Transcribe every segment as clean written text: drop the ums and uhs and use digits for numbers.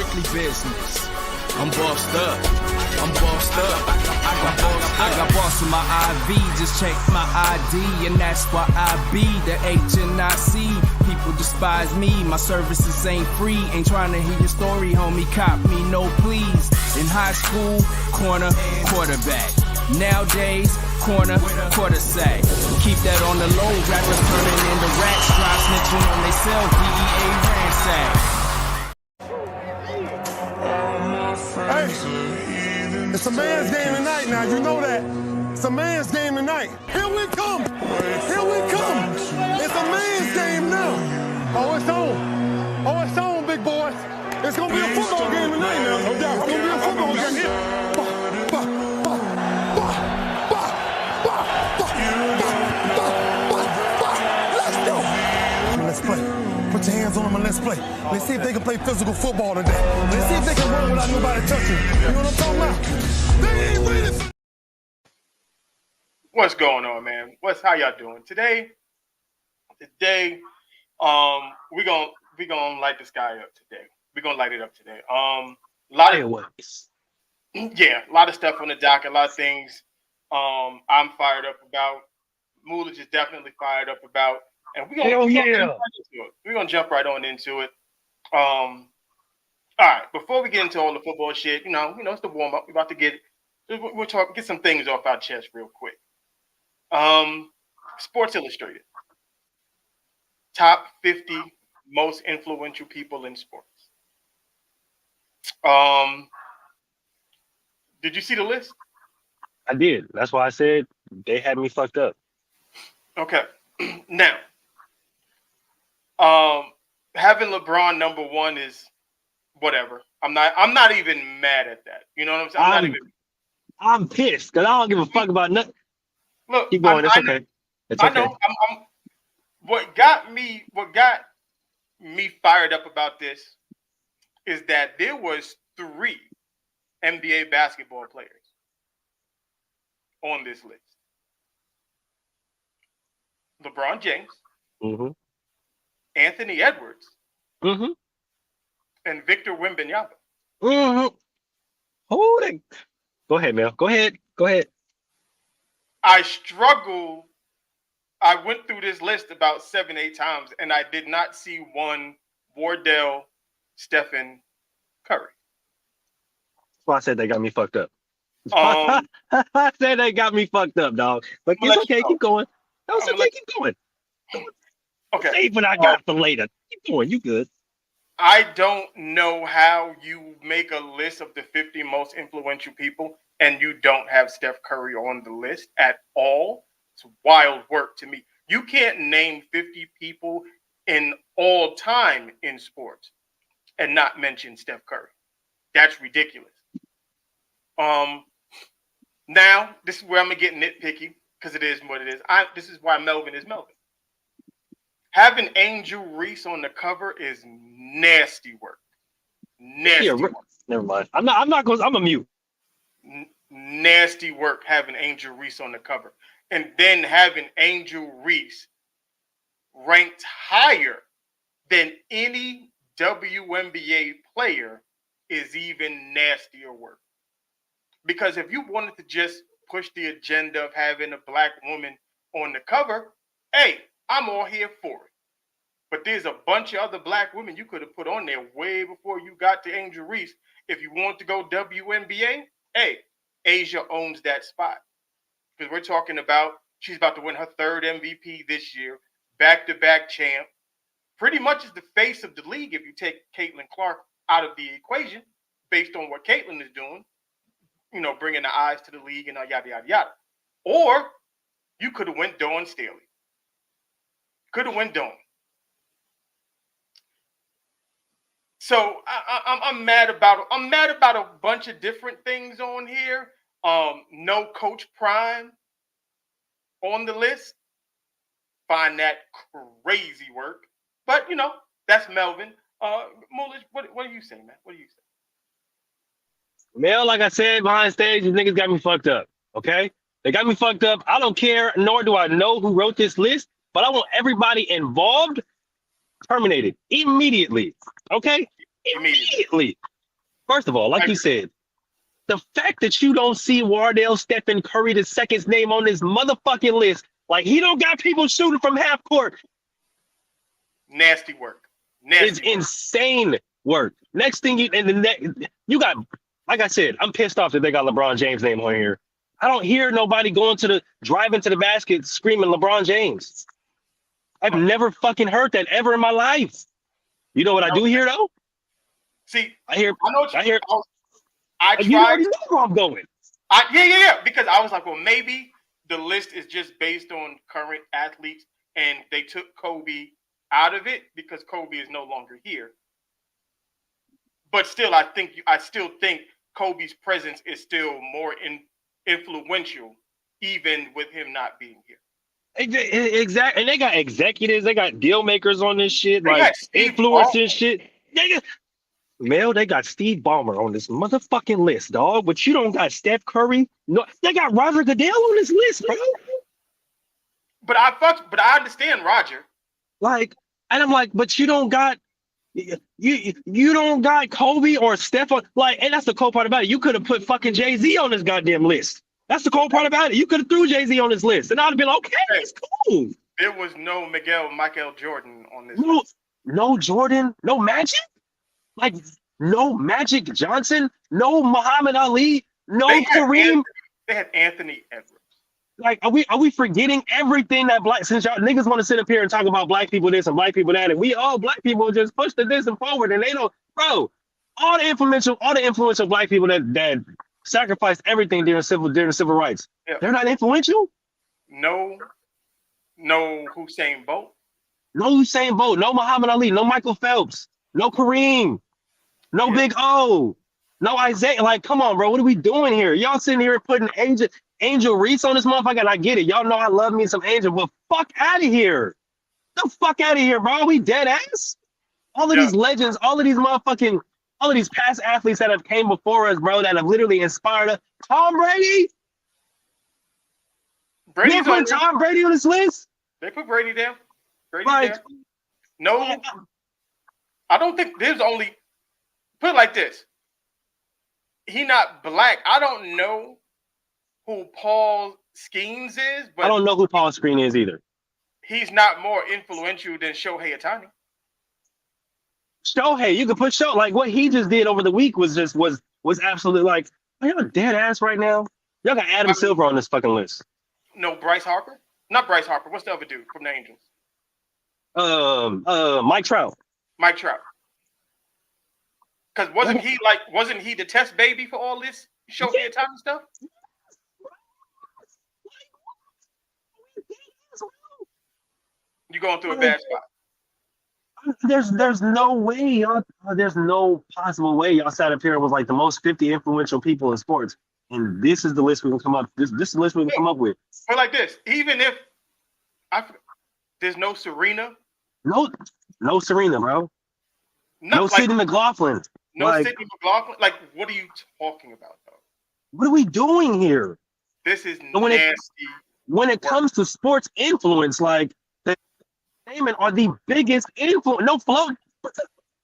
strictly business. I'm bossed up. I'm bossed up. I got boss in my IV. Just check my ID, and that's why I be the HNIC. People despise me. My services ain't free. Ain't trying to hear your story, homie. Cop me, no please. In high school, corner, quarterback. Nowadays, corner, quarter sack. Keep that on the low. Rappers turning into rats. Try snitching on they self. DEA ransack. Hey, it's a man's game tonight now, you know that. It's a man's game tonight. Here we come. Here we come. It's a man's game now. Oh, it's on. Oh, it's on, big boy. It's going to be a football game tonight now. No doubt. It's going to be a football game. Let's play. Put your hands on them and let's play. Let's see if they can play physical football today. Let's see if they can run without nobody touching. You know what I'm talking about? They ain't ready for... What's going on, man? How y'all doing? Today, we gonna light this guy up today. We're gonna light it up today. A lot of stuff on the docket, a lot of things I'm fired up about. Moolage is definitely fired up about. And we're gonna jump right on into it. All right, before we get into all the football shit, you know, it's the warm up. We're about to get some things off our chest real quick. Sports Illustrated, top 50 most influential people in sports. Did you see the list? I did. That's why I said they had me fucked up. Okay, now. Having LeBron number one is whatever. I'm not even mad at that. You know what I'm saying? I'm pissed because I don't give a fuck about nothing. Look, keep going. It's okay. It's okay. I know. What got me fired up about this is that there was 3 NBA basketball players on this list. LeBron James. Mm-hmm. Anthony Edwards, mm-hmm. and Victor Wembanyama. Mm-hmm. Hold it. Go ahead, Mel. Go ahead. I struggled. I went through this list about 7-8 times, and I did not see one Wardell, Stephen Curry. That's why I said they got me fucked up. I said they got me fucked up, dog. But it's okay. Keep going. No, it's okay. Keep going. Okay. Save what I got for later. Keep going. You good. I don't know how you make a list of the 50 most influential people and you don't have Steph Curry on the list at all. It's wild work to me. You can't name 50 people in all time in sports and not mention Steph Curry. That's ridiculous. Now, this is where I'm going to get nitpicky because it is what it is. This is why Melvin is Melvin. Having Angel Reese on the cover is nasty work. Work. Never mind. I'm a mute. Nasty work having Angel Reese on the cover. And then having Angel Reese ranked higher than any WNBA player is even nastier work. Because if you wanted to just push the agenda of having a black woman on the cover, hey, I'm all here for it. But there's a bunch of other black women you could have put on there way before you got to Angel Reese. If you want to go WNBA, hey, Asia owns that spot. Because we're talking about she's about to win her 3rd MVP this year, back-to-back champ. Pretty much is the face of the league if you take Caitlin Clark out of the equation based on what Caitlin is doing, you know, bringing the eyes to the league and yada, yada, yada. Or you could have went Dawn Staley. Could have went Dawn. So I'm mad about a bunch of different things on here. No Coach Prime on the list. Find that crazy work. But you know, that's Melvin. Moolish, what do you say, man? What do you say? Mel, like I said, behind stage, these niggas got me fucked up. Okay? They got me fucked up. I don't care, nor do I know who wrote this list, but I want everybody involved terminated immediately. Okay? Immediately. First of all, like you said, the fact that you don't see Wardell Stephen Curry the second's name on this motherfucking list, like he don't got people shooting from half court. Nasty work. It's insane work. Next thing you got, like I said, I'm pissed off that they got LeBron James' name on here. I don't hear nobody driving to the basket screaming LeBron James. I've never fucking heard that ever in my life. You know what I do hear though? See, I hear. I tried. You already know where I'm going. Yeah. Because I was like, well, maybe the list is just based on current athletes, and they took Kobe out of it because Kobe is no longer here. But still, I still think Kobe's presence is still more influential, even with him not being here. Exactly, and they got executives, they got deal makers on this shit, like influencers shit. They got Steve Ballmer on this motherfucking list, dog. But you don't got Steph Curry. No, they got Roger Goodell on this list, bro. But I understand Roger. Like, and I'm like, but you don't got you don't got Kobe or Steph on, like, and that's the cool part about it. You could have put fucking Jay-Z on this goddamn list. That's the cool part about it. You could have threw Jay-Z on this list, and I'd have been okay. It's cool. There was no Michael Jordan on this list. No Jordan, no Magic. Like, no Magic Johnson, no Muhammad Ali, no Kareem. They had Anthony Edwards. Like, are we forgetting everything that since y'all niggas want to sit up here and talk about black people this and black people that, and we all black people just push this and forward, and they don't, bro. All the influential black people that sacrificed everything during civil rights. Yeah. They're not influential. No Usain Bolt. No Usain Bolt. No Muhammad Ali. No Michael Phelps. No Kareem, no Big O, no Isaiah. Like, come on, bro. What are we doing here? Y'all sitting here putting Angel Reese on this motherfucker, and I get it. Y'all know I love me some Angel, but fuck out of here. The fuck out of here, bro. We dead ass. All of these legends, all of these past athletes that have came before us, bro, that have literally inspired us. Tom Brady? You put Tom Brady on this list? They put Brady down. No. I don't think there's only, put it like this. He not black. I don't know who Paul Skeens is, but I don't know who Paul Skeens is either. He's not more influential than Shohei Ohtani. Shohei, you could put like what he just did over the week was absolutely like, are y'all dead ass right now? Y'all got Adam Silver on this fucking list. No, Bryce Harper? Not Bryce Harper. What's the other dude from the Angels? Mike Trout. Mike Trout. Because wasn't he the test baby for all this Shohei Ohtani stuff? You're going through a bad spot. There's no way, y'all. There's no possible way y'all sat up here and was like the most 50 influential people in sports, and this is the list we can come up. This is the list we can come up with. But like this, even if there's no Serena. No Serena, bro. No Sidney McLaughlin. No Sidney McLaughlin. Like, what are you talking about, though? What are we doing here? This is nasty. When it comes to sports influence, like the Damon are the biggest influence. No Flo.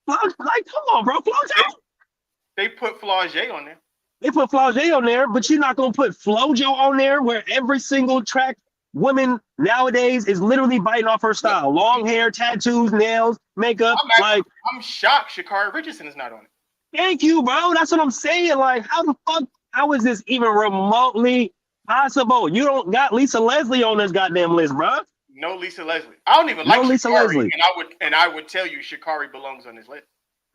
Like, come on, bro. Flojo. They put Flau'jae on there. They put Flau'jae on there, but you're not gonna put Flojo on there, where every single track woman nowadays is literally biting off her style. Long hair, tattoos, nails, makeup. I'm shocked Sha'Carri Richardson is not on it. Thank you, bro. That's what I'm saying. Like, how is this even remotely possible? You don't got Lisa Leslie on this goddamn list, bro. No Lisa Leslie. I don't even like Lisa Leslie. And I would tell you Sha'Carri belongs on this list.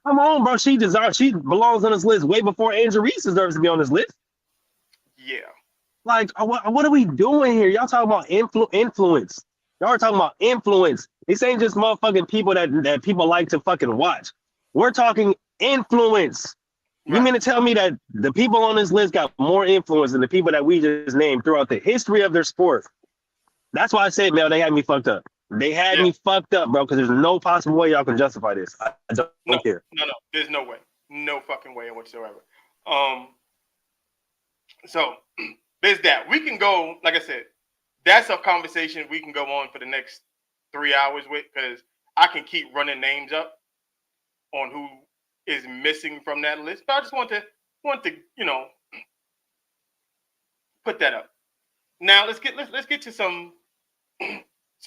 Come on, bro. She belongs on this list way before Angel Reese deserves to be on this list. Yeah. Like, what are we doing here? Y'all talking about influence. Y'all are talking about influence. This ain't just motherfucking people that people like to fucking watch. We're talking influence. Right. You mean to tell me that the people on this list got more influence than the people that we just named throughout the history of their sport? That's why I said, man, they had me fucked up. They had me fucked up, bro, because there's no possible way y'all can justify this. I don't care. No, there's no way. No fucking way whatsoever. So there's that. We can go, like I said, that's a conversation we can go on for the next 3 hours with, because I can keep running names up on who is missing from that list. But I just want to put that up. Now let's get to some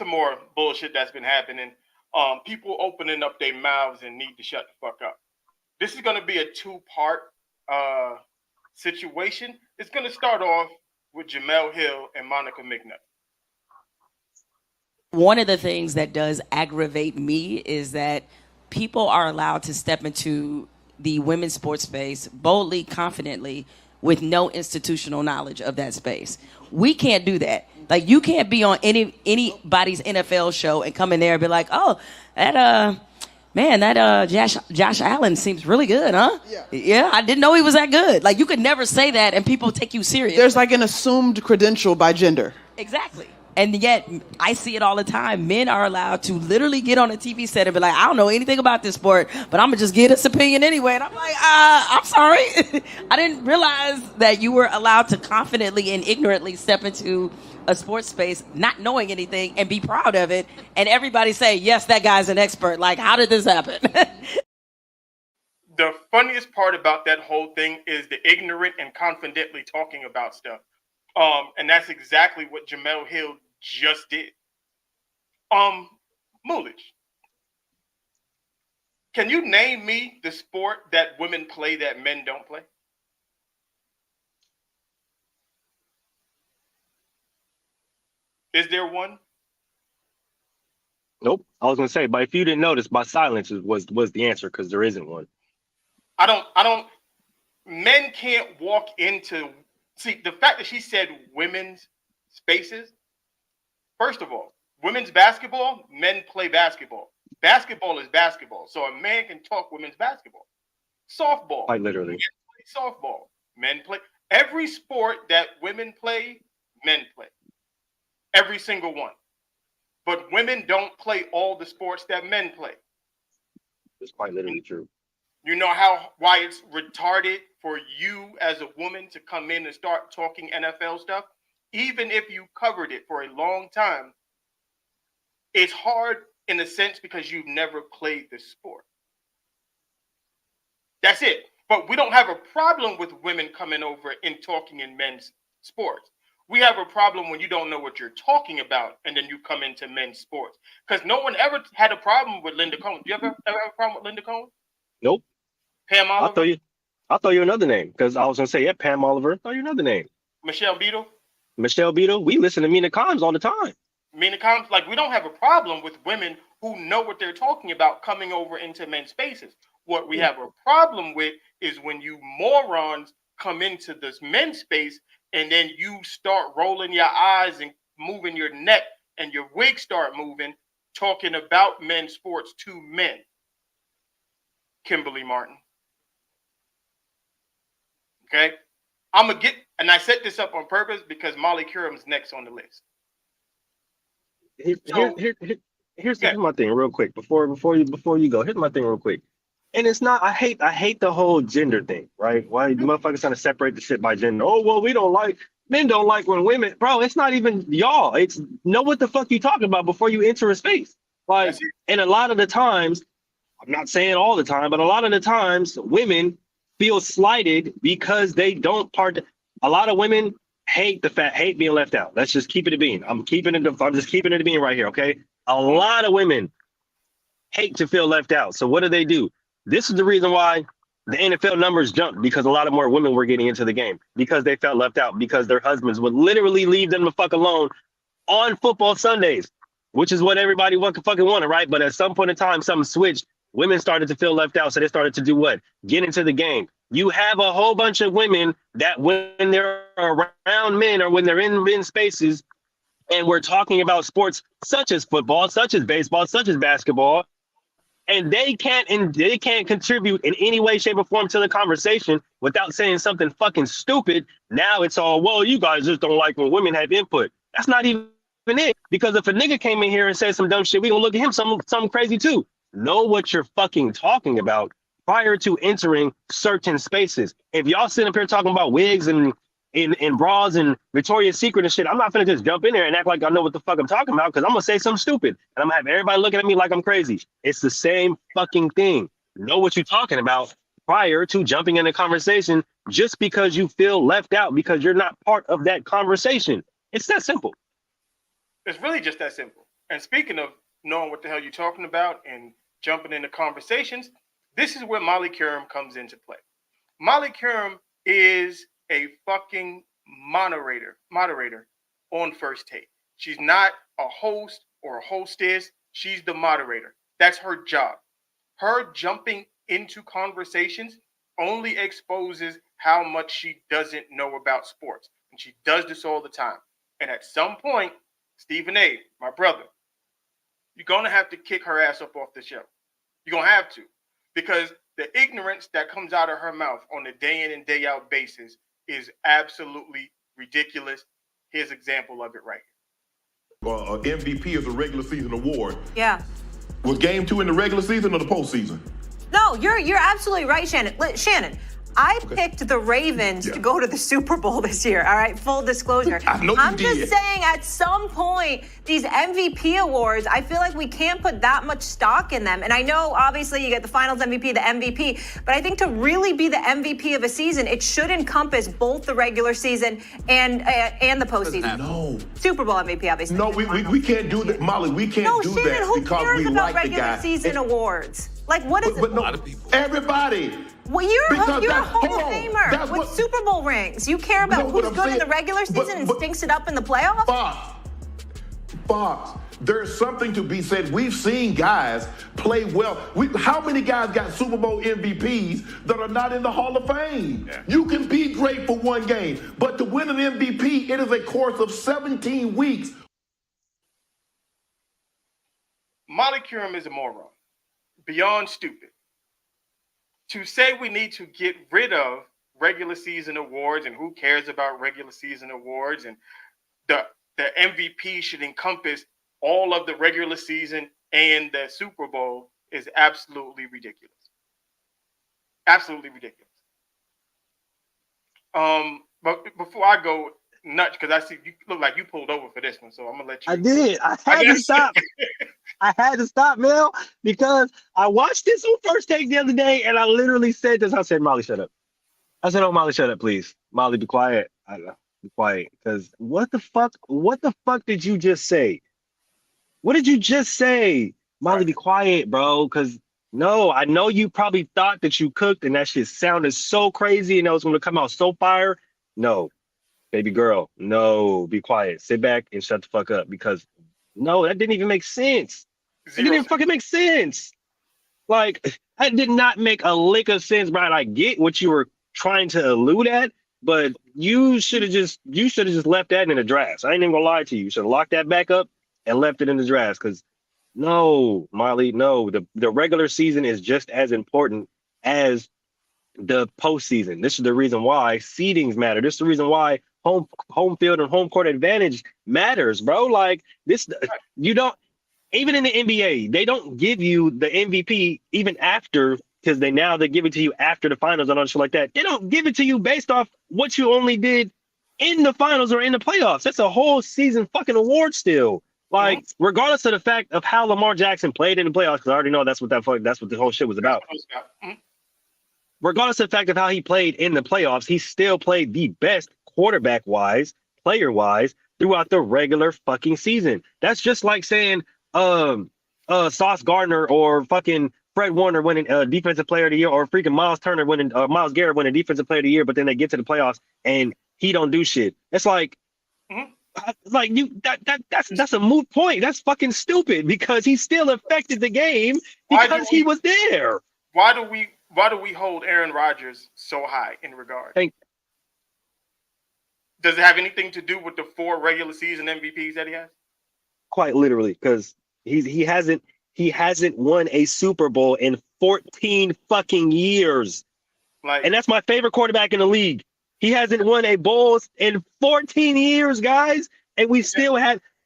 more bullshit that's been happening. People opening up their mouths and need to shut the fuck up. This is going to be a 2-part situation. It's going to start off with Jamel Hill and Monica McNutt. One of the things that does aggravate me is that people are allowed to step into the women's sports space boldly, confidently, with no institutional knowledge of that space. We can't do that. Like, you can't be on anybody's NFL show and come in there and be like, oh, that Josh Allen seems really good, huh? Yeah, I didn't know he was that good. Like, you could never say that and people take you serious. There's like an assumed credential by gender. Exactly. And yet, I see it all the time. Men are allowed to literally get on a TV set and be like, I don't know anything about this sport, but I'm going to just get his opinion anyway. And I'm like, I'm sorry. I didn't realize that you were allowed to confidently and ignorantly step into a sports space not knowing anything and be proud of it. And everybody say, yes, that guy's an expert. Like, how did this happen? The funniest part about that whole thing is the ignorant and confidently talking about stuff. And that's exactly what Jamel Hill just did. Mulich, can you name me the sport that women play that men don't play? Is there one? Nope. I was gonna say, but if you didn't notice, my silence was the answer, because there isn't one. I don't. Men can't walk into. See, the fact that she said women's spaces. First of all, women's basketball, men play basketball. Basketball is basketball, so a man can talk women's basketball. Softball, Quite literally. men play softball. Men play every sport that women play. Men play every single one. But women don't play all the sports that men play. It's quite literally true. You know why it's retarded for you as a woman to come in and start talking NFL stuff? Even if you covered it for a long time, it's hard in a sense because you've never played the sport. That's it. But we don't have a problem with women coming over and talking in men's sports. We have a problem when you don't know what you're talking about and then you come into men's sports. Because no one ever had a problem with Linda Cohn. Do you ever have a problem with Linda Cohn? Nope. Pam Oliver? I'll throw you another name, because I was gonna say, yeah, Pam Oliver. Throw you another name. Michelle Beadle? Michelle Beadle. We listen to Mina Kimes all the time. Mina Kimes, like, we don't have a problem with women who know what they're talking about coming over into men's spaces. What we have a problem with is when you morons come into this men's space and then you start rolling your eyes and moving your neck and your wig start moving, talking about men's sports to men. Kimberly Martin. Okay? I'm going to get, and I set this up on purpose because Molly Curum's next on the list. Here's my thing real quick before you go. Here's my thing real quick. And it's not, I hate the whole gender thing, right? Why the motherfuckers trying to separate the shit by gender? Oh, well, men don't like when women, bro, it's not even y'all. It's know what the fuck you talking about before you enter a space. Like, and a lot of the times, I'm not saying all the time, but a lot of the times women feel slighted because they don't a lot of women hate being left out. Let's just keep it a bean. I'm just keeping it a bean right here, okay? A lot of women hate to feel left out. So what do? This is the reason why the NFL numbers jumped, because a lot of more women were getting into the game because they felt left out, because their husbands would literally leave them the fuck alone on football Sundays, which is what everybody fucking wanted, right? But at some point in time, something switched. Women started to feel left out, so they started to do what? Get into the game. You have a whole bunch of women that when they're around men or when they're in men's spaces and we're talking about sports such as football, such as baseball, such as basketball, and they can't contribute in any way, shape, or form to the conversation without saying something fucking stupid. Now it's all, well, you guys just don't like when women have input. That's not even it. Because if a nigga came in here and said some dumb shit, we gonna look at him something crazy too. Know what you're fucking talking about prior to entering certain spaces. If y'all sitting up here talking about wigs and bras and Victoria's Secret and shit, I'm not gonna just jump in there and act like I know what the fuck I'm talking about, because I'm gonna say something stupid and I'm gonna have everybody looking at me like I'm crazy. It's the same fucking thing. know what you're talking about prior to jumping in a conversation just because you feel left out because you're not part of that conversation. It's that simple. It's really just that simple. And speaking of knowing what the hell you're talking about and jumping into conversations, this is where Molly Qerim comes into play. Molly Qerim is a fucking moderator on First Take. She's not a host or a hostess. She's the moderator. That's her job. Her jumping into conversations only exposes how much she doesn't know about sports. And she does this all the time. And at some point, Stephen A., my brother, you're going to have to kick her ass up off the show. You're going to have to. Because the ignorance that comes out of her mouth on a day in and day out basis is absolutely ridiculous. Here's an example of it right here. MVP of the regular season award. Yeah. Was game 2 in the regular season or the postseason? No, you're absolutely right, Shannon. Shannon, I picked the Ravens to go to the Super Bowl this year, all right? Full disclosure. I'm just saying at some point, these MVP awards, I feel like we can't put that much stock in them. And I know, obviously, you get the finals MVP, the MVP, but I think to really be the MVP of a season, it should encompass both the regular season and the postseason. No. Super Bowl MVP, obviously. No, we can't do that, Molly. We can't do Shannon, that who because cares we about like the regular guy. season awards? Like, what is it? No, everybody. Well, you're a Hall of on. Famer That's with what- Super Bowl rings. You care about what who's I'm good in saying- the regular season and but- stinks it up in the playoffs? Fox, there's something to be said. We've seen guys play well. How many guys got Super Bowl MVPs that are not in the Hall of Fame? Yeah. You can be great for one game, but to win an MVP, it is a course of 17 weeks. Molly Qerim is a moron. Beyond stupid. To say we need to get rid of regular season awards and who cares about regular season awards and the MVP should encompass all of the regular season and the Super Bowl is absolutely ridiculous. Absolutely ridiculous. But before I go nuts, because I see you look like you pulled over for this one, so I'm gonna let you. I did. I had to stop. I had to stop, Mel, because I watched this on First Take the other day, and I literally said this. I said, "Molly, shut up." I said, "Oh, Molly, shut up, please. Molly, be quiet. Be quiet." Because what the fuck? What the fuck did you just say? What did you just say, Molly? Be quiet, bro. Because no, I know you probably thought that you cooked, and that shit sounded so crazy, and it was going to come out so fire. No, baby girl, no, be quiet. Sit back and shut the fuck up. Because no, that didn't even make sense. It didn't even fucking make sense. Like, that did not make a lick of sense, Brian. I get what you were trying to allude at, but you should have just left that in the drafts. I ain't even gonna lie to you. You should have locked that back up and left it in the drafts. Because no, Molly, no, the regular season is just as important as the postseason. This is the reason why seedings matter. This is the reason why home field and home court advantage matters, bro. Like this, you don't. Even in the NBA, they don't give you the MVP even after, because they give it to you after the finals and all shit like that. They don't give it to you based off what you only did in the finals or in the playoffs. That's a whole season fucking award still. Like, regardless of the fact of how Lamar Jackson played in the playoffs, because I already know that's what the whole shit was about. Regardless of the fact of how he played in the playoffs, he still played the best quarterback-wise, player-wise, throughout the regular fucking season. That's just like saying Sauce Gardner or fucking Fred Warner winning defensive player of the year, or freaking Miles Turner winning Myles Garrett winning defensive player of the year, but then they get to the playoffs and he don't do shit. It's like that's a moot point. That's fucking stupid because he still affected the game because he was there. Why do we hold Aaron Rodgers so high in regard? Does it have anything to do with the 4 regular season MVPs that he has? Quite literally, because he hasn't won a Super Bowl in 14 fucking years. And that's my favorite quarterback in the league. He hasn't won a bowl in 14 years, guys. And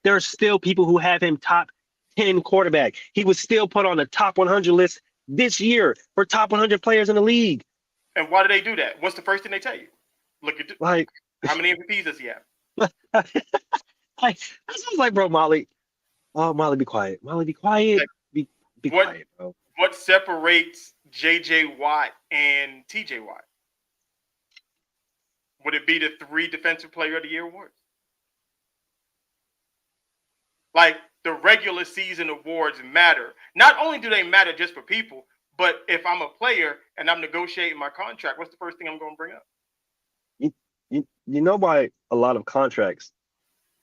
there's still people who have him top 10 quarterback. He was still put on the top 100 list this year for top 100 players in the league. And why do they do that? What's the first thing they tell you? Look at how many MVPs does he have? I was like, bro, Molly. Oh, Molly, be quiet. Molly, be quiet. Be quiet, bro. What separates J.J. Watt, and T.J. Watt? Would it be the 3 Defensive Player of the Year awards? Like, the regular season awards matter. Not only do they matter just for people, but if I'm a player and I'm negotiating my contract, what's the first thing I'm going to bring up? You know why a lot of contracts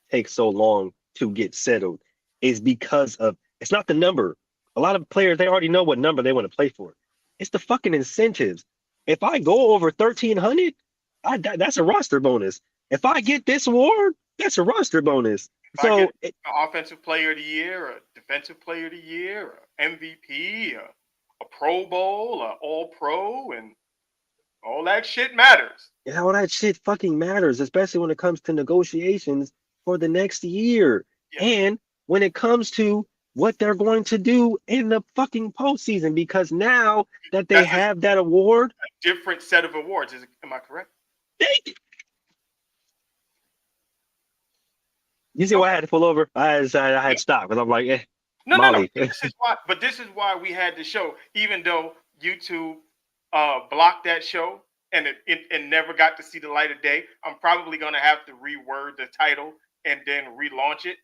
take so long to get settled is because of, it's not the number. A lot of players, they already know what number they want to play for. It's the fucking incentives. If I go over 1,300, that's a roster bonus. If I get this award, that's a roster bonus. If so I get an Offensive Player of the Year, a Defensive Player of the Year, a MVP, a Pro Bowl, a All Pro, and all that shit matters. Yeah, all that shit fucking matters, especially when it comes to negotiations for the next year. Yeah. And when it comes to what they're going to do in the fucking postseason, because now that they have that award, a different set of awards. Am I correct? You see why I had to pull over? I had to stop because I'm like, No. This is why we had the show, even though YouTube blocked that show and it never got to see the light of day. I'm probably gonna have to reword the title and then relaunch it.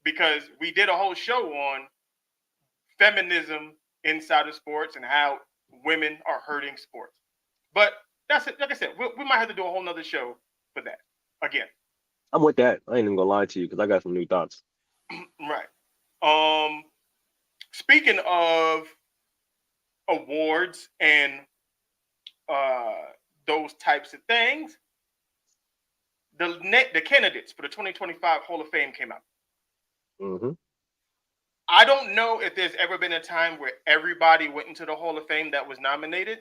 Because we did a whole show on feminism inside of sports and how women are hurting sports. But that's it. Like I said, we might have to do a whole nother show for that again. I'm with that. I ain't even gonna lie to you because I got some new thoughts. Right. Speaking of awards and those types of things, the candidates for the 2025 Hall of Fame came out. Mm-hmm. I don't know if there's ever been a time where everybody went into the Hall of Fame that was nominated,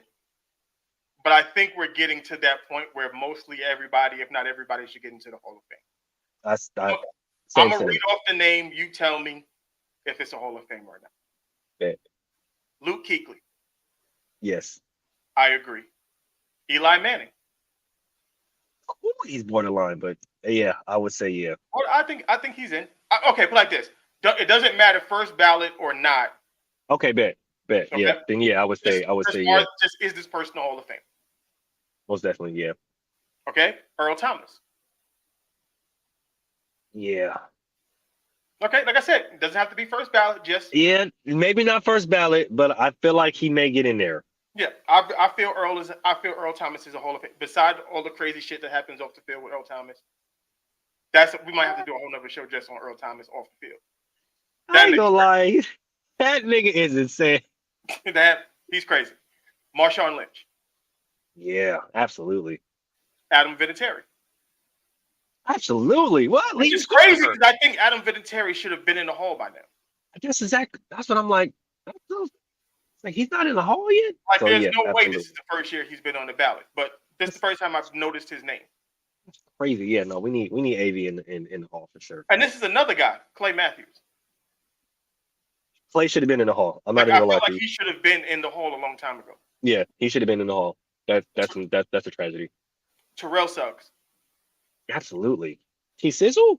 but I think we're getting to that point where mostly everybody, if not everybody, should get into the Hall of Fame. I'm going to read off the name. You tell me if it's a Hall of Fame or not. Bet. Luke Kuechly. Yes. I agree. Eli Manning. Ooh, he's borderline, but yeah, I would say yeah. Well, I think he's in. Okay, put like this. It doesn't matter first ballot or not. Okay, bet. Okay. Yeah. Then yeah, I would say yeah. Just is this person a Hall of Fame? Most definitely, yeah. Okay, Earl Thomas. Yeah. Okay, like I said, it doesn't have to be first ballot. Just maybe not first ballot, but I feel like he may get in there. Yeah, I feel Earl Thomas is a Hall of Fame. Besides all the crazy shit that happens off the field with Earl Thomas, we might have to do a whole nother show just on Earl Thomas off the field. I ain't gonna lie, that nigga is insane. He's crazy. Marshawn Lynch. Yeah, absolutely. Adam Vinatieri. Absolutely. What? Which is crazy because I think Adam Vinatieri should have been in the Hall by now. I guess exactly. That's what I'm like. Like he's not in the Hall yet. Like there's no way this is the first year he's been on the ballot, but this is the first time I've noticed his name. That's crazy. Yeah, no, we need AV in the Hall for sure. And this is another guy, Clay Matthews. Clay should have been in the Hall. I'm not even gonna lie to you. He should have been in the Hall a long time ago. Yeah, he should have been in the Hall. That's a tragedy. Terrell Suggs. Absolutely. T-Sizzle?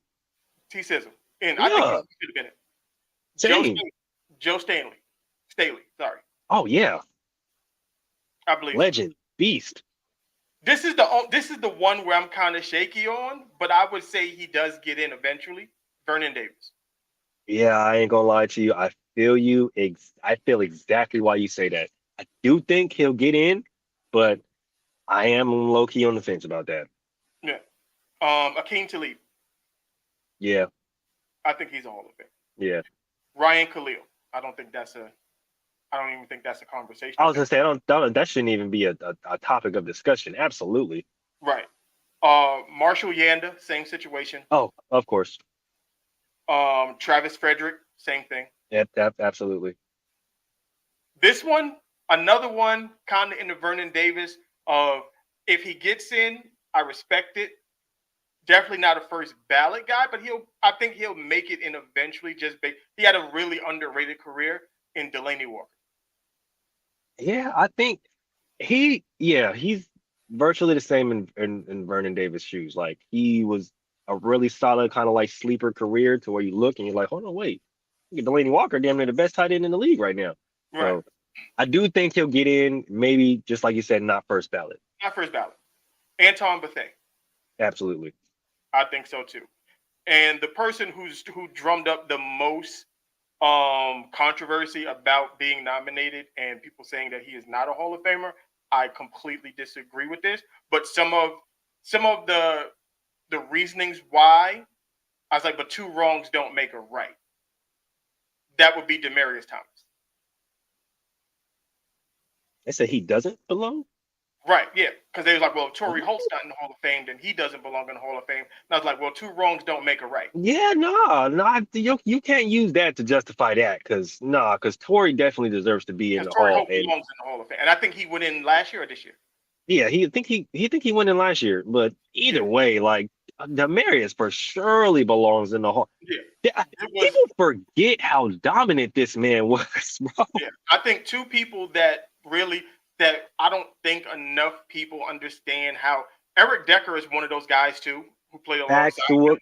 T-Sizzle. And I think he should have been it. Joe Staley. Sorry. Oh yeah. I believe. Legend. Beast. This is the one where I'm kind of shaky on, but I would say he does get in eventually. Vernon Davis. Yeah, I ain't gonna lie to you. I feel you. I feel exactly why you say that. I do think he'll get in, but I am low key on the fence about that. Yeah. Akeem Talib. Yeah. I think he's a Hall of Fame. Yeah. Ryan Khalil. I don't even think that's a conversation. I was gonna say that shouldn't even be a topic of discussion. Absolutely. Right. Marshall Yanda, same situation. Oh, of course. Travis Frederick, same thing. Yeah, absolutely. This one, another one, kind of in the Vernon Davis of if he gets in, I respect it. Definitely not a first ballot guy, but I think he'll make it in eventually. He had a really underrated career in Delaney Walker. Yeah, I think he's virtually the same in Vernon Davis' shoes. Like he was a really solid kind of like sleeper career to where you look and you're like, hold on, wait, Delaney Walker, damn near the best tight end in the league right now. Right. I do think he'll get in, maybe just like you said, not first ballot. Not first ballot. Anton Bethea. Absolutely. I think so too. And the person who drummed up the most controversy about being nominated and people saying that he is not a Hall of Famer, I completely disagree with this. But some of the reasonings why, I was like, but two wrongs don't make a right. That would be Demaryius Thomas. They said he doesn't belong? Right, yeah. Because they was like, well, if Torrey Holt's not in the Hall of Fame, then he doesn't belong in the Hall of Fame. And I was like, well, two wrongs don't make a right. Yeah, no, you can't use that to justify that, because Torrey definitely deserves to be in the Torrey Hall. Holt belongs in the Hall of Fame. And I think he went in last year or this year. Yeah, he went in last year, but either way, like Demaryius for surely belongs in the Hall. Yeah, people forget how dominant this man was, bro. Yeah, I think two people that I don't think enough people understand how Eric Decker is one of those guys too who played alongside him.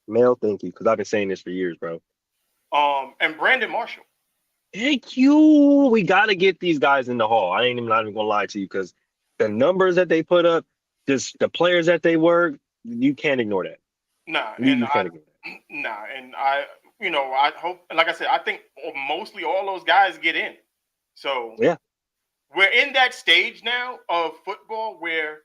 Mel, thank you, because I've been saying this for years, bro. And Brandon Marshall. Thank you. We got to get these guys in the Hall. I ain't not even gonna lie to you, because the numbers that they put up, just the players that they were, you can't ignore that. Nah, and I hope, like I said, I think mostly all those guys get in. So yeah, we're in that stage now of football where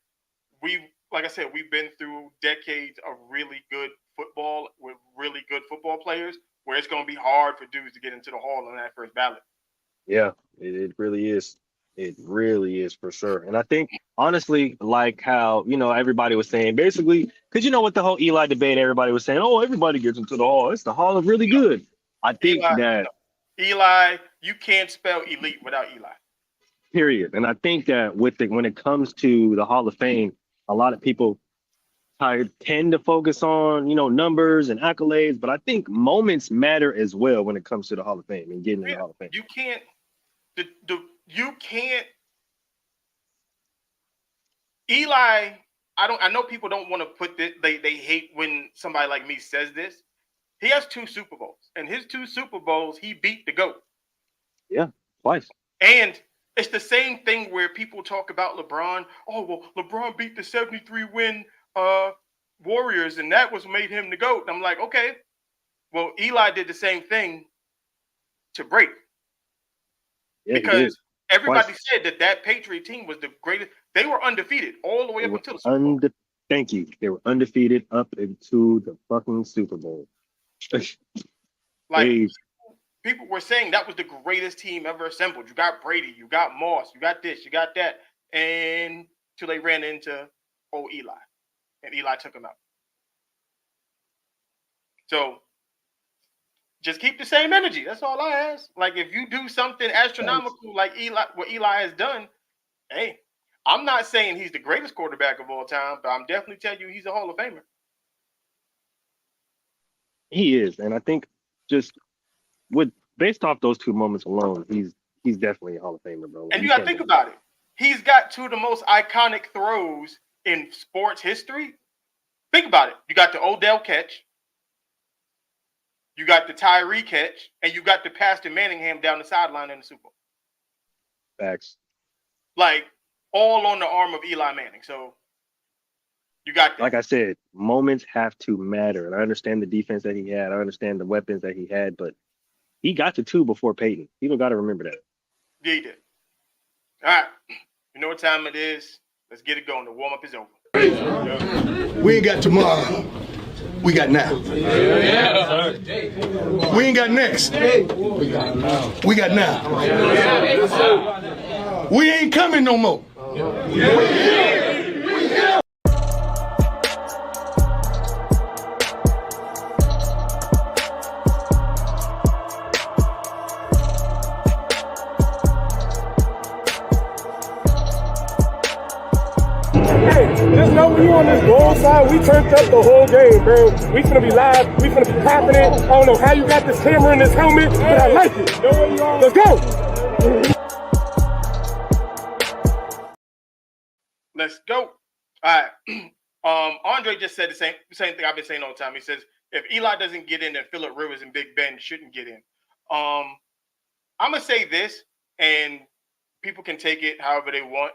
like I said, we've been through decades of really good football with really good football players, where it's going to be hard for dudes to get into the Hall on that first ballot. Yeah, it really is. It really is, for sure. And I think, honestly, like how, everybody was saying, basically, because with the whole Eli debate, everybody was saying, oh, everybody gets into the Hall. It's the Hall of really good. I think Eli, you can't spell elite without Eli. Period. And I think that when it comes to the Hall of Fame, a lot of people tend to focus on, numbers and accolades, but I think moments matter as well when it comes to the Hall of Fame and getting in the Hall of Fame. You can't. Eli, I know people don't want to put this, they hate when somebody like me says this. He has 2 Super Bowls, and his 2 Super Bowls, he beat the GOAT. Yeah, twice. And it's the same thing where people talk about LeBron. Oh, well, LeBron beat the 73-win Warriors, and that was made him the GOAT. And I'm like, okay, well, Eli did the same thing to Brady. Yeah, because everybody said that Patriot team was the greatest. They were undefeated all the way up until the Super Bowl. Thank you. They were undefeated up into the fucking Super Bowl. People were saying that was the greatest team ever assembled. You got Brady, you got Moss, you got this, you got that. And till they ran into Eli. And Eli took him out. So just keep the same energy. That's all I ask. Like, if you do something astronomical like what Eli has done, hey, I'm not saying he's the greatest quarterback of all time, but I'm definitely telling you he's a Hall of Famer. He is. And I think just based off those 2 moments alone, he's definitely a Hall of Famer, bro. And you got to think about it. He's got 2 of the most iconic throws in sports history. Think about it. You got the Odell catch. You got the Tyree catch, and you got the pass to Manningham down the sideline in the Super Bowl. Facts. Like, all on the arm of Eli Manning. So, you got that. Like I said, moments have to matter. And I understand the defense that he had. I understand the weapons that he had, but he got to 2 before Peyton. People got to remember that. Yeah, he did. All right. You know what time it is? Let's get it going. The warm-up is over. We ain't got tomorrow. We got now. We ain't got next. We got now. We ain't coming no more. Just know when you on this goal side, we turned up the whole game, bro. We finna be live. We finna be popping it. I don't know how you got this camera in this helmet, but I like it. Let's go. Let's go. All right. Andre just said the same thing I've been saying all the time. He says, if Eli doesn't get in, then Phillip Rivers and Big Ben shouldn't get in. I'm going to say this. and people can take it however they want.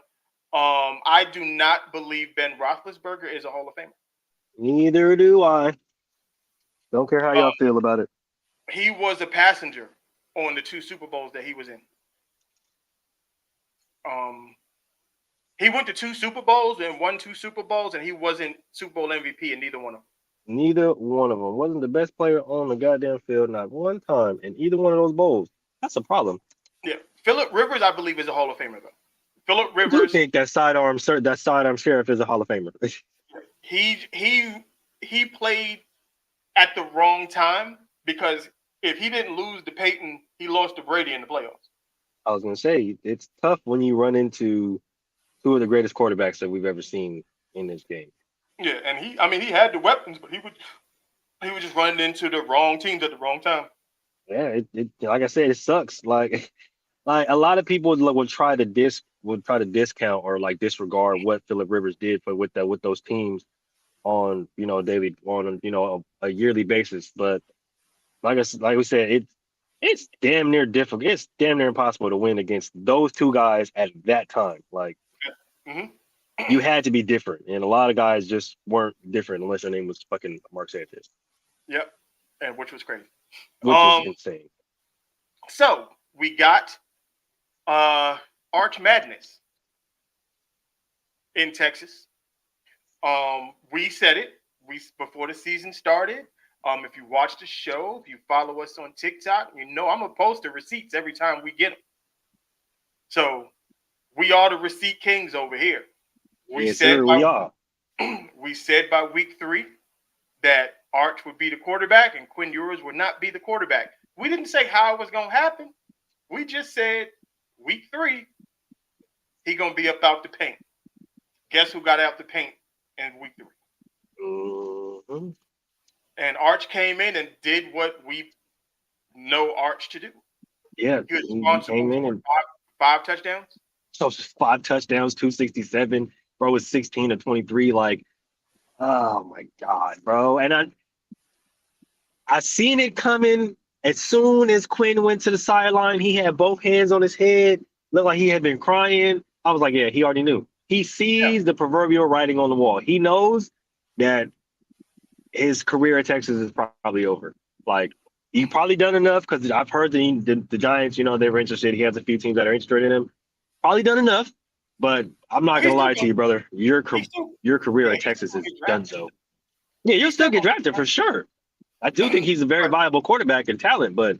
I do not believe Ben Roethlisberger is a Hall of Famer. Neither do I. Don't care how y'all feel about it. He was a passenger on the 2 Super Bowls that he was in. He went to 2 Super Bowls and won 2 Super Bowls, and he wasn't Super Bowl MVP in neither one of them. Neither one of them wasn't the best player on the goddamn field, not one time in either one of those bowls. That's a problem. Yeah, Phillip Rivers, I believe, is a Hall of Famer though. Phillip I do Rivers, think that sidearm sheriff is a Hall of Famer. he played at the wrong time, because if he didn't lose to Peyton, he lost to Brady in the playoffs. I was gonna say it's tough when you run into 2 of the greatest quarterbacks that we've ever seen in this game. Yeah, and he had the weapons, but he was just running into the wrong teams at the wrong time. Yeah, it like I said, it sucks. Like a lot of people would try to discount or like disregard what Phillip Rivers did with those teams on a yearly basis. But like we said, it's damn near difficult. It's damn near impossible to win against those 2 guys at that time. Like you had to be different, and a lot of guys just weren't different unless your name was fucking Mark Sanchez. Yep, and which was crazy. Which was insane. So we got Arch Madness in Texas. We said it before the season started. If you watch the show, if you follow us on TikTok, you know I'm gonna post the receipts every time we get them. So we are the receipt kings over here. We said by week 3 that Arch would be the quarterback and Quinn Ewers would not be the quarterback. We didn't say how it was going to happen. We just said week 3, he going to be up out the paint. Guess who got out the paint in week 3? Mm-hmm. And Arch came in and did what we know Arch to do. Yeah. He was responsible for 5 touchdowns. So 5 touchdowns, 267. Bro was 16 to 23. Like, oh my God, bro. And I seen it coming as soon as Quinn went to the sideline. He had both hands on his head, looked like he had been crying. I was like, yeah, he already knew. He sees the proverbial writing on the wall. He knows that his career at Texas is probably over. Like, he probably done enough, because I've heard the Giants, they were interested. He has a few teams that are interested in him. Probably done enough, but I'm not gonna lie to you, brother. Your career at Texas is done so. Yeah, you'll still get drafted for sure. I do think he's a very viable quarterback and talent, but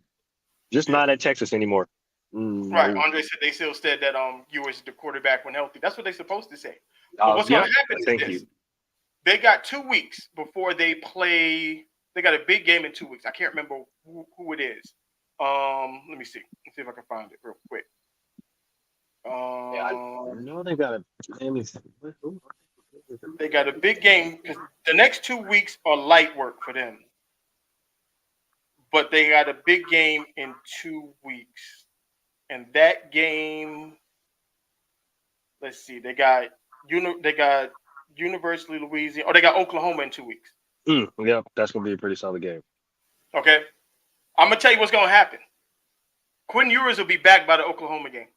just not at Texas anymore. Right. Andre said they still said that Ewers is the quarterback when healthy. That's what they're supposed to say. But what's going to happen is this. They got 2 weeks before they play. They got a big game in 2 weeks. I can't remember who it is. Let me see. Let's see if I can find it real quick. I know they got They got a big game. The next 2 weeks are light work for them, but they got a big game in 2 weeks, and that game. Let's see. They got University of Louisiana. They got Oklahoma in 2 weeks. Yeah, that's gonna be a pretty solid game. Okay, I'm gonna tell you what's gonna happen. Quinn Ewers will be back by the Oklahoma game.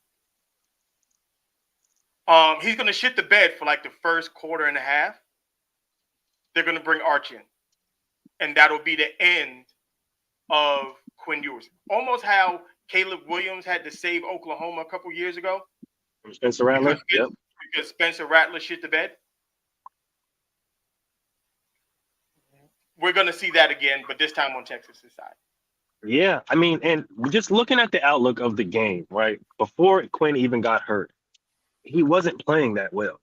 He's going to shit the bed for like the first quarter and a half. They're going to bring Arch in. And that'll be the end of Quinn Ewers. Almost how Caleb Williams had to save Oklahoma a couple years ago. Spencer Rattler? Because Spencer Rattler shit the bed. We're going to see that again, but this time on Texas' side. Yeah, I mean, and just looking at the outlook of the game, right? Before Quinn even got hurt, he wasn't playing that well.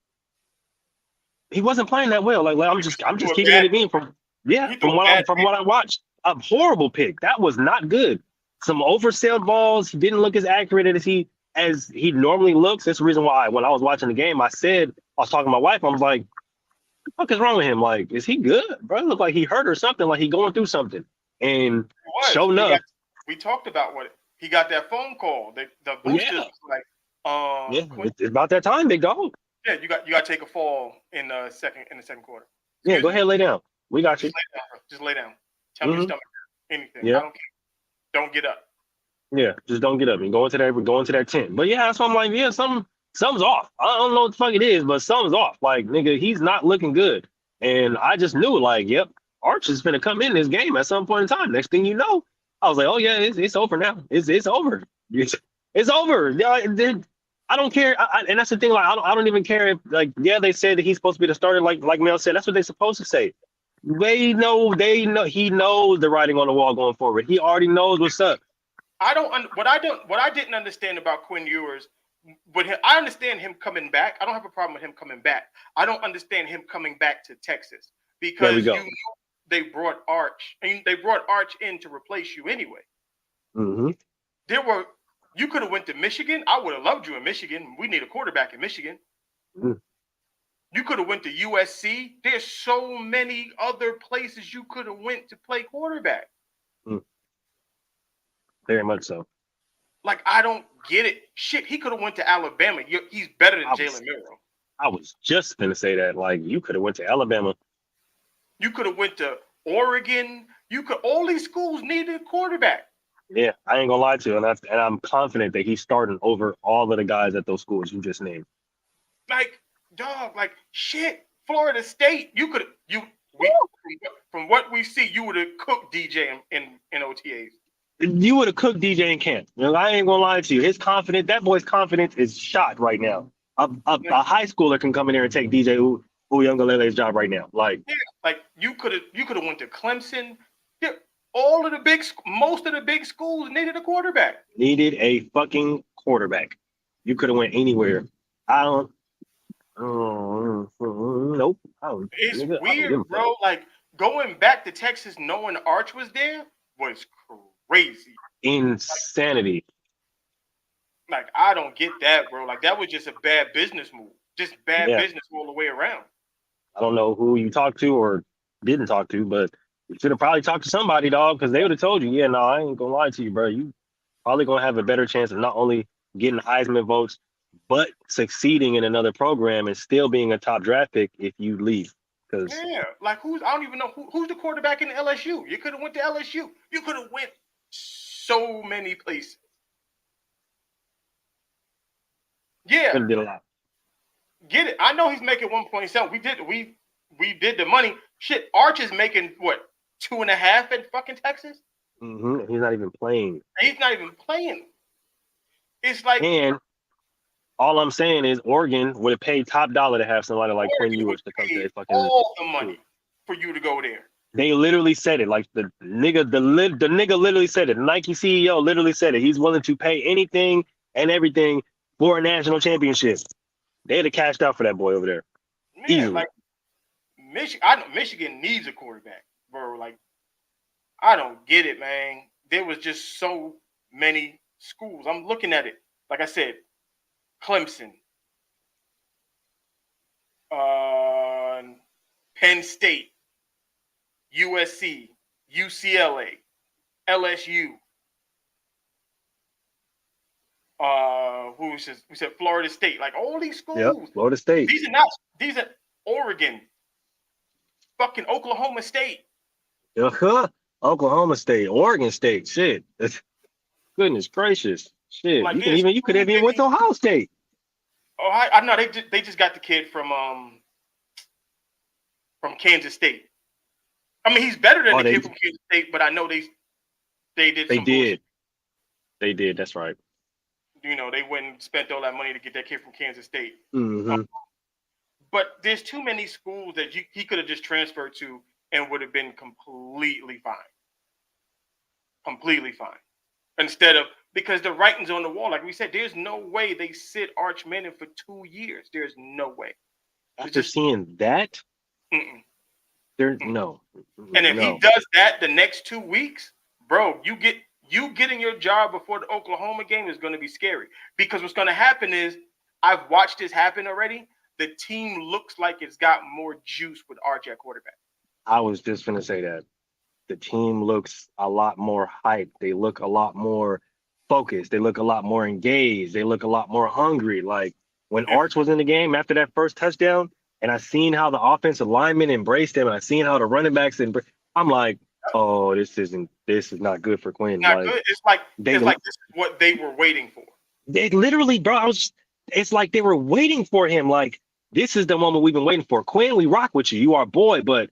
Like I'm just keeping it in from what I watched. A horrible pick. That was not good. Some oversell balls. He didn't look as accurate as he normally looks. That's the reason why when I was watching the game, I was talking to my wife. I was like, "What the fuck is wrong with him? Like, is he good, bro? It looked like he hurt or something. Like he going through something." And sure enough, we talked about what he got that phone call. The boosters was like. It's about that time, big dog. Yeah, you got to take a fall in the second quarter. Yeah, go ahead, lay down. We got you. Just lay down. Tell me your stomach hurt. Anything. Yeah. I don't care. Don't get up. Yeah, just don't get up and go into that tent. But yeah, that's why I'm like, yeah, something's off. I don't know what the fuck it is, but something's off. Like, nigga, he's not looking good. And I just knew, like, yep, Arch is gonna come in this game at some point in time. Next thing you know, I was like, oh yeah, it's over now. It's over. It's over. Yeah, I don't care. And that's the thing. Like, I don't even care if, like, yeah, they said that he's supposed to be the starter. Like Mel said, that's what they're supposed to say. They know. He knows the writing on the wall going forward. He already knows what's up. What I didn't understand about Quinn Ewers, but I understand him coming back. I don't have a problem with him coming back. I don't understand him coming back to Texas because they brought Arch, and they brought Arch in to replace you anyway. Mm-hmm. You could have went to Michigan. I would have loved you in Michigan. We need a quarterback in Michigan. Mm-hmm. You could have went to USC. There's so many other places you could have went to play quarterback. Mm. Very much so. Like, I don't get it. Shit, he could have went to Alabama. He's better than Jalen Milroe. I was just gonna say that. Like, you could have went to Alabama. You could have went to Oregon. All these schools needed a quarterback. Yeah, I ain't gonna lie to you, and I'm confident that he's starting over all of the guys at those schools you just named. Like, dog, like shit. Florida State, from what we see, you would have cooked DJ in OTAs. You would have cooked DJ in camp. You know, I ain't gonna lie to you. That boy's confidence is shot right now. A high schooler can come in there and take DJ Uyunglele's job right now. Like, yeah, like you could have went to Clemson. Yeah, most of the big schools needed a quarterback. Needed a fucking quarterback. You could have went anywhere. Nope. It's weird, bro. Like, going back to Texas knowing Arch was there was crazy. Insanity. Like, I don't get that, bro. Like, that was just a bad business move. Just bad business all the way around. I don't know who you talked to or didn't talk to, but you should have probably talked to somebody, dog, because they would have told you, yeah, no, I ain't gonna lie to you, bro. You probably gonna have a better chance of not only getting Heisman votes, but succeeding in another program and still being a top draft pick if you leave. Yeah, like I don't even know who's the quarterback in LSU. You could have went to LSU. You could have went so many places. Yeah, could have did a lot. Get it? I know he's making 1.7. We did the money. Shit, Arch is making what, 2.5 at fucking Texas? Mm-hmm. He's not even playing. It's like, and all I'm saying is Oregon would have paid top dollar to have somebody like Quinn Ewers to come to their fucking all the money for you to go there. They literally said it. Like the nigga literally said it. The Nike CEO literally said it. He's willing to pay anything and everything for a national championship. They'd have cashed out for that boy over there. Man, easily. Like I know Michigan needs a quarterback, bro. Like, I don't get it, man. There was just so many schools. I'm looking at it. Like I said, Clemson, Penn State, USC, UCLA, LSU. We said Florida State. Like, all these schools. Yep, Florida State. These are Oregon. Fucking Oklahoma State. Oklahoma State, Oregon State. Shit. Goodness gracious. Shit. Like, you could have even went to Ohio State. Oh, I know they just got the kid from Kansas State. I mean, he's better than the kid from Kansas State, but I know they did. They did. That's right. You know, they went and spent all that money to get that kid from Kansas State. Mm-hmm. But there's too many schools that he could have just transferred to and would have been completely fine. Completely fine. Instead of, because the writing's on the wall. Like we said, there's no way they sit Arch Manning for 2 years. There's no way. After seeing that, there's no. And if he does that the next 2 weeks, bro, you getting your job before the Oklahoma game is going to be scary. Because what's going to happen is, I've watched this happen already. The team looks like it's got more juice with Arch at quarterback. I was just going to say that. The team looks a lot more hyped. They look a lot more focused. They look a lot more engaged. They look a lot more hungry. Like, when Arch was in the game after that first touchdown, and I seen how the offensive linemen embraced him, and I seen how the running backs I'm like, oh, this isn't this is not good for Quinn. Not Like good. It's like they this is what they were waiting for. They literally, bro, it's like they were waiting for him. Like, this is the moment we've been waiting for. Quinn, we rock with you. You are our boy, but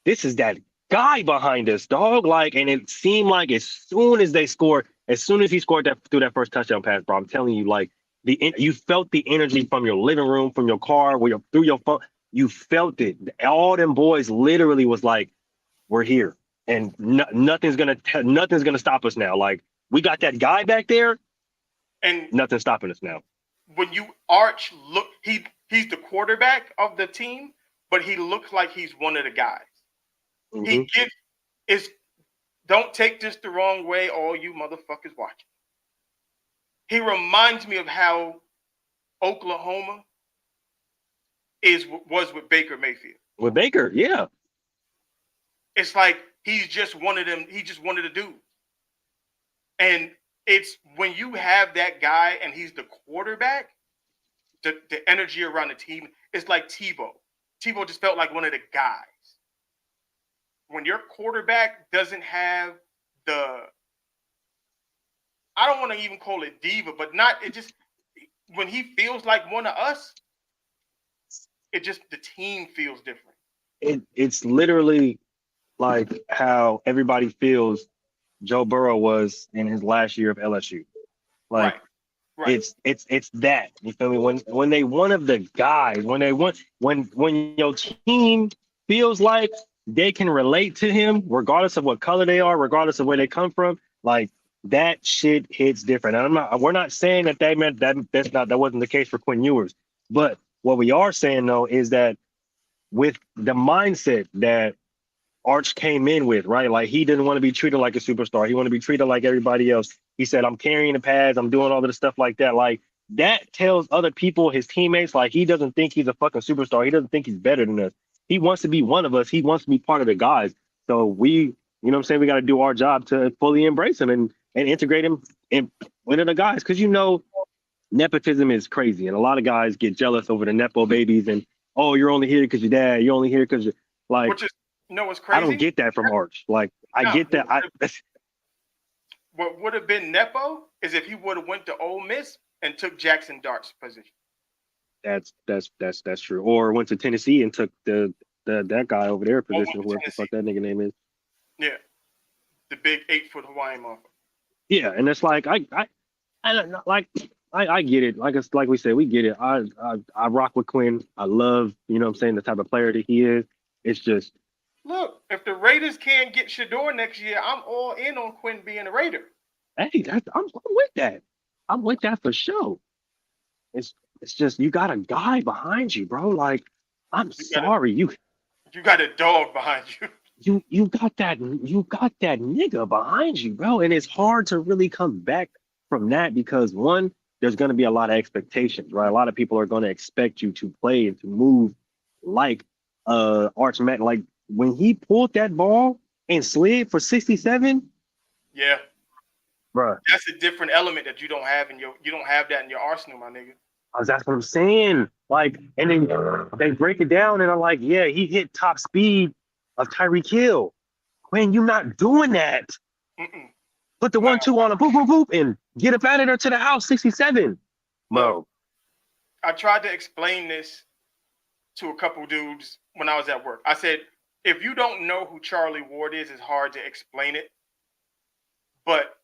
this is that guy behind us, dog. Like, and it seemed like as soon as he scored that through that first touchdown pass, bro, I'm telling you, like, you felt the energy from your living room, from your car, through your phone. You felt it. All them boys literally was like, we're here. And nothing's gonna stop us now. Like, we got that guy back there. And nothing's stopping us now. When you Arch look, he's the quarterback of the team, but he looks like he's one of the guys. Mm-hmm. Don't take this the wrong way, all you motherfuckers watching. He reminds me of how Oklahoma was with Baker Mayfield. With Baker, yeah. It's like he's just one of them. He's just one of the dudes. And it's when you have that guy and he's the quarterback, the energy around the team, it's like Tebow. Tebow just felt like one of the guys. When your quarterback doesn't have I don't want to even call it diva, but when he feels like one of us, the team feels different. It's literally like how everybody feels Joe Burrow was in his last year of LSU. Like, right. It's that. You feel me? When they one of the guys, when your team feels like they can relate to him, regardless of what color they are, regardless of where they come from, like that shit hits different. And we're not saying that wasn't the case for Quinn Ewers. But what we are saying though is that with the mindset that Arch came in with, right? Like he didn't want to be treated like a superstar. He wanted to be treated like everybody else. He said, I'm carrying the pads. I'm doing all of the stuff like that. Like that tells other people, his teammates, like he doesn't think he's a fucking superstar. He doesn't think he's better than us. He wants to be one of us. He wants to be part of the guys. So we got to do our job to fully embrace him and integrate him in one of the guys. Cause nepotism is crazy. And a lot of guys get jealous over the Nepo babies and, oh, you're only here because your dad. You're only here because you're like, what's crazy? I don't get that from Arch. Like, I get that. What would have been Nepo is if he would have went to Ole Miss and took Jackson Dart's position. That's true. Or went to Tennessee and took that guy over there position, whoever the fuck that nigga name is. Yeah, the big 8-foot Hawaiian motherfucker. Yeah, and it's like I don't know, like I get it. Like we said, we get it. I rock with Quinn. I love, the type of player that he is. It's just, look, if the Raiders can't get Sheduer next year, I'm all in on Quinn being a Raider. Hey, I'm with that. I'm with that for sure. It's just you got a guy behind you, bro. Like, you got a dog behind you. You got that nigga behind you, bro. And it's hard to really come back from that because one, there's going to be a lot of expectations, right? A lot of people are going to expect you to play and to move like Arch Matt. Like when he pulled that ball and slid for 67. Yeah. Bro. That's a different element that you don't have that in your arsenal, my nigga. That's what I'm saying. Like, and then they break it down and I'm like, yeah, he hit top speed of Tyreek Hill. Quinn, you're not doing that. Mm-mm. Put the 1-2 on a boop, boop, boop, and get up out of there to the house, 67. Bro. I tried to explain this to a couple dudes when I was at work. I said, if you don't know who Charlie Ward is, it's hard to explain it. But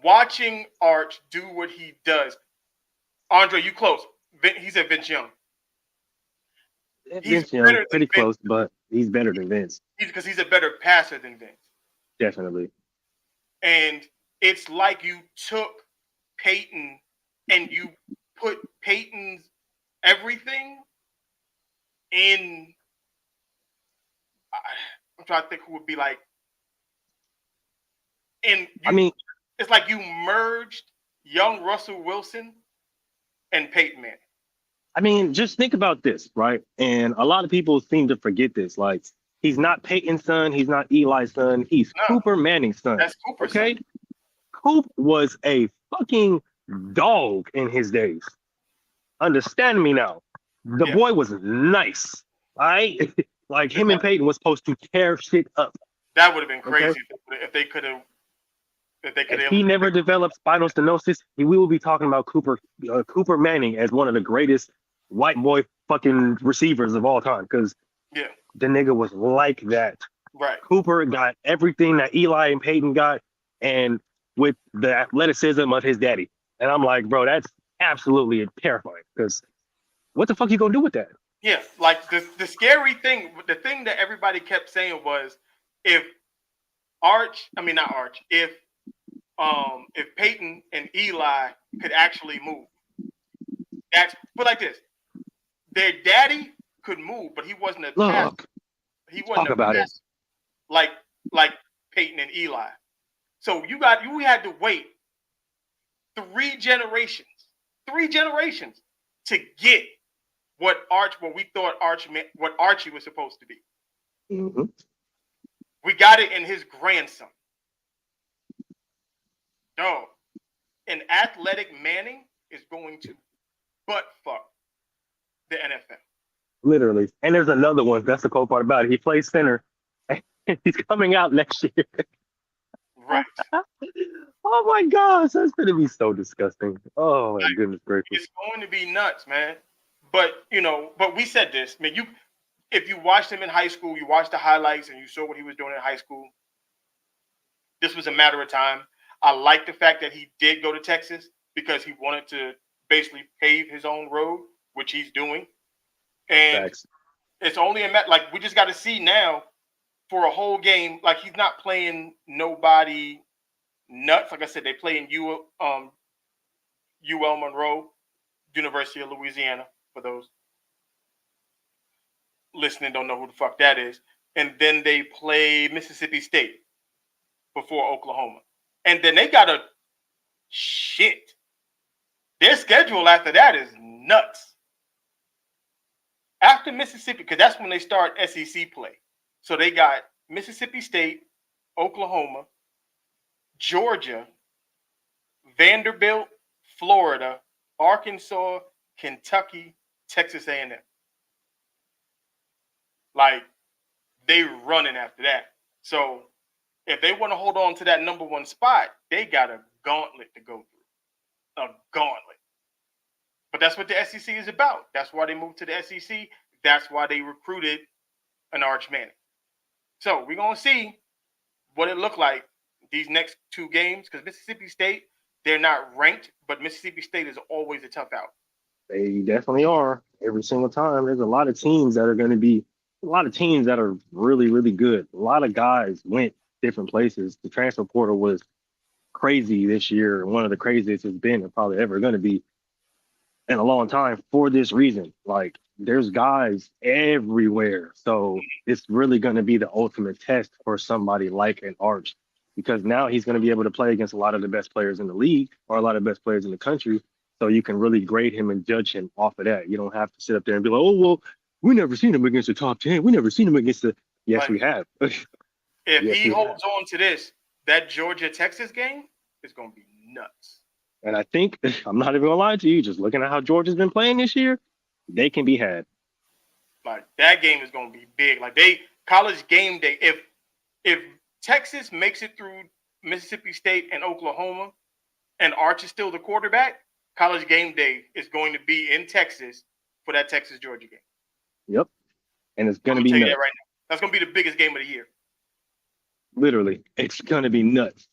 watching Arch do what he does, Andre, you close. He said Vince Young. Vince Young, pretty close, but he's better than Vince. Because he's a better passer than Vince. Definitely. And it's like you took Peyton and you put Peyton's everything in. I'm trying to think who would be like. It's like you merged young Russell Wilson and Peyton Manning. I mean, just think about this, right? And a lot of people seem to forget this. Like, he's not Peyton's son. He's not Eli's son. He's Cooper Manning's son. That's Cooper's son. Coop was a fucking dog in his days. Understand me now. The boy was nice, all right? Like, him and Peyton was supposed to tear shit up. That would have been crazy Okay? if they could have. If they could If have. he never developed spinal stenosis, we will be talking about Cooper Manning as one of the greatest white boy fucking receivers of all time because Yeah. the nigga was like that. Right. Cooper got everything that Eli and Peyton got, and with the athleticism of his daddy. And I'm like, bro, that's absolutely terrifying because what the fuck you gonna do with that? Yeah, like the scary thing, the thing that everybody kept saying was if if Peyton and Eli could actually move. That's put like this. Their daddy could move, but he wasn't a pass. Look, He wasn't talk a about it. pass like Peyton and Eli. So you had to wait 3 generations to get what we thought what Archie was supposed to be. Mm-hmm. We got it in his grandson. No, an athletic Manning is going to butt fuck the NFL. Literally. And there's another one. That's the cool part about it. He plays center. He's coming out next year. Right. Oh my gosh, that's gonna be so disgusting. Oh my goodness gracious. It's going to be nuts, man. But we said this, man. If you watched him in high school, you watched the highlights and you saw what he was doing in high school. This was a matter of time. I like the fact that he did go to Texas because he wanted to basically pave his own road, which he's doing. And Thanks. it's only a matter, like we just got to see now for a whole game. Like he's not playing nobody nuts. Like I said, they play in UL Monroe, University of Louisiana, for those listening don't know who the fuck that is. And then they play Mississippi State before Oklahoma. And then they got their schedule after that is nuts. After Mississippi, because that's when they start SEC play. So they got Mississippi State, Oklahoma, Georgia, Vanderbilt, Florida, Arkansas, Kentucky, Texas A&M. Like, they running after that. So if they want to hold on to that number 1 spot, they got a gauntlet to go through. A gauntlet. But that's what the SEC is about. That's why they moved to the SEC. That's why they recruited an Arch Manning. So we're going to see what it looked like these next 2 games. Because Mississippi State, they're not ranked, but Mississippi State is always a tough out. They definitely are. Every single time. There's a lot of teams that are really, really good. A lot of guys went different places. The transfer portal was crazy this year. One of the craziest it's been and probably ever going to be in a long time for this reason. Like, there's guys everywhere. So it's really going to be the ultimate test for somebody like an Arch, because now he's going to be able to play against a lot of the best players in the league or a lot of best players in the country. So you can really grade him and judge him off of that. You don't have to sit up there and be like, oh, well, we never seen him against the top 10. We never seen him against the. Yes, we have. If he holds on to this, that Georgia-Texas game is going to be nuts. And I think, I'm not even going to lie to you, just looking at how Georgia's been playing this year, they can be had. Like, that game is going to be big. Like, college game day, if Texas makes it through Mississippi State and Oklahoma and Arch is still the quarterback, college game day is going to be in Texas for that Texas-Georgia game. Yep. And it's going to be nuts. nuts. That right now. That's going to be the biggest game of the year. Literally. It's going to be nuts.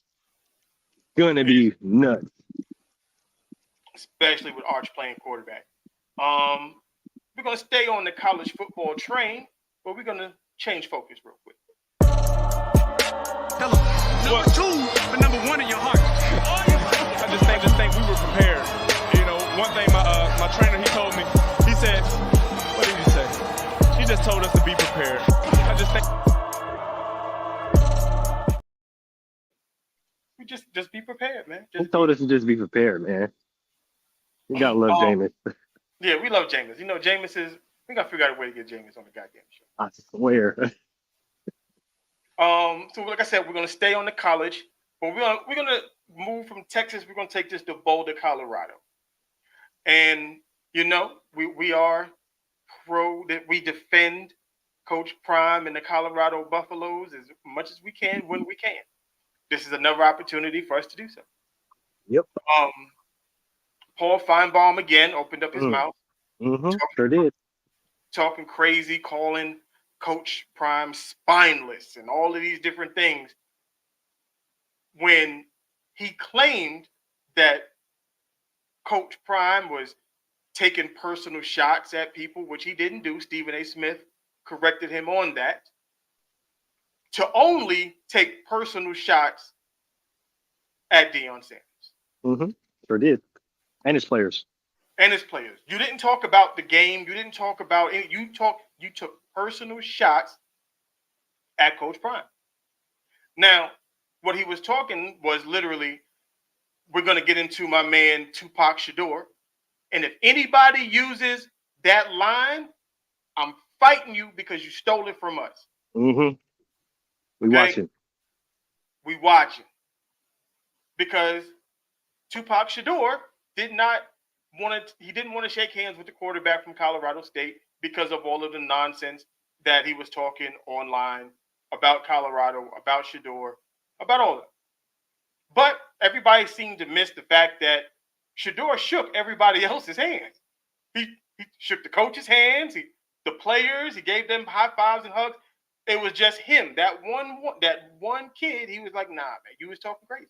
Going to be nuts. Especially with Arch playing quarterback. We're going to stay on the college football train, but we're going to change focus real quick. Hello. Number 2, but number 1 in your heart. I just think we were prepared. You know, one thing my trainer, he told me, he said, what did he say? He just told us to be prepared. I just think we just be prepared, man. He told us to just be prepared, man. You gotta love Jameis. Yeah, we love Jameis. You know, Jameis is. We gotta figure out a way to get Jameis on the goddamn show. I swear. So like I said, we're gonna stay on the college, but we're gonna move from Texas. We're gonna take this to Boulder, Colorado, and you know, we are pro that we defend Coach Prime and the Colorado Buffaloes as much as we can when we can. This is another opportunity for us to do so. Yep. Paul Feinbaum again opened up his mouth. Sure did. Talking crazy, calling Coach Prime spineless and all of these different things when he claimed that Coach Prime was taking personal shots at people, which he didn't do. Stephen A. Smith corrected him on that. To only take personal shots at Deion Sanders. Sure did. And his players. You didn't talk about the game. You didn't talk about any. You took personal shots at Coach Prime. Now, what he was talking was literally, we're going to get into my man Tupac Sheduer. And if anybody uses that line, I'm fighting you because you stole it from us. We watching. We watching. Because Tupac Sheduer didn't want to shake hands with the quarterback from Colorado State because of all of the nonsense that he was talking online about Colorado, about Sheduer, about all of it. But everybody seemed to miss the fact that Sheduer shook everybody else's hands. He shook the coach's hands, the players, he gave them high fives and hugs. It was just him. That one kid, he was like, nah, man, you was talking crazy.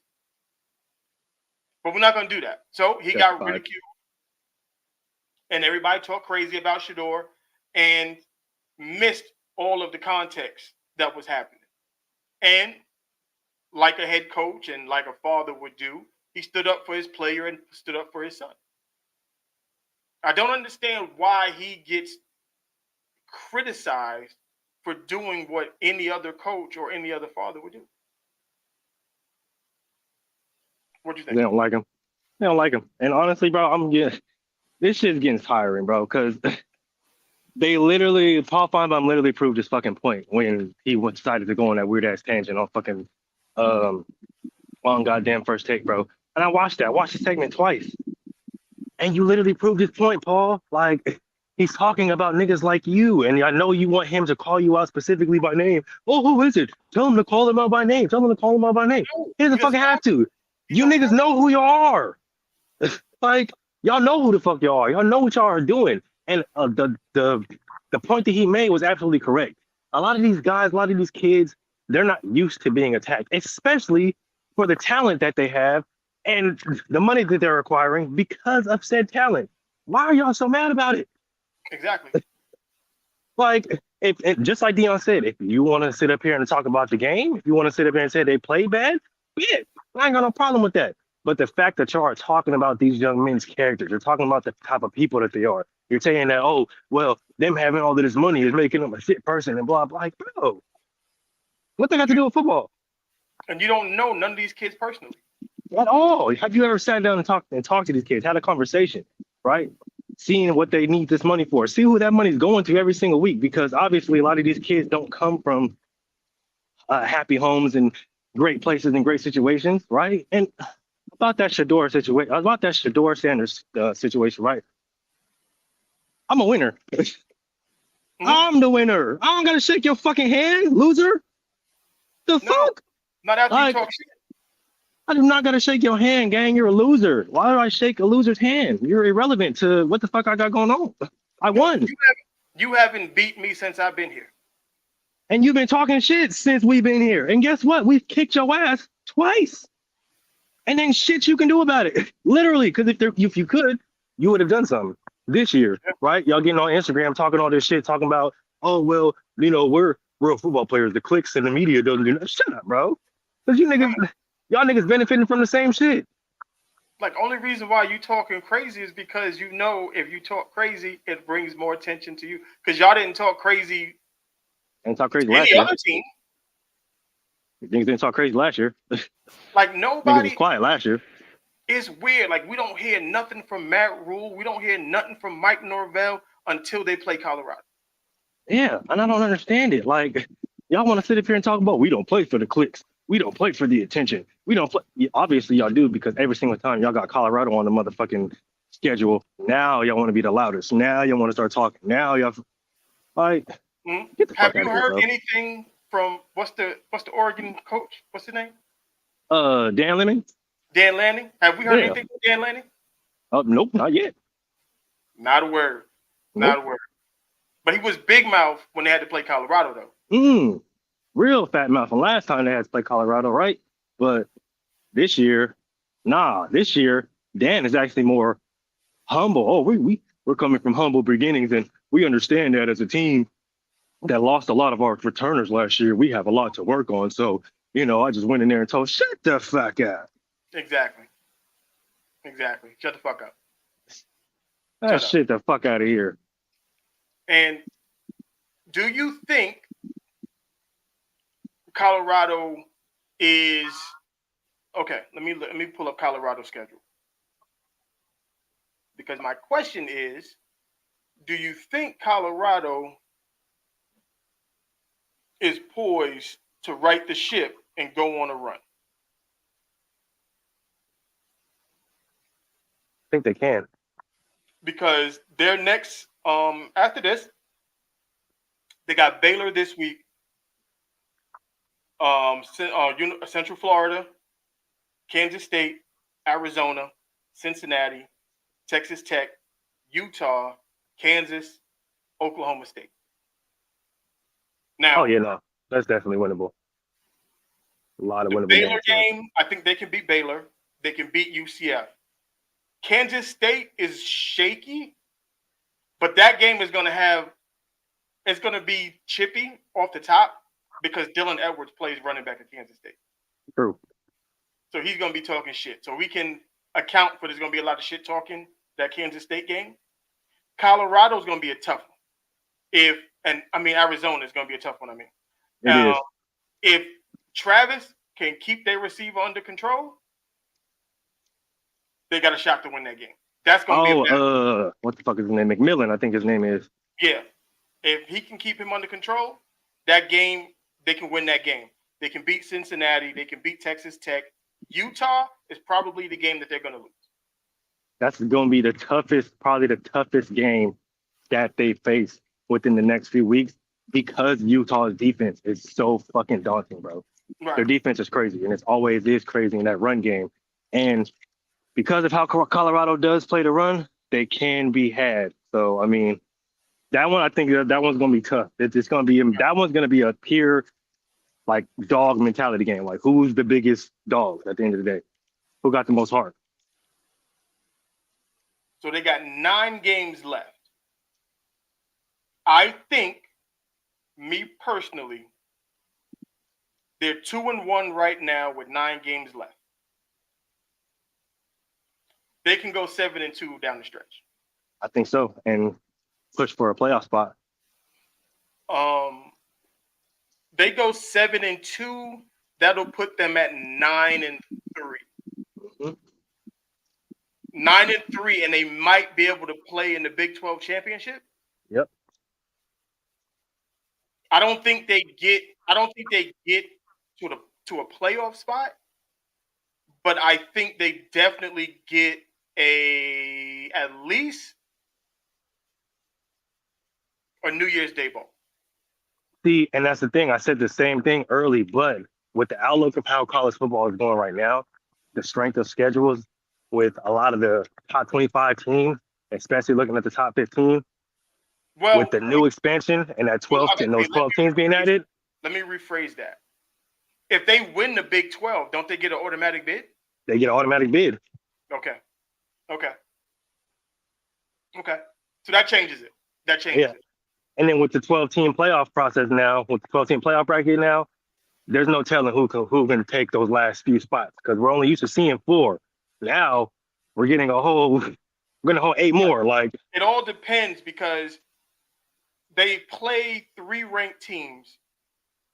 But we're not going to do that. So he got ridiculed. And everybody talked crazy about Sheduer and missed all of the context that was happening. And like a head coach and like a father would do, he stood up for his player and stood up for his son. I don't understand why he gets criticized for doing what any other coach or any other father would do. What do you think? They don't like him. And honestly, bro, this shit's getting tiring, bro, because Paul Feinbaum literally proved his fucking point when he decided to go on that weird ass tangent on fucking on goddamn First Take, bro. And I watched the segment twice. And you literally proved his point, Paul. Like, he's talking about niggas like you, and I know you want him to call you out specifically by name. Oh, who is it? Tell him to call him out by name. He doesn't fucking have to. You niggas know who you are. Like, y'all know who the fuck y'all are. Y'all know what y'all are doing. And the point that he made was absolutely correct. A lot of these guys, a lot of these kids, they're not used to being attacked, especially for the talent that they have and the money that they're acquiring because of said talent. Why are y'all so mad about it? Exactly. Like, if just like Deion said, if you want to sit up here and talk about the game, if you want to sit up here and say they play bad, I ain't got no problem with that. But the fact that y'all are talking about these young men's characters, you're talking about the type of people that they are. You're saying that, oh, well, them having all of this money is making them a shit person and blah, blah. Like, bro, what they got to do with football? And you don't know none of these kids personally. At all. Have you ever sat down and talked to these kids, had a conversation, right? Seeing what they need this money for. See who that money's going to every single week, because obviously a lot of these kids don't come from happy homes and great places and great situations, right? And about that Sheduer Sanders situation, right? I'm a winner. I'm the winner. I don't gotta shake your fucking hand, loser. The fuck? Not after you talk shit. I do not gotta shake your hand, gang. You're a loser. Why do I shake a loser's hand? You're irrelevant to what the fuck I got going on. I won. You haven't beat me since I've been here. And you've been talking shit since we've been here. And guess what? We've kicked your ass twice. And then shit you can do about it. Literally, because if you could, you would have done something this year, right? Y'all getting on Instagram talking all this shit, talking about, oh, well, you know, we're real football players. The clicks and the media doesn't do that. Shut up, bro. Because y'all niggas benefiting from the same shit. Like, only reason why you talking crazy is because you know if you talk crazy, it brings more attention to you. Because y'all didn't talk crazy. And talk crazy last year. Any other team. Niggas didn't talk crazy last year. Like, nobody. Niggas was quiet last year. It's weird. Like, we don't hear nothing from Matt Rule. We don't hear nothing from Mike Norvell until they play Colorado. Yeah, and I don't understand it. Like, y'all want to sit up here and talk about we don't play for the clicks. We don't play for the attention. We don't play. Obviously, y'all do, because every single time y'all got Colorado on the motherfucking schedule. Now y'all want to be the loudest. Now y'all want to start talking. Now y'all, like, Get the Have fuck you out of here, heard bro. anything from what's the Oregon coach? What's his name? Dan Lemon? Dan Lanning. Have we heard Yeah. anything from Dan Lanning? Nope, not yet. Not a word. Nope. Not a word. But he was big mouth when they had to play Colorado, though. Real fat mouth from last time they had to play Colorado, right? But this year, this year, Dan is actually more humble. Oh, we're coming from humble beginnings, and we understand that as a team that lost a lot of our returners last year, we have a lot to work on. So, I just went in there and told, shut the fuck up. Exactly. Shut the fuck up. Shit the fuck out of here. And do you think Colorado is okay? Let me pull up Colorado's schedule. Because my question is, do you think Colorado is poised to right the ship and go on a run? I think they can. Because their next, after this, they got Baylor this week, Central Florida, Kansas State, Arizona, Cincinnati, Texas Tech, Utah, Kansas, Oklahoma State. Now, no, that's definitely winnable. A lot of winnable Baylor games. game, I think they can beat Baylor. They can beat UCF. Kansas State is shaky, but that game is going to be chippy off the top because Dylan Edwards plays running back at Kansas State. True. So he's going to be talking shit. So we can account for there's going to be a lot of shit talking that Kansas State game. Colorado's going to be a tough one. Arizona is going to be a tough one. It is. If Travis can keep their receiver under control, they got a shot to win that game. That's going to be what the fuck is his name? McMillan, I think his name is. Yeah. If he can keep him under control, that game, they can win that game. They can beat Cincinnati. They can beat Texas Tech. Utah is probably the game that they're going to lose. That's going to be probably the toughest game that they face within the next few weeks because Utah's defense is so fucking daunting, bro. Right. Their defense is crazy, and it always is crazy in that run game. And because of how Colorado does play the run, they can be had. So, that one, I think that one's going to be tough. It's going to be that one's going to be a pure, like, dog mentality game. Like, who's the biggest dog at the end of the day? Who got the most heart? So they got 9 games left. I think, me personally, they're 2-1 right now with 9 games left. They can go 7-2 down the stretch. I think so, and push for a playoff spot. They go 7-2. That'll put them at 9-3. 9-3, and they might be able to play in the Big 12 championship. Yep. I don't think they get to a playoff spot, but I think they definitely get at least a New Year's Day bowl. See, and that's the thing. I said the same thing early, but with the outlook of how college football is going right now, the strength of schedules with a lot of the top 25 teams, especially looking at the top 15, with the new expansion and that 12 and those 12 teams being added. Let me rephrase that. If they win the Big 12, don't they get an automatic bid? They get an automatic bid. Okay. So that changes it. Yeah. And then with the 12-team playoff process now, with the 12-team playoff bracket now, there's no telling who's going to take those last few spots because we're only used to seeing 4. Now we're getting a whole 8 more. Like, it all depends because they play 3 ranked teams,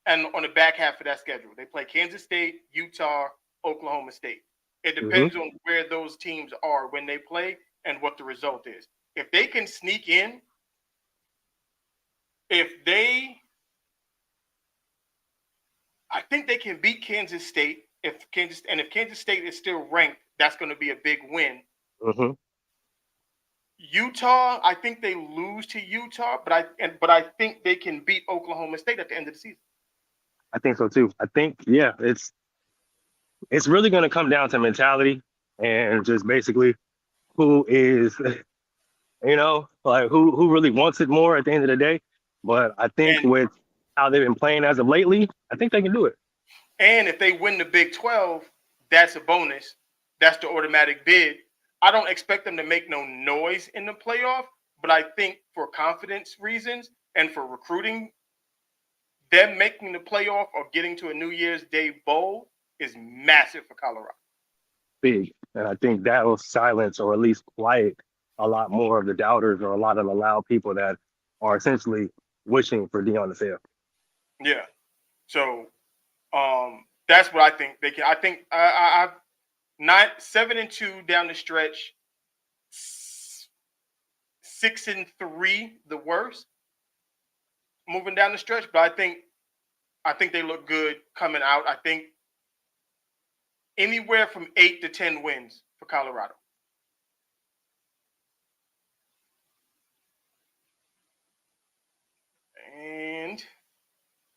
and on the back half of that schedule, they play Kansas State, Utah, Oklahoma State. It depends on where those teams are when they play and what the result is. If they can sneak in, I think they can beat Kansas State. If Kansas State is still ranked, that's going to be a big win. Utah, I think they lose to Utah, but I think they can beat Oklahoma State at the end of the season. I think so too. I think, yeah, it's really going to come down to mentality and just basically who is, like who really wants it more at the end of the day. But I think with how they've been playing as of lately, I think they can do it. And if they win the Big 12, that's a bonus. That's the automatic bid. I don't expect them to make no noise in the playoff, but I think for confidence reasons and for recruiting, them making the playoff or getting to a New Year's Day bowl is massive for Colorado. Big. And I think that will silence or at least quiet a lot more of the doubters or a lot of the loud people that are essentially wishing for Deion to fail. Yeah. So that's what I think they can. I think I've 7-2 down the stretch, 6-3 the worst moving down the stretch. But I think they look good coming out. I think anywhere from 8 to 10 wins for Colorado. And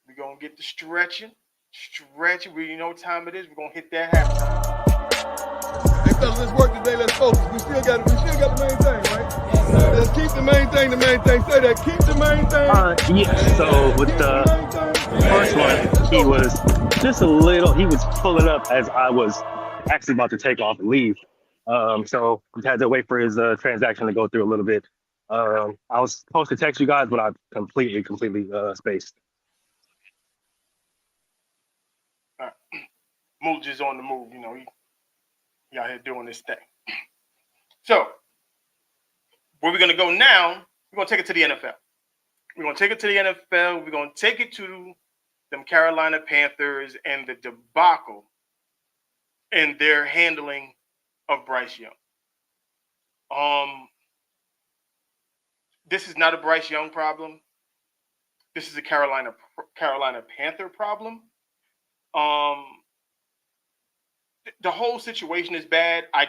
we're going to get the stretching. We know what time it is. We're going to hit that halftime. Hey, fellas, let's work today. Let's focus. We still got the main thing, right? Let's keep the main thing. Say that. Keep the main thing. Yeah. So with the first one, he was just a little, he was pulling up as I was actually about to take off and leave. So we had to wait for his transaction to go through a little bit. I was supposed to text you guys, but I completely spaced. Mooj is on the move, he out here doing this thing. So, where we're going to go now, we're going to take it to the NFL. We're going to take it to the NFL. We're going to take it to them Carolina Panthers and the debacle in their handling of Bryce Young. This is not a Bryce Young problem. This is a Carolina Panther problem. The whole situation is bad. I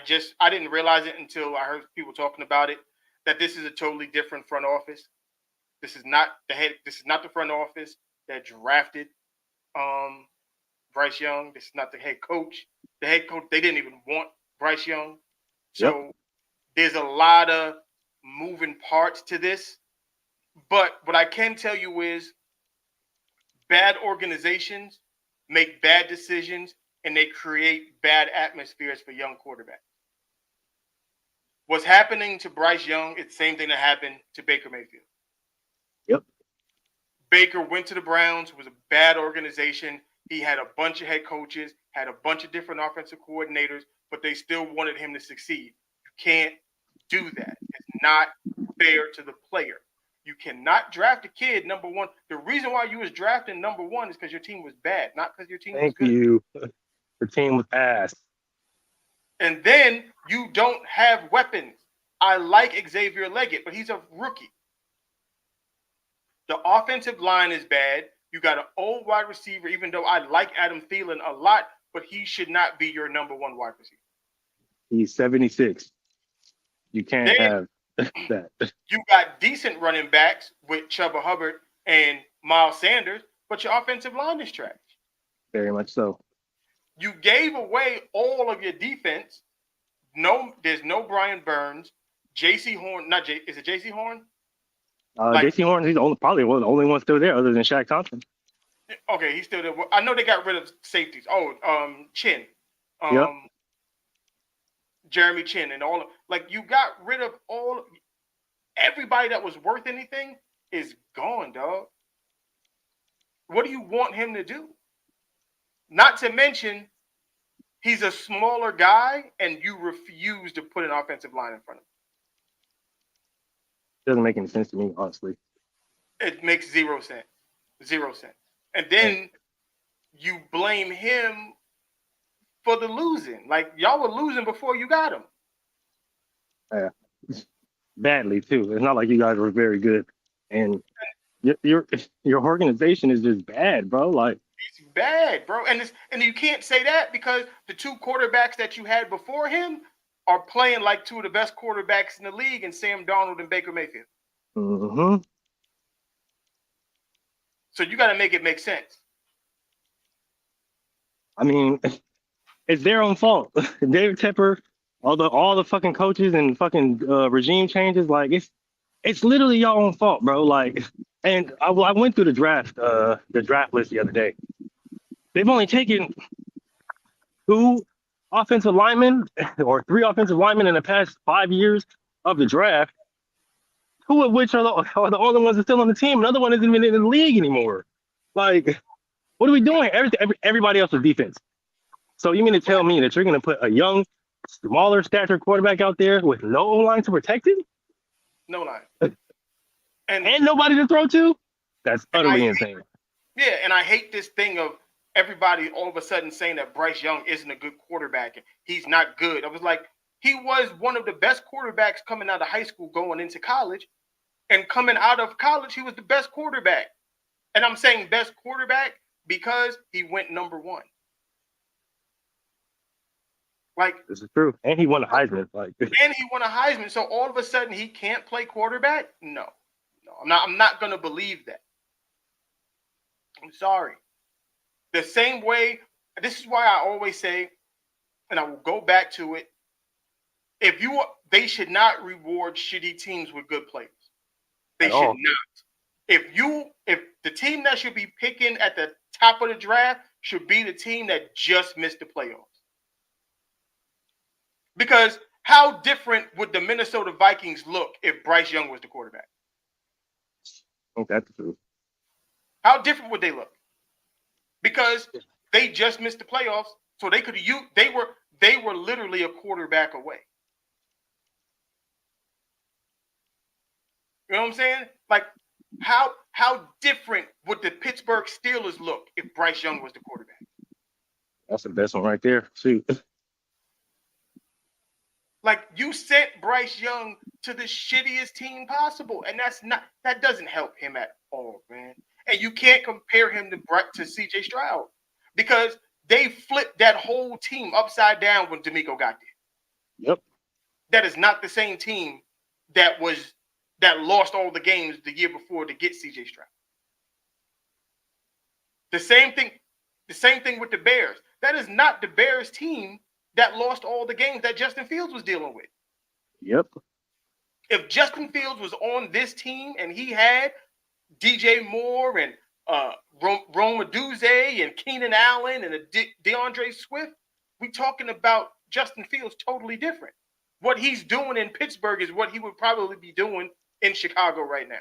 didn't realize it until I heard people talking about it, that this is a totally different front office. This is not the front office that drafted Bryce Young. This is not the head coach. The head coach, they didn't even want Bryce Young. So There's a lot of moving parts to this. But what I can tell you is bad organizations make bad decisions and they create bad atmospheres for young quarterbacks. What's happening to Bryce Young, it's the same thing that happened to Baker Mayfield. Yep. Baker went to the Browns, was a bad organization. He had a bunch of head coaches, had a bunch of different offensive coordinators, but they still wanted him to succeed. You can't do that. It's not fair to the player. You cannot draft a kid, number one. The reason why you was drafting number one is because your team was bad, not because your team was good. Thank you. The team was ass. And then you don't have weapons. I like Xavier Leggett, but he's a rookie. The offensive line is bad. You got an old wide receiver, even though I like Adam Thielen a lot, but he should not be your number one wide receiver. He's 76. You can't have that. You got decent running backs with Chuba Hubbard and Miles Sanders, but your offensive line is trash. Very much so. You gave away all of your defense. There's no Brian Burns. J.C. Horn, is it J.C. Horn? J.C. Horn, he's probably one of the only one still there other than Shaq Thompson. Okay, he's still there. I know they got rid of safeties. Chin. Yep. Jeremy Chin and all of, you got rid of everybody that was worth anything is gone, dog. What do you want him to do? Not to mention, he's a smaller guy, and you refuse to put an offensive line in front of him. Doesn't make any sense to me, honestly. It makes 0 sense. 0 sense. And then you blame him for the losing. Y'all were losing before you got him. Yeah. Badly, too. It's not like you guys were very good. And your organization is just bad, bro. It's bad, bro. And you can't say that because the two quarterbacks that you had before him are playing like two of the best quarterbacks in the league in Sam Darnold and Baker Mayfield. Mm-hmm. So you got to make it make sense. I mean, it's their own fault. David Tepper, all the fucking coaches and fucking regime changes, like it's literally your own fault, bro. Like, and I went through the draft list the other day. They've only taken 2 offensive linemen or 3 offensive linemen in the past 5 years of the draft, 2 of which are the only ones that are still on the team. Another one isn't even in the league anymore. Like, what are we doing? Everybody else is defense. So you mean to tell me that you're going to put a young, smaller stature quarterback out there with no line to protect him? No line. And nobody to throw to? That's utterly insane. Yeah, and I hate this thing of everybody all of a sudden saying that Bryce Young isn't a good quarterback and he's not good. I was like, he was one of the best quarterbacks coming out of high school going into college. And coming out of college, he was the best quarterback. And I'm saying best quarterback because he went number 1. Like, this is true. And he won a Heisman. And he won a Heisman. So all of a sudden he can't play quarterback? No, I'm not going to believe that. I'm sorry. The same way, this is why I always say, and I will go back to it, they should not reward shitty teams with good players. They should not. If the team that should be picking at the top of the draft should be the team that just missed the playoffs. Because how different would the Minnesota Vikings look if Bryce Young was the quarterback? I think that's true. How different would they look? Because they just missed the playoffs, so they were literally a quarterback away. You know what I'm saying? Like, how different would the Pittsburgh Steelers look if Bryce Young was the quarterback? That's the best one right there. Shoot. Like, you sent Bryce Young to the shittiest team possible, and that doesn't help him at all, man. And you can't compare him to C.J. Stroud because they flipped that whole team upside down when D'Amico got there. Yep. That is not the same team that lost all the games the year before to get C.J. Stroud. The same thing with the Bears. That is not the Bears team that lost all the games that Justin Fields was dealing with. Yep. If Justin Fields was on this team and he had DJ Moore and Rome Odunze and Keenan Allen and DeAndre Swift, we talking about Justin Fields totally different. What he's doing in Pittsburgh is what he would probably be doing in Chicago right now.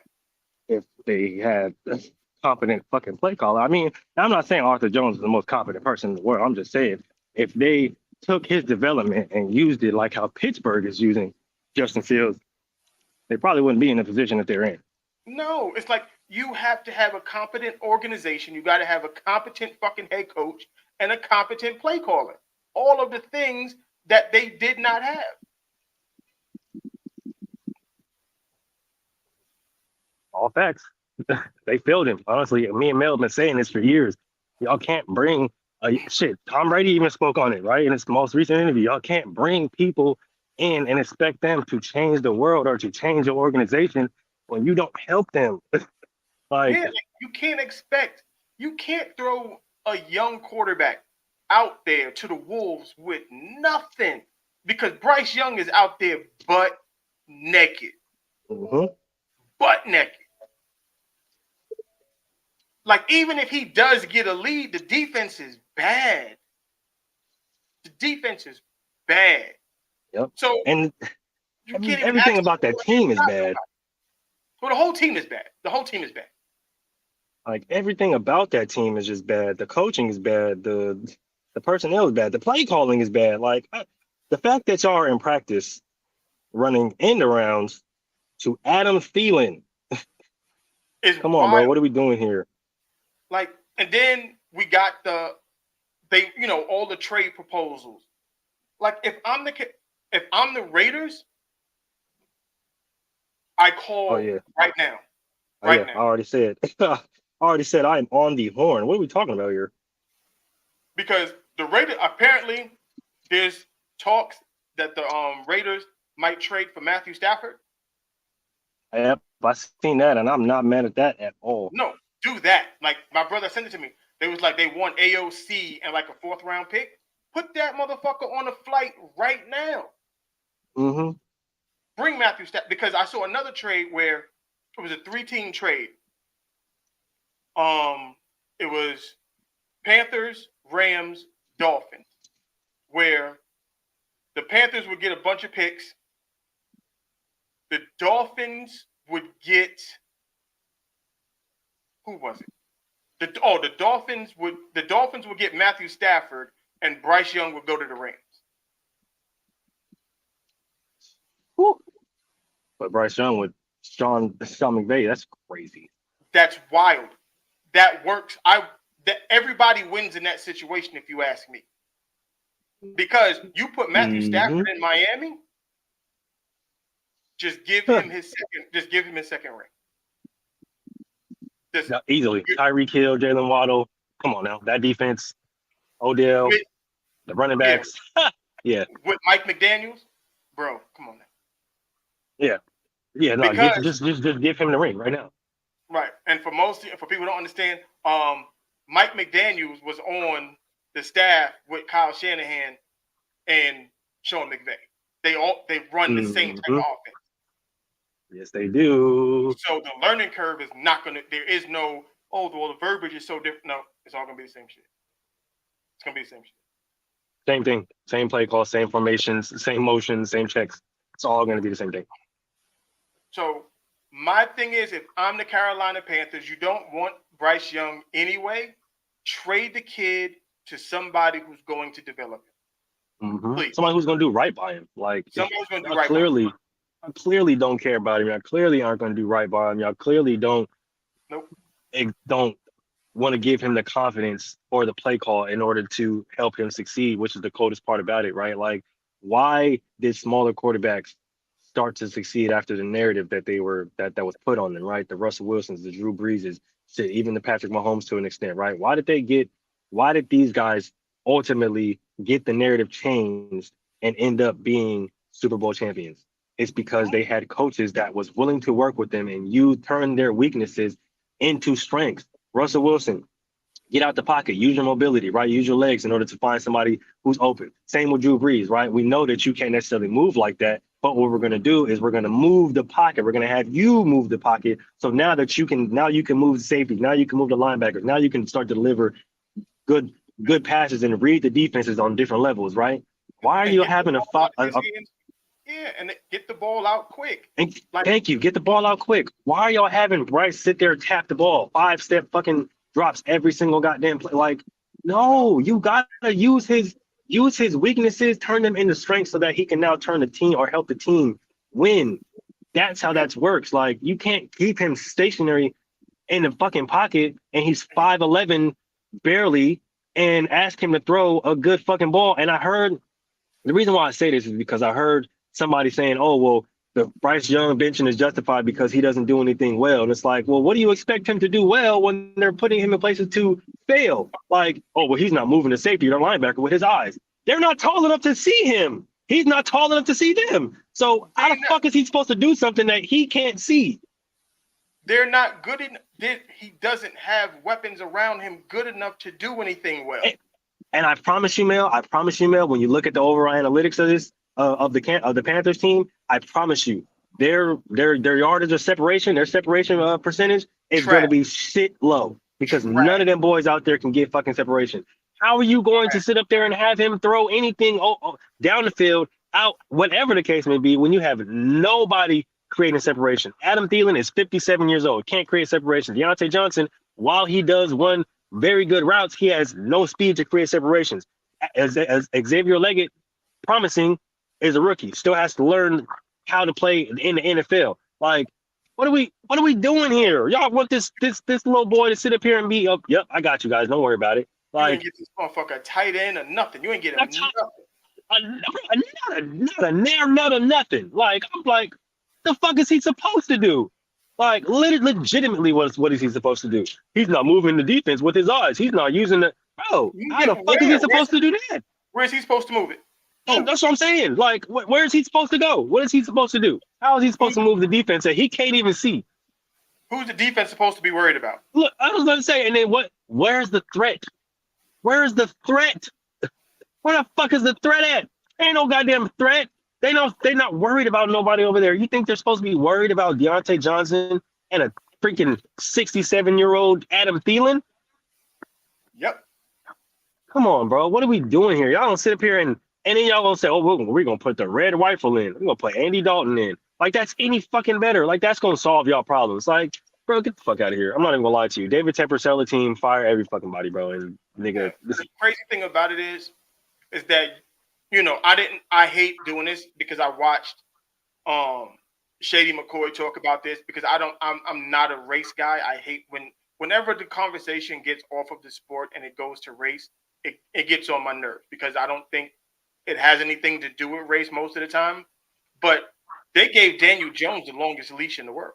If they had a competent fucking play caller. I mean, I'm not saying Arthur Jones is the most competent person in the world. I'm just saying if they took his development and used it like how Pittsburgh is using Justin Fields, they probably wouldn't be in the position that they're in. No, it's like you have to have a competent organization. You got to have a competent fucking head coach and a competent play caller. All of the things that they did not have. All facts. They failed him. Honestly, me and Mel have been saying this for years. Y'all can't bring Tom Brady even spoke on it, right? In his most recent interview. Y'all can't bring people in and expect them to change the world or to change your organization when you don't help them. You can't throw a young quarterback out there to the wolves with nothing because Bryce Young is out there butt naked. Mm-hmm. Butt naked. Like, even if he does get a lead, the defense is bad. The defense is bad. Yep. So everything about that team is bad. Well, the whole team is bad. The whole team is bad. Like, everything about that team is just bad. The coaching is bad. The personnel is bad. The play calling is bad. Like, the fact that y'all are in practice running end arounds to Adam Thielen. Come on, bro. What are we doing here? Like, and then we got all the trade proposals. Like, if I'm the Raiders, I call right now. Right now. I already said. I am on the horn. What are we talking about here? Because the Raiders, apparently, there's talks that the Raiders might trade for Matthew Stafford? Yep, I seen that, and I'm not mad at that at all. No, do that. Like my brother sent it to me. They was like they want AOC and like a 4th round pick. Put that motherfucker on a flight right now. Mm-hmm. Bring Matthew Stafford, because I saw another trade where it was a 3-team trade. It was Panthers, Rams, Dolphins, where the Panthers would get a bunch of picks. The Dolphins would get, who was it? The Dolphins would get Matthew Stafford, and Bryce Young would go to the Rams. Woo. But Bryce Young with Sean McVay, that's crazy. That's wild. That works. Everybody wins in that situation, if you ask me. Because you put Matthew Stafford in Miami, just give him his second ring. No, easily. Tyreek Hill, Jalen Waddle. Come on now. That defense, Odell, the running backs. Yeah. With Mike McDaniels, bro, come on now. Yeah. Yeah, no, just give him the ring right now. Right. And for people who don't understand, Mike McDaniels was on the staff with Kyle Shanahan and Sean McVay. They run the same type of offense. Yes, they do. So the learning curve is not gonna. There is no. Oh, well, the verbiage is so different. No, it's all gonna be the same shit. It's gonna be the same shit. Same thing. Same play call. Same formations. Same motions. Same checks. It's all gonna be the same thing. So my thing is, if I'm the Carolina Panthers, you don't want Bryce Young anyway. Trade the kid to somebody who's going to develop him. Mm-hmm. Somebody who's going to do right by him. Like, somebody who's going to do right by him. I clearly don't care about him. Y'all clearly aren't going to do right by him. Y'all clearly don't want to give him the confidence or the play call in order to help him succeed, which is the coldest part about it, right? Like, why did smaller quarterbacks start to succeed after the narrative that they were that was put on them, right? The Russell Wilsons, the Drew Breeses, shit, even the Patrick Mahomes to an extent, right? Why did these guys ultimately get the narrative changed and end up being Super Bowl champions? It's because they had coaches that was willing to work with them, and you turn their weaknesses into strengths. Russell Wilson, get out the pocket, use your mobility, right? Use your legs in order to find somebody who's open. Same with Drew Brees, right? We know that you can't necessarily move like that, but what we're going to do is we're going to move the pocket. We're going to have you move the pocket. So now that you can move the safety. Now you can move the linebackers. Now you can start to deliver good passes and read the defenses on different levels, right? Why are you having yeah, and get the ball out quick. Thank you. Get the ball out quick. Why are y'all having Bryce sit there and tap the ball 5-step fucking drops every single goddamn play? Like, no, you gotta use his weaknesses, turn them into strengths so that he can now turn the team or help the team win. That's how that works. Like, you can't keep him stationary in the fucking pocket and he's 5'11" barely and ask him to throw a good fucking ball. And I heard the reason why I say this is because I heard somebody saying, oh, well, the Bryce Young benching is justified because he doesn't do anything well. And it's like, well, what do you expect him to do well when they're putting him in places to fail? Like, oh, well, he's not moving the safety or the linebacker with his eyes. They're not tall enough to see him. He's not tall enough to see them. So how the fuck is he supposed to do something that he can't see? They're not good enough. He doesn't have weapons around him good enough to do anything well. And I promise you, Mel, when you look at the overall analytics of this, of the Panthers team, I promise you, their yardage of separation, their separation percentage is going to be shit low because none of them boys out there can get fucking separation. How are you going to sit up there and have him throw anything down the field, out, whatever the case may be, when you have nobody creating separation? Adam Thielen is 57 years old, can't create separation. Deontay Johnson, while he does one very good routes, he has no speed to create separations. As Xavier Leggett, promising, is a rookie, still has to learn how to play in the NFL. Like, what are we doing here? Y'all want this little boy to sit up here and be up? Yep, I got you guys. Don't worry about it. Like, you ain't get this motherfucker tight end or nothing. You ain't get him nothing. Like, I'm like, the fuck is he supposed to do? Like, legitimately, what is he supposed to do? He's not moving the defense with his eyes. He's not using the. Bro, how the fuck is he supposed to do that? Where is he supposed to move it? That's what I'm saying. Like, where is he supposed to go? What is he supposed to do? How is he supposed to move the defense that he can't even see? Who's the defense supposed to be worried about? Look, I was going to say, and then what? Where's the threat? Where is the threat? Where the fuck is the threat at? Ain't no goddamn threat. They're not worried about nobody over there. You think they're supposed to be worried about Deontay Johnson and a freaking 67-year-old Adam Thielen? Yep. Come on, bro. What are we doing here? Y'all don't sit up here and then y'all gonna say, oh, we're gonna put the red rifle in. We're gonna put Andy Dalton in. Like, that's any fucking better. Like, that's gonna solve y'all problems. Like, bro, get the fuck out of here. I'm not even gonna lie to you. David Tepper, sell the team, fire every fucking body, bro. And nigga, the crazy thing about it is that, you know, I hate doing this because I watched Shady McCoy talk about this because I'm not a race guy. I hate whenever the conversation gets off of the sport and it goes to race, it gets on my nerves because I don't think it has anything to do with race most of the time. But they gave Daniel Jones the longest leash in the world.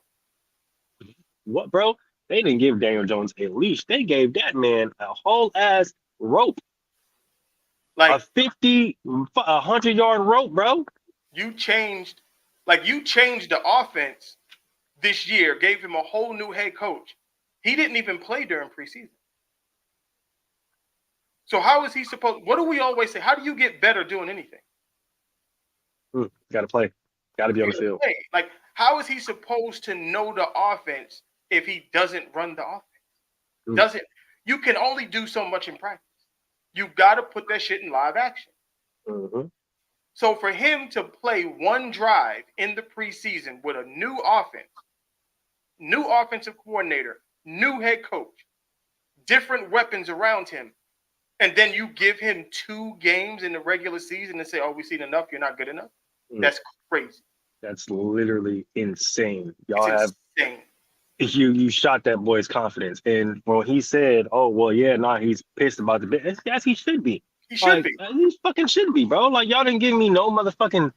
What, bro? They didn't give Daniel Jones a leash. They gave that man a whole ass rope. Like a 100-yard rope, bro. You changed the offense this year, gave him a whole new head coach. He didn't even play during preseason. So how is he supposed? What do we always say? How do you get better doing anything? Got to play. Got to be on the field. Like, how is he supposed to know the offense if he doesn't run the offense? You can only do so much in practice. You got to put that shit in live action. Mm-hmm. So for him to play one drive in the preseason with a new offense, new offensive coordinator, new head coach, different weapons around him, and then you give him 2 games in the regular season and say, oh, we've seen enough, you're not good enough. That's crazy. That's literally insane. It's insane. You shot that boy's confidence. And when he said, oh, well, yeah, he's pissed about the bit. Yes, he should be. He should be. He fucking should be, bro. Like, y'all didn't give me no motherfucking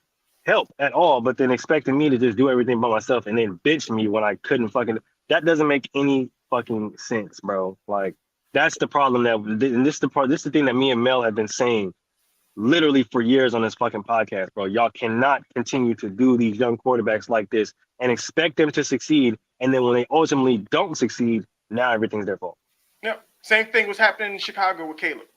help at all, but then expecting me to just do everything by myself and then bitch me when I couldn't fucking. That doesn't make any fucking sense, bro. Like, that's the problem and this is the thing that me and Mel have been saying literally for years on this fucking podcast, bro. Y'all cannot continue to do these young quarterbacks like this and expect them to succeed. And then when they ultimately don't succeed, now everything's their fault. Yeah. Same thing was happening in Chicago with Caleb.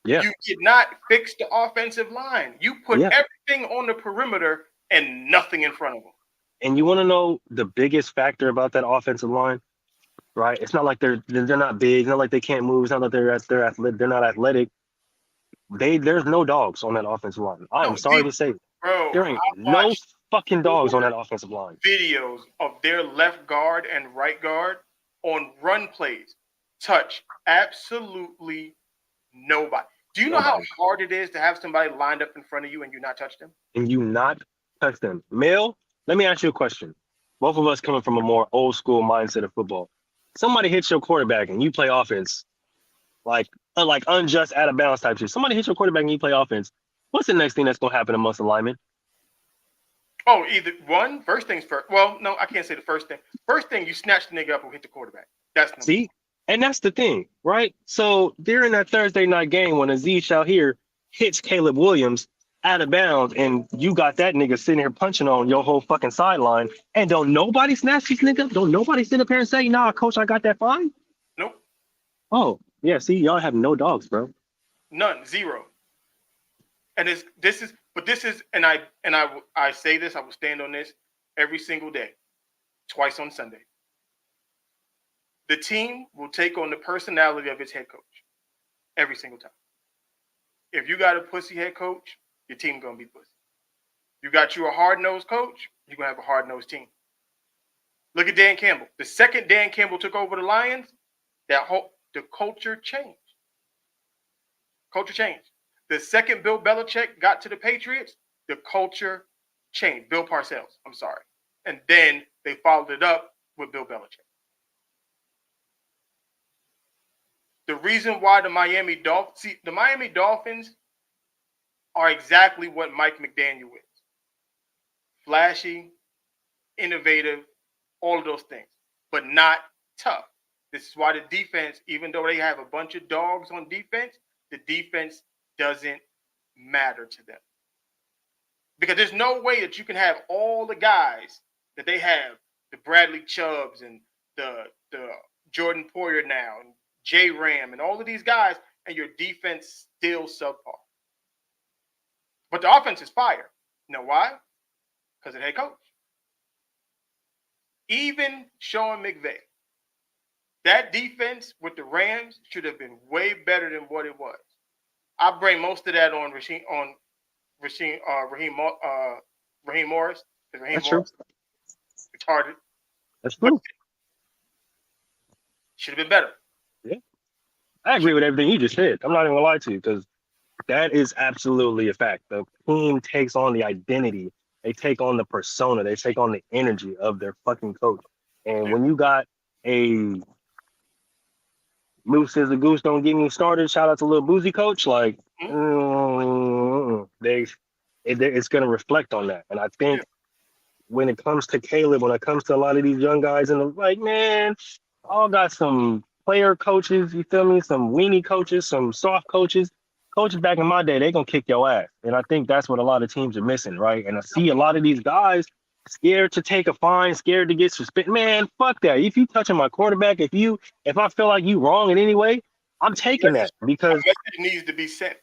Yeah. You did not fix the offensive line. You put everything on the perimeter and nothing in front of them. And you want to know the biggest factor about that offensive line, right? It's not like they're not big. It's not like they can't move. It's not like they're not athletic. There's no dogs on that offensive line. I'm sorry to say, bro, there ain't no fucking dogs on that offensive line. Videos of their left guard and right guard on run plays touch absolutely nobody. Do you know how hard it is to have somebody lined up in front of you and you not touch them? And you not touch them. Mel, let me ask you a question. Both of us coming from a more old school mindset of football. Somebody hits your quarterback and you play offense, like unjust out of bounds type shit. Somebody hits your quarterback and you play offense. What's the next thing that's gonna happen amongst alignment? Oh, first things first. Well, no, I can't say the first thing. First thing, you snatch the nigga up and hit the quarterback. See? And that's the thing, right? So during that Thursday night game when Aziz Shahir hits Caleb Williams out of bounds and you got that nigga sitting here punching on your whole fucking sideline and don't nobody snatch this nigga? Don't nobody sit up here and say, nah, coach, I got that fine? Nope. Oh, yeah, see, y'all have no dogs, bro. None, zero. And I say this, I will stand on this every single day, twice on Sunday. The team will take on the personality of its head coach every single time. If you got a pussy head coach, your team gonna be pussy. You got a hard-nosed coach, you're gonna have a hard-nosed team. Look at Dan Campbell. The second Dan Campbell took over the Lions, the culture changed. Culture changed. The second Bill Belichick got to the Patriots, the culture changed. Bill Parcells, I'm sorry. And then they followed it up with Bill Belichick. The reason why the Miami Dolphins are exactly what Mike McDaniel is. Flashy, innovative, all of those things, but not tough. This is why the defense, even though they have a bunch of dogs on defense, the defense doesn't matter to them. Because there's no way that you can have all the guys that they have, the Bradley Chubbs and the Jordan Poyer now, and J Ram, and all of these guys, and your defense still subpar. But the offense is fire. You know why? Because of the head coach. Even Sean McVay, that defense with the Rams should have been way better than what it was. I bring most of that on Raheem Morris. That's true. Retarded. That's true. Should have been better. Yeah, I agree with everything you just said. I'm not even gonna lie to you because that is absolutely a fact. The team takes on the identity, they take on the persona, they take on the energy of their fucking coach. And when you got a Moose says the goose don't get me started, shout out to little boozy coach, like it's gonna reflect on that. And I think when it comes to Caleb, when it comes to a lot of these young guys, and like, man, all got some player coaches, you feel me? Some weenie coaches, some soft coaches. Coaches back in my day, they gonna kick your ass. And I think that's what a lot of teams are missing, right? And I see a lot of these guys scared to take a fine, scared to get suspended. Man, fuck that. If you touching my quarterback, if I feel like you wrong in any way, I'm taking that because the message needs to be sent.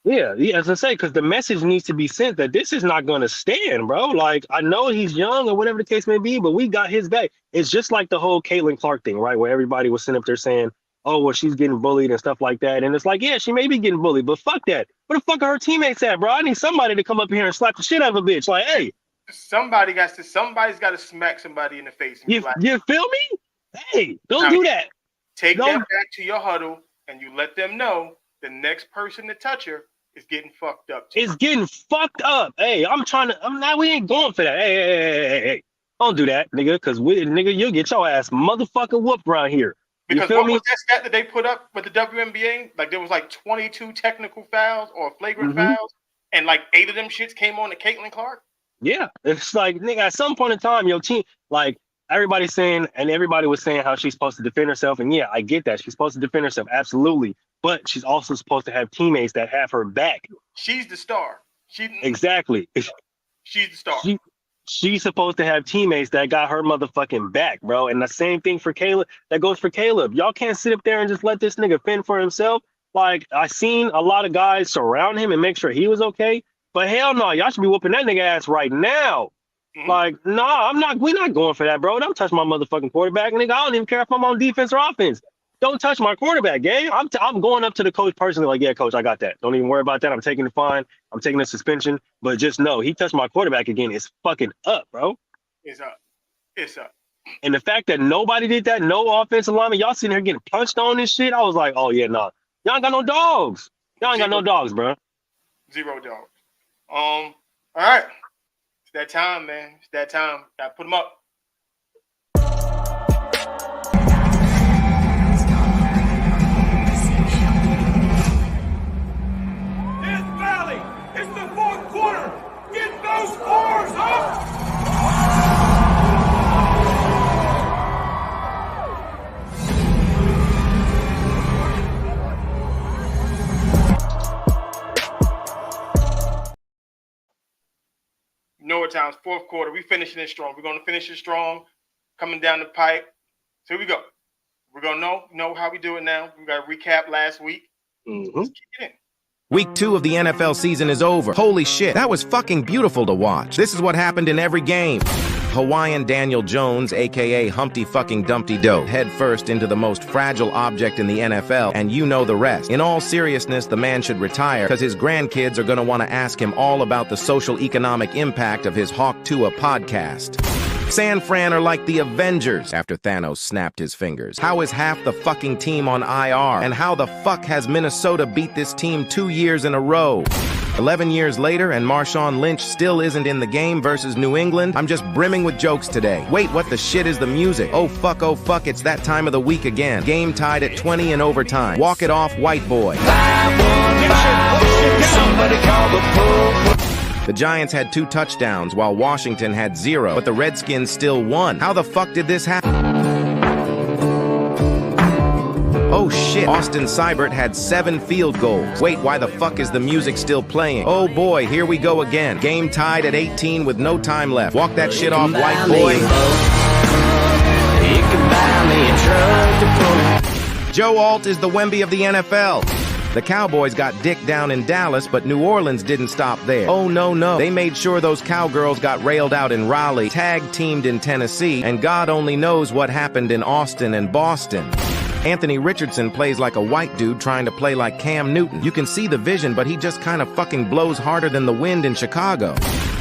Yeah, as I say, because the message needs to be sent that this is not going to stand, bro. Like, I know he's young or whatever the case may be, but we got his back. It's just like the whole Caitlin Clark thing, right? Where everybody was sitting up there saying, oh, well, she's getting bullied and stuff like that. And it's like, yeah, she may be getting bullied, but fuck that. Where the fuck are her teammates at, bro? I need somebody to come up here and slap the shit out of a bitch. Like, hey. Somebody's got to smack somebody in the face. You feel me? Hey, don't do that. Take that back to your huddle and you let them know the next person to touch her is getting fucked up. It's getting fucked up. Hey, we ain't going for that. Hey. Don't do that, nigga, because you'll get your ass motherfucking whooped around here. Because what was that stat that they put up with the WNBA? Like, there was like 22 technical fouls or flagrant fouls, and like 8 of them shits came on to Caitlin Clark? Yeah. It's like, nigga, at some point in time, your team, like, everybody was saying how she's supposed to defend herself. And yeah, I get that. She's supposed to defend herself. Absolutely. But she's also supposed to have teammates that have her back. She's the star. Exactly. She's the star. She's supposed to have teammates that got her motherfucking back, bro. And the same thing for Caleb. That goes for Caleb. Y'all can't sit up there and just let this nigga fend for himself. Like, I seen a lot of guys surround him and make sure he was okay. But hell no, y'all should be whooping that nigga ass right now. Like, nah, we're not going for that, bro. Don't touch my motherfucking quarterback, nigga. I don't even care if I'm on defense or offense. Don't touch my quarterback, gang. I'm going up to the coach personally, like, yeah, coach, I got that. Don't even worry about that. I'm taking the fine. I'm taking the suspension. But just know, he touched my quarterback again. It's fucking up, bro. It's up. It's up. And the fact that nobody did that, no offensive lineman, y'all sitting here getting punched on this shit, I was like, oh, yeah, nah. Y'all ain't got no dogs. Y'all ain't got no dogs, bro. 0 dogs. All right. It's that time, man. It's that time. Gotta put them up. It's the fourth quarter. Get those scores up. Northtown's fourth quarter. We finishing it strong. We're going to finish it strong. Coming down the pipe. So here we go. We're going to know how we do it now. We got to recap last week. Let's kick it in. Week 2 of the NFL season is over. Holy shit, that was fucking beautiful to watch. This is what happened in every game. Hawaiian Daniel Jones, a.k.a. Humpty fucking Dumpty Doe, head first into the most fragile object in the NFL, and you know the rest. In all seriousness, the man should retire, because his grandkids are going to want to ask him all about the social economic impact of his Hawk Tua podcast. San Fran are like the Avengers after Thanos snapped his fingers. How is half the fucking team on IR? And how the fuck has Minnesota beat this team 2 years in a row? 11 years later, and Marshawn Lynch still isn't in the game versus New England? I'm just brimming with jokes today. Wait, what the shit is the music? Oh fuck, it's that time of the week again. Game tied at 20 in overtime. Walk it off, white boy. Somebody call the pool. The Giants had 2 touchdowns, while Washington had 0, but the Redskins still won. How the fuck did this happen? Oh shit. shit. Austin Seibert had 7 field goals. Wait, why the fuck is the music still playing? Oh boy, here we go again. Game tied at 18 with no time left. Walk that shit off, white boy. Joe Alt is the Wemby of the NFL. The Cowboys got dick down in Dallas, but New Orleans didn't stop there. Oh, no. They made sure those cowgirls got railed out in Raleigh, tag-teamed in Tennessee, and God only knows what happened in Austin and Boston. Anthony Richardson plays like a white dude trying to play like Cam Newton. You can see the vision, but he just kind of fucking blows harder than the wind in Chicago.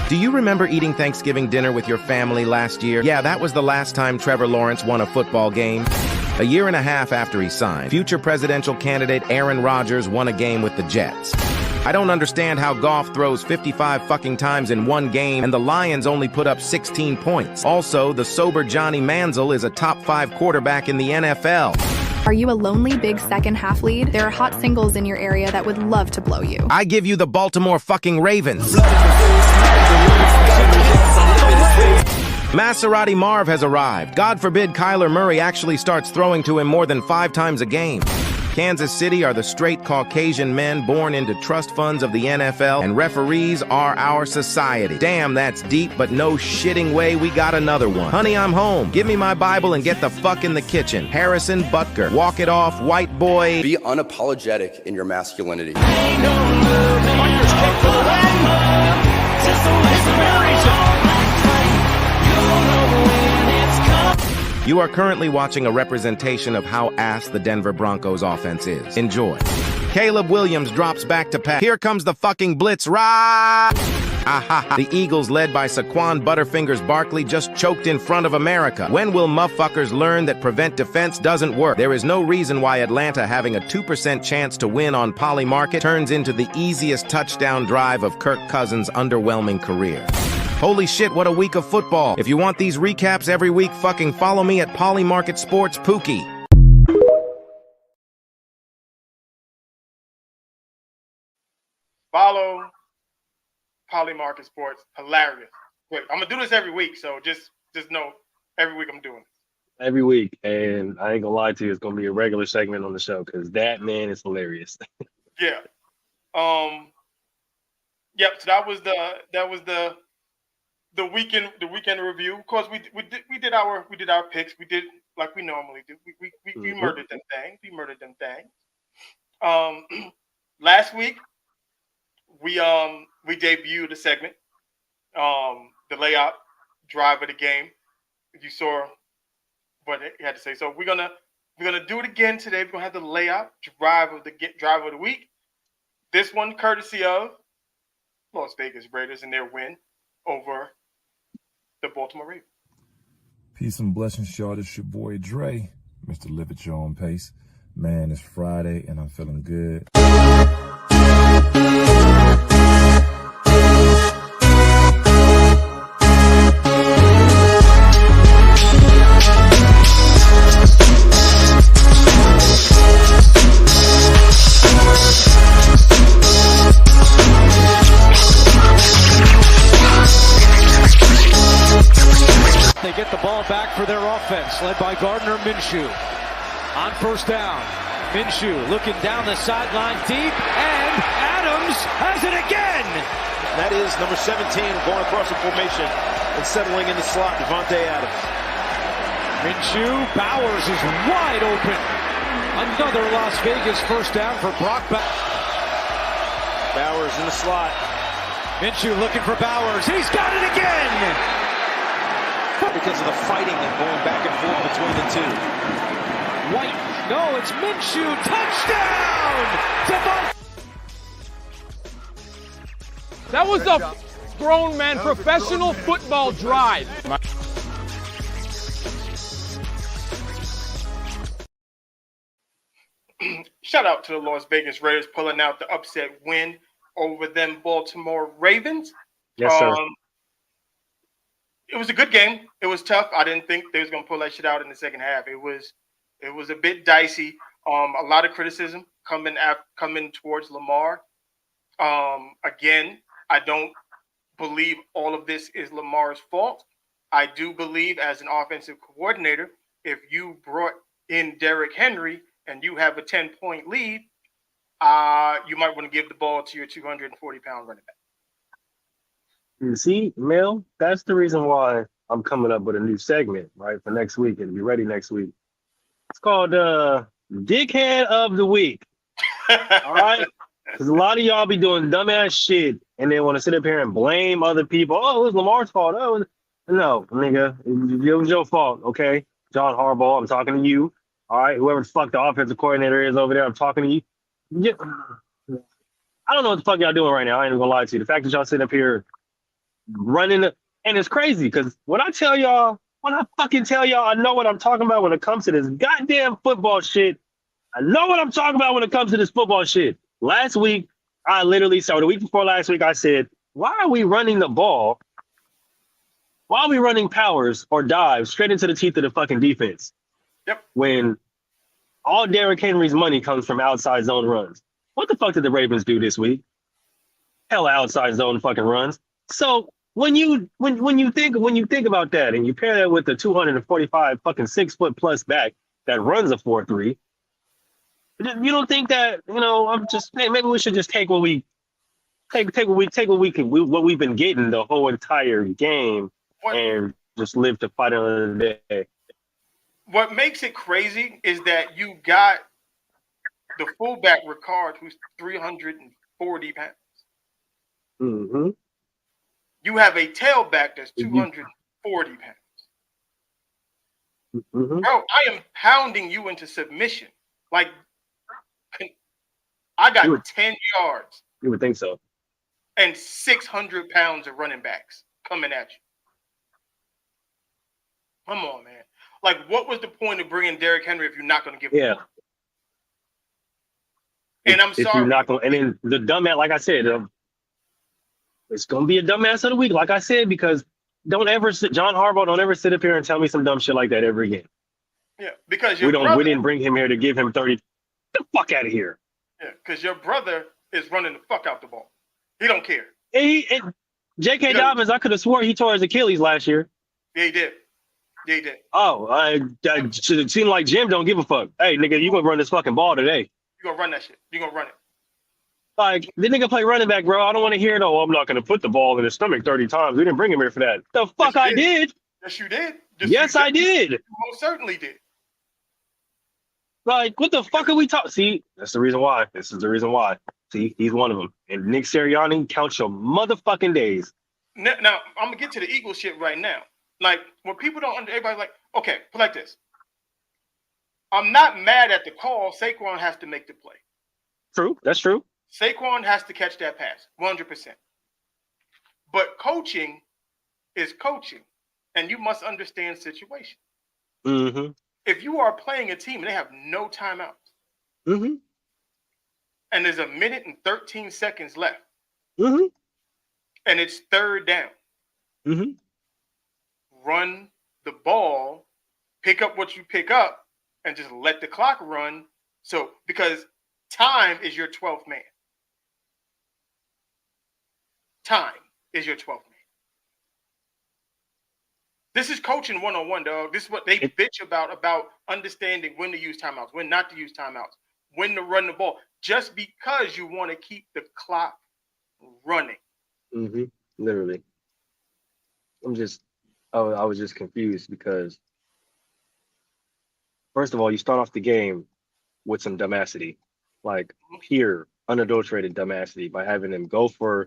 Do you remember eating Thanksgiving dinner with your family last year? Yeah, that was the last time Trevor Lawrence won a football game. A year and a half after he signed, future presidential candidate Aaron Rodgers won a game with the Jets. I don't understand how Goff throws 55 fucking times in one game and the Lions only put up 16 points. Also, the sober Johnny Manziel is a top 5 quarterback in the NFL. Are you a lonely big second half lead? There are hot singles in your area that would love to blow you. I give you the Baltimore fucking Ravens. Maserati Marv has arrived. God forbid Kyler Murray actually starts throwing to him more than 5 times a game. Kansas City are the straight Caucasian men born into trust funds of the NFL, and referees are our society. Damn, that's deep, but no shitting way we got another one. Honey, I'm home. Give me my Bible and get the fuck in the kitchen. Harrison Butker. Walk it off, white boy. Be unapologetic in your masculinity. You are currently watching a representation of how ass the Denver Broncos offense is. Enjoy. Caleb Williams drops back to pass. Here comes the fucking blitz. Rah! The Eagles, led by Saquon Butterfingers Barkley, just choked in front of America. When will motherfuckers learn that prevent defense doesn't work? There is no reason why Atlanta having a 2% chance to win on Poly Market turns into the easiest touchdown drive of Kirk Cousins' underwhelming career. Holy shit, what a week of football. If you want these recaps every week, fucking follow me at Poly Market Sports Pookie. Follow Poly Market Sports. Hilarious. Wait, I'm gonna do this every week, so just know every week I'm doing it. Every week, and I ain't gonna lie to you, it's gonna be a regular segment on the show because that man is hilarious. Yeah. Yep. So that was the weekend review. Of course, we did our picks. We did like we normally do. We murdered them things. We murdered them things. Last week we debuted a segment, the layup drive of the game. You saw what he had to say. So we're gonna do it again today. We're gonna have the layup drive of the week. This one courtesy of Las Vegas Raiders and their win over the Baltimore Ravens. Peace and blessings, y'all. This your boy Dre, Mr. Live at Your Own Pace. Man, it's Friday and I'm feeling good. They get the ball back for their offense, led by Gardner Minshew. On first down, Minshew looking down the sideline deep, and Adams has it again! That is number 17 going across the formation and settling in the slot, Devontae Adams. Minshew, Bowers is wide open. Another Las Vegas first down for Brock Bowers in the slot. Minshew looking for Bowers. He's got it again! Because of the fighting and going back and forth between the two. White. No, it's Minshew. Touchdown! That was a grown man professional football drive. Shout out to the Las Vegas Raiders pulling out the upset win over them Baltimore Ravens. Yes, sir. It was a good game. It was tough. I didn't think they was gonna pull that shit out in the second half. It was a bit dicey. A lot of criticism coming towards Lamar. Again, I don't believe all of this is Lamar's fault. I do believe as an offensive coordinator, if you brought in Derrick Henry and you have a 10-point lead, you might want to give the ball to your 240-pound running back. You see, Mel, that's the reason why I'm coming up with a new segment, right, for next week and be ready next week. It's called Dickhead of the Week. All right? Because a lot of y'all be doing dumbass shit and they want to sit up here and blame other people. Oh, it was Lamar's fault. Oh, no, nigga. It was your fault, okay? John Harbaugh, I'm talking to you. All right? Whoever the fuck the offensive coordinator is over there, I'm talking to you. I don't know what the fuck y'all doing right now. I ain't even gonna lie to you. The fact that y'all sitting up here running, and it's crazy because when I fucking tell y'all, I know what I'm talking about when it comes to this goddamn football shit. I know what I'm talking about when it comes to this football shit. Last week, the week before last week, I said, why are we running the ball? Why are we running powers or dives straight into the teeth of the fucking defense? Yep. When all Derrick Henry's money comes from outside zone runs. What the fuck did the Ravens do this week? Hella outside zone fucking runs. So when you think about that and you pair that with the 245 fucking 6 foot plus back that runs a 4.3, you don't think that, maybe we should just take what we've been getting the whole entire game and just live to fight another day. What makes it crazy is that you got the fullback Ricard, who's 340 pounds. Mm-hmm. You have a tailback that's 240 pounds. Mm-hmm. Bro, I am pounding you into submission. Like, I got 10 yards. You would think so. And 600 pounds of running backs coming at you. Come on, man. Like, what was the point of bringing Derrick Henry if you're not going to give him? Yeah. And I'm sorry. You're not gonna, and then the dumbass, like I said, it's going to be a dumbass of the week, like I said, because John Harbaugh, don't ever sit up here and tell me some dumb shit like that ever again. Yeah, because we didn't bring him here to give him 30. The fuck out of here. Yeah, because your brother is running the fuck out the ball. He don't care. J.K. Dobbins, I could have swore he tore his Achilles last year. Yeah, he did. Yeah, he did. Oh, it seemed like Jim don't give a fuck. Hey, nigga, you gonna run this fucking ball today. You gonna run that shit. You gonna run it. Like, the nigga play running back, bro. I don't want to hear, no, I'm not going to put the ball in his stomach 30 times. We didn't bring him here for that. The fuck I did. Yes, you did. Yes, I did. You most certainly did. Like, what the fuck are we talking? See, that's the reason why. This is the reason why. See, he's one of them. And Nick Sirianni, count your motherfucking days. Now, I'm going to get to the Eagles shit right now. Like, when people don't understand, everybody's like, okay, put like this. I'm not mad at the call. Saquon has to make the play. True. That's true. Saquon has to catch that pass, 100%. But coaching is coaching, and you must understand situation. Mm-hmm. If you are playing a team and they have no timeouts, mm-hmm. and there's 1 minute and 13 seconds left, mm-hmm. and it's third down, mm-hmm. run the ball, pick up what you pick up, and just let the clock run. So, because time is your 12th man. Time is your 12th man. This is coaching 101, dog. This is what they bitch about understanding when to use timeouts, when not to use timeouts, when to run the ball, just because you want to keep the clock running. Mm-hmm. Literally. I was just confused because, first of all, you start off the game with some dumbassity, like pure, unadulterated dumbassity by having them go for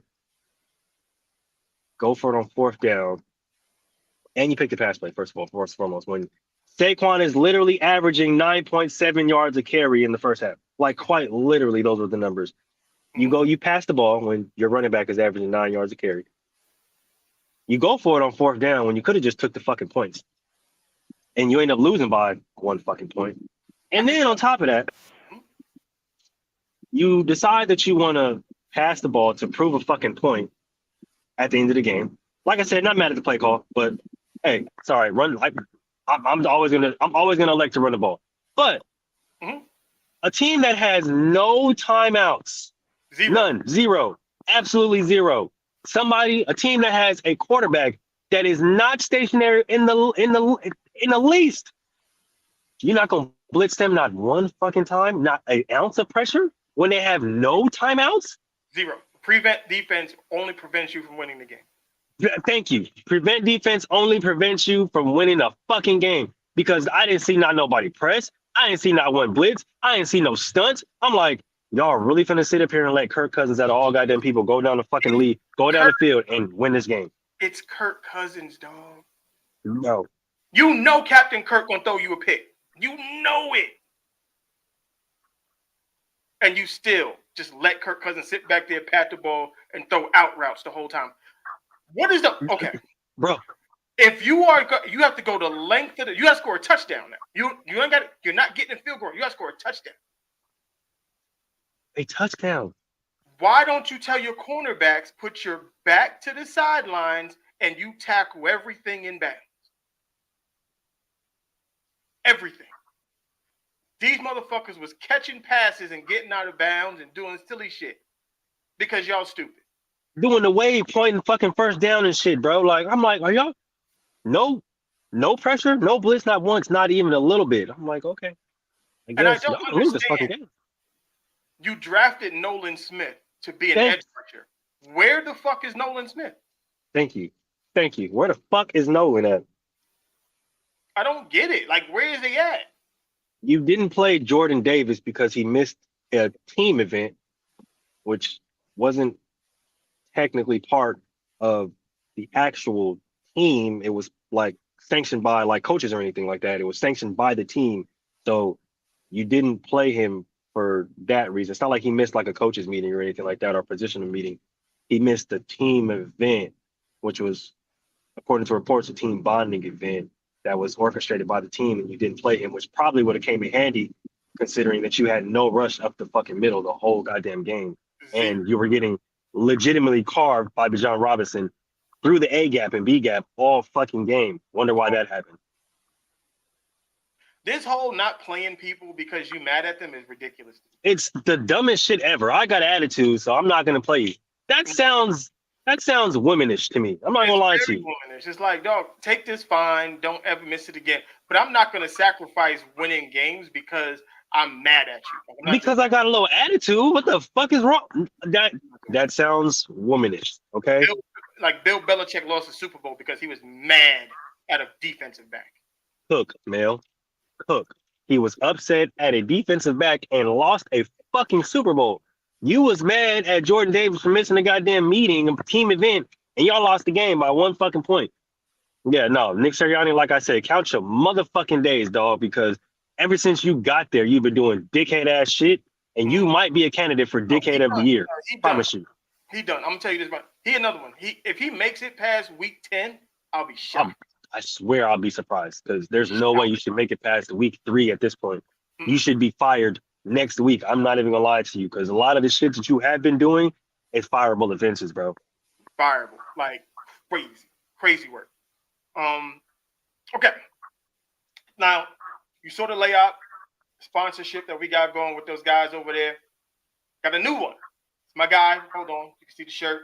it on fourth down, and you pick the pass play, first and foremost, when Saquon is literally averaging 9.7 yards a carry in the first half. Like, quite literally, those are the numbers. You pass the ball when your running back is averaging 9 yards a carry. You go for it on fourth down when you could have just took the fucking points. And you end up losing by 1 fucking point. And then on top of that, you decide that you want to pass the ball to prove a fucking point at the end of the game. Like I said, not mad at the play call, but hey, sorry, run. I'm always gonna elect to run the ball. But a team that has no timeouts, zero, absolutely zero. A team that has a quarterback that is not stationary in the least. You're not gonna blitz them not one fucking time, not an ounce of pressure when they have no timeouts? Zero. Prevent defense only prevents you from winning the game. Thank you. Prevent defense only prevents you from winning a fucking game because I didn't see not nobody press. I didn't see not one blitz. I didn't see no stunts. I'm like, y'all really finna sit up here and let Kirk Cousins out of all goddamn people go down the fucking league, go down the field and win this game? It's Kirk Cousins, dog. No. You know Captain Kirk gonna throw you a pick. You know it. And you still just let Kirk Cousins sit back there, pat the ball, and throw out routes the whole time. What is the okay, bro? If you have to go the length of you have to score a touchdown now. You ain't got it. You're not getting a field goal. You got to score a touchdown. A touchdown. Why don't you tell your cornerbacks put your back to the sidelines and you tackle everything in bounds? Everything. These motherfuckers was catching passes and getting out of bounds and doing silly shit because y'all stupid. Doing the wave pointing fucking first down and shit, bro. Like, I'm like, are y'all no pressure, no blitz, not once, not even a little bit. I'm like, okay. I guess y'all can lose this fucking game. You drafted Nolan Smith to be an edge rusher. Where the fuck is Nolan Smith? Thank you. Where the fuck is Nolan at? I don't get it. Like, where is he at? You didn't play Jordan Davis because he missed a team event, which wasn't technically part of the actual team. It was like sanctioned by like coaches or anything like that. It was sanctioned by the team. So you didn't play him for that reason. It's not like he missed like a coaches meeting or anything like that or a positional meeting. He missed the team event, which was, according to reports, a team bonding event that was orchestrated by the team, and you didn't play him, which probably would have came in handy considering that you had no rush up the fucking middle the whole goddamn game. And you were getting legitimately carved by Bijan Robinson through the A gap and B gap all fucking game. Wonder why that happened. This whole not playing people because you mad at them is ridiculous. It's the dumbest shit ever. I got an attitude, so I'm not gonna play you. That sounds womanish to me. I'm not gonna lie to you. Womanish. It's like, dog, take this fine, don't ever miss it again. But I'm not gonna sacrifice winning games because I'm mad at you. Because I got a little attitude. What the fuck is wrong? That sounds womanish. Okay. Bill Belichick lost the Super Bowl because he was mad at a defensive back. Cook. He was upset at a defensive back and lost a fucking Super Bowl. You was mad at Jordan Davis for missing a goddamn meeting, a team event, and y'all lost the game by 1 fucking point. Yeah, no, Nick Sirianni, like I said, count your motherfucking days, dog, because ever since you got there, you've been doing dickhead ass shit, and you might be a candidate for dickhead of the year. Promise you. He done. I'm gonna tell you this, he another one. If he makes it past week 10, I'll be shocked. I swear I'll be surprised because there's no way you should make it past week 3 at this point. You should be fired next week. I'm not even gonna lie to you because a lot of the shit that you have been doing is fireable offenses, bro. Fireable, like crazy work. Okay. Now you saw the layup sponsorship that we got going with those guys over there. Got a new one. It's my guy. Hold on, you can see the shirt.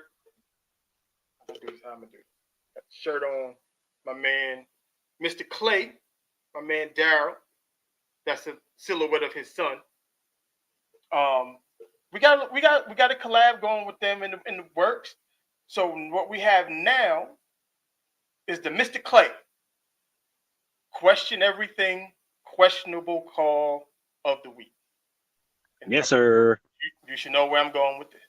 I'm gonna do this. Got the shirt on. My man, Mr. Clay, my man Daryl. That's a silhouette of his son. We got a collab going with them in the works. So what we have now is the Mr. Clay. Question everything, questionable call of the week. And yes, sir. You should know where I'm going with this.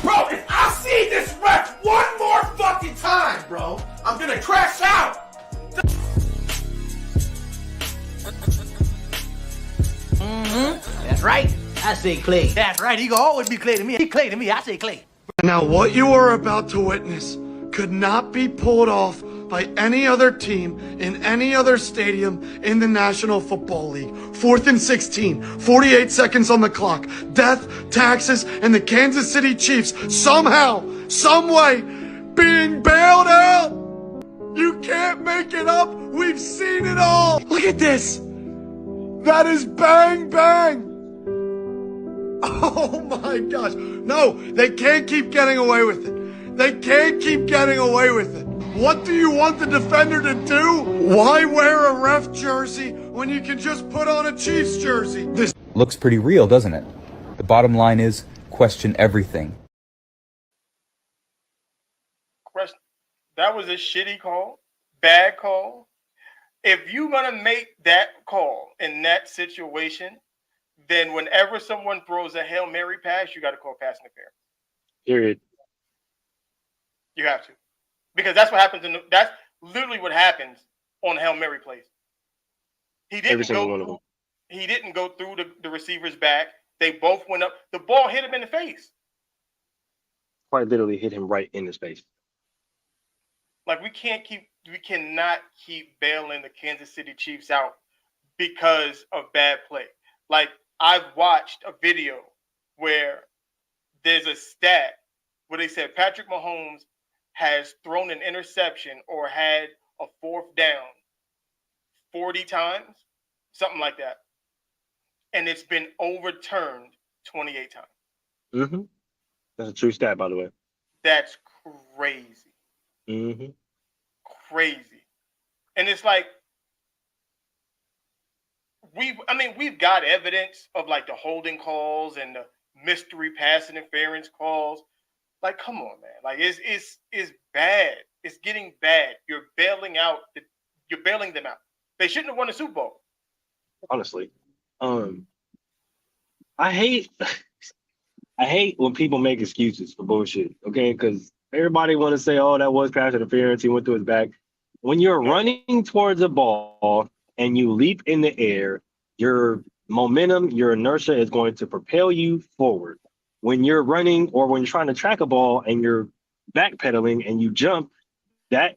Bro, if I see this ref one more fucking time, bro, I'm gonna crash out. That's right. I say Clay. That's right. He gonna always be Clay to me. He Clay to me. I say Clay. Now, what you are about to witness could not be pulled off by any other team in any other stadium in the National Football League. 4th and 16, 48 seconds on the clock. Death, taxes, and the Kansas City Chiefs somehow, some way, being bailed out. You can't make it up. We've seen it all. Look at this. That is bang, bang. Oh my gosh. No, they can't keep getting away with it. They can't keep getting away with it. What do you want the defender to do? Why wear a ref jersey when you can just put on a Chiefs jersey? This Looks pretty real, doesn't it? The bottom line is, question everything. That was a shitty call, bad call. If you're going to make that call in that situation, then whenever someone throws a Hail Mary pass, you got to call pass interference. Period. You have to. Because that's what happens that's literally what happens on Hail Mary plays. He didn't go through the receiver's back. They both went up. The ball hit him in the face. Quite literally hit him right in his face. Like we cannot keep bailing the Kansas City Chiefs out because of bad play. Like I've watched a video where there's a stat where they said Patrick Mahomes has thrown an interception or had a 4th down 40 times, something like that. And it's been overturned 28 times. Mm-hmm. That's a true stat, by the way. That's crazy. Mm-hmm. Crazy. And it's like, we've got evidence of like the holding calls and the mystery pass interference calls. Like, come on, man. Like, it's bad. It's getting bad. You're bailing them out. They shouldn't have won the Super Bowl. Honestly. I hate when people make excuses for bullshit, okay? Because everybody want to say, oh, that was pass interference. He went to his back. When you're running towards a ball and you leap in the air, your momentum, your inertia is going to propel you forward. When you're running or when you're trying to track a ball and you're backpedaling and you jump, that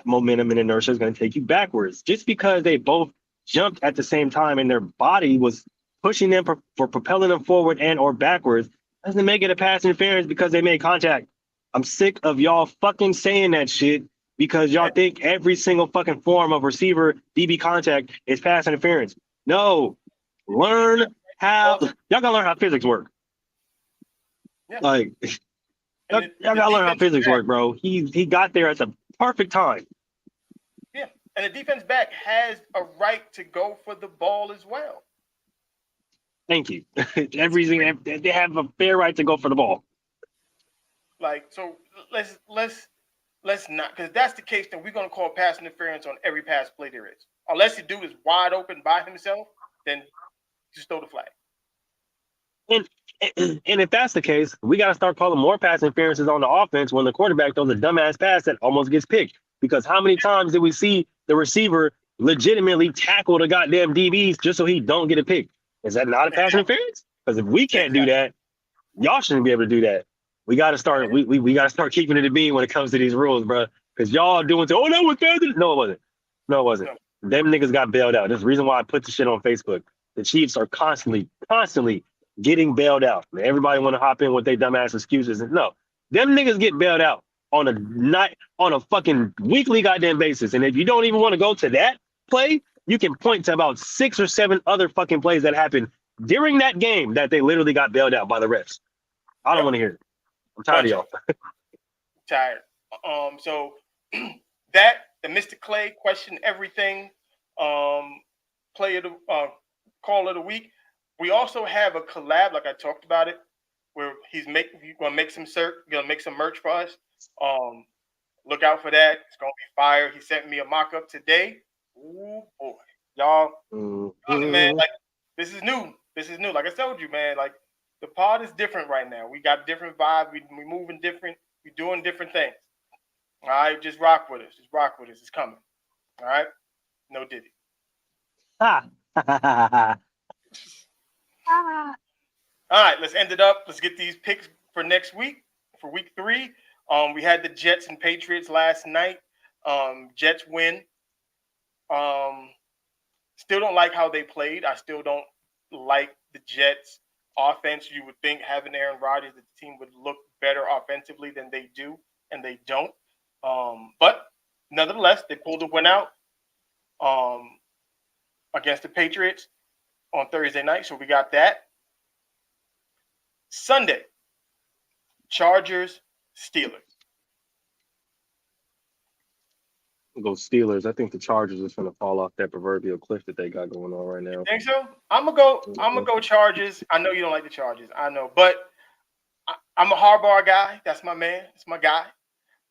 momentum and inertia is going to take you backwards. Just because they both jumped at the same time and their body was pushing them for propelling them forward and or backwards doesn't make it a pass interference because they made contact. I'm sick of y'all fucking saying that shit because y'all think every single fucking form of receiver DB contact is pass interference. No, y'all gotta learn how physics work. Yeah. Like, y'all gotta learn how physics work, bro. He got there at the perfect time. Yeah, and the defense back has a right to go for the ball as well. Thank you. Everything they have a fair right to go for the ball. Like, so let's not, because that's the case, then we're gonna call pass interference on every pass play there is. Unless the dude is wide open by himself, then just throw the flag. And if that's the case, we got to start calling more pass interferences on the offense when the quarterback throws a dumbass pass that almost gets picked. Because how many times did we see the receiver legitimately tackle the goddamn DBs just so he don't get a pick? Is that not a pass interference? Because if we can't do that, y'all shouldn't be able to do that. We got to start. We got to start keeping it a bean when it comes to these rules, bro. Because y'all doing that was bad. No, it wasn't. No, it wasn't. Them niggas got bailed out. There's a reason why I put the shit on Facebook. The Chiefs are constantly getting bailed out. Everybody want to hop in with their dumbass excuses. And no, them niggas get bailed out on a fucking weekly goddamn basis. And if you don't even want to go to that play, you can point to about 6 or 7 other fucking plays that happened during that game that they literally got bailed out by the refs. I don't want to hear it. I'm tired of y'all. Tired. So that the Mr. Clay question everything play of the call of the week. We also have a collab, like I talked about it, where he's gonna make some merch for us. Look out for that. It's gonna be fire. He sent me a mock-up today. Ooh boy, y'all, man, like this is new. This is new. Like I told you, man, like the pod is different right now. We got different vibe. We moving different. We doing different things. All right, just rock with us. Just rock with us. It's coming. All right, no Diddy. All right, let's end it up. Let's get these picks for next week, for week 3. We had the Jets and Patriots last night. Jets win. Still don't like how they played. I still don't like the Jets' offense. You would think having Aaron Rodgers, that the team would look better offensively than they do, and they don't. But nonetheless, they pulled a win out against the Patriots on Thursday night. So we got that. Sunday, Chargers, Steelers. Go Steelers. I think the Chargers is going to fall off that proverbial cliff that they got going on right now. Think so? I'm gonna go Chargers. I know you don't like the Chargers. I know, but I'm a Harbaugh guy. That's my man. That's my guy.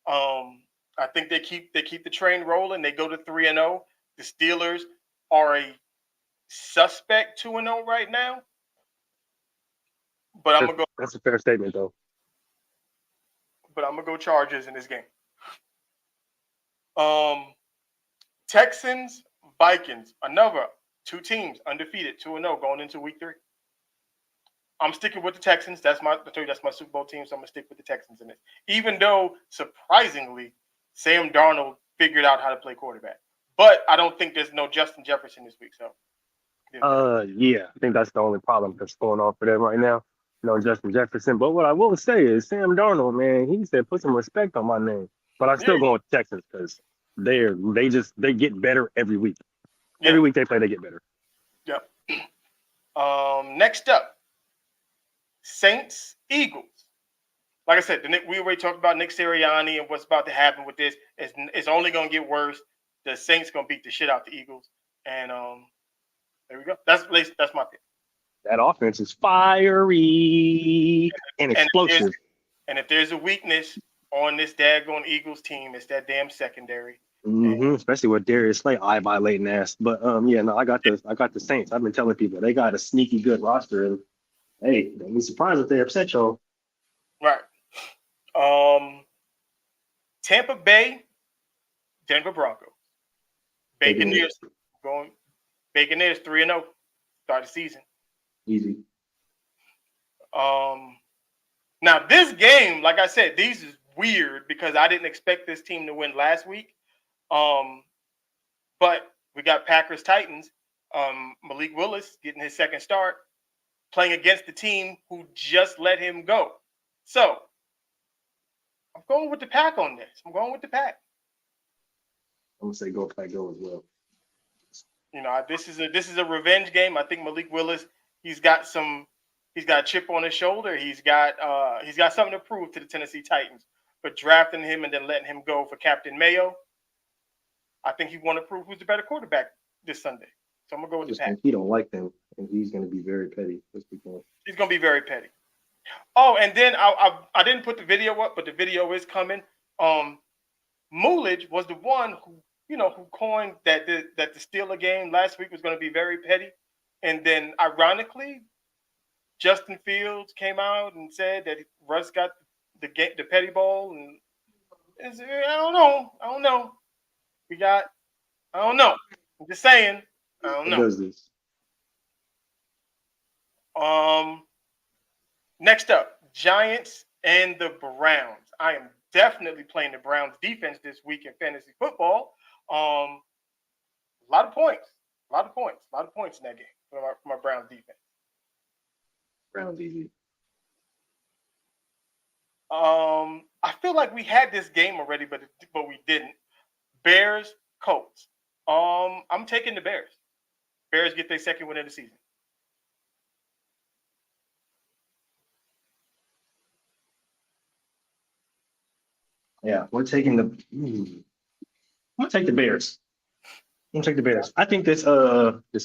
I think they keep the train rolling. They go to 3-0. The Steelers are a suspect 2-0 right now. But I'm gonna go. That's a fair statement, though. But I'm gonna go Chargers in this game. Texans, Vikings, another two teams undefeated, 2-0 going into week 3. I'm sticking with the Texans. That's my Super Bowl team, so I'm gonna stick with the Texans in this. Even though surprisingly, Sam Darnold figured out how to play quarterback, but I don't think there's no Justin Jefferson this week. So, yeah, I think that's the only problem that's going on for them right now. No Justin Jefferson, but what I will say is Sam Darnold, man, he said put some respect on my name. But I'm still going with the Texans because they get better every week. Yeah. Every week they play, they get better. Yep. Next up, Saints, Eagles. Like I said, we already talked about Nick Sirianni and what's about to happen with this. It's only going to get worse. The Saints going to beat the shit out the Eagles. And there we go. That's my pick. That offense is fiery and explosive. And if there's a weakness on this daggone Eagles team, it's that damn secondary. Especially with Darius Slay eye violating ass. But I got the Saints. I've been telling people they got a sneaky good roster, and hey, don't be surprised if they upset y'all. Right. Tampa Bay, Denver Broncos. Buccaneers 3-0. Start the season. Easy. Now this game, like I said, these is weird because I didn't expect this team to win last week. But we got Packers Titans. Malik Willis getting his second start, playing against the team who just let him go. So I'm going with the Pack on this. I'm going with the Pack. I'm gonna say go Pack, go as well. You know, this is a revenge game. I think Malik Willis, he's got a chip on his shoulder. He's got something to prove to the Tennessee Titans. But drafting him and then letting him go for Captain Mayo, I think he want to prove who's the better quarterback this Sunday. So I'm gonna go with the Pack. He don't like them, and he's gonna be very petty this weekend. He's gonna be very petty. Oh, and then I didn't put the video up, but the video is coming. Moolage was the one who coined that the Steeler game last week was going to be very petty, and then ironically, Justin Fields came out and said that Russ got the petty ball, and I don't know. I don't know. I'm just saying. I don't know. Who does this? Next up, Giants and the Browns. I am definitely playing the Browns defense this week in fantasy football. A lot of points in that game for my Browns defense. Browns easy. I feel like we had this game already, but we didn't. Bears, Colts. I'm taking the Bears. Bears get their second win of the season. Yeah, I'm gonna take the Bears. I'm gonna take the Bears. I think this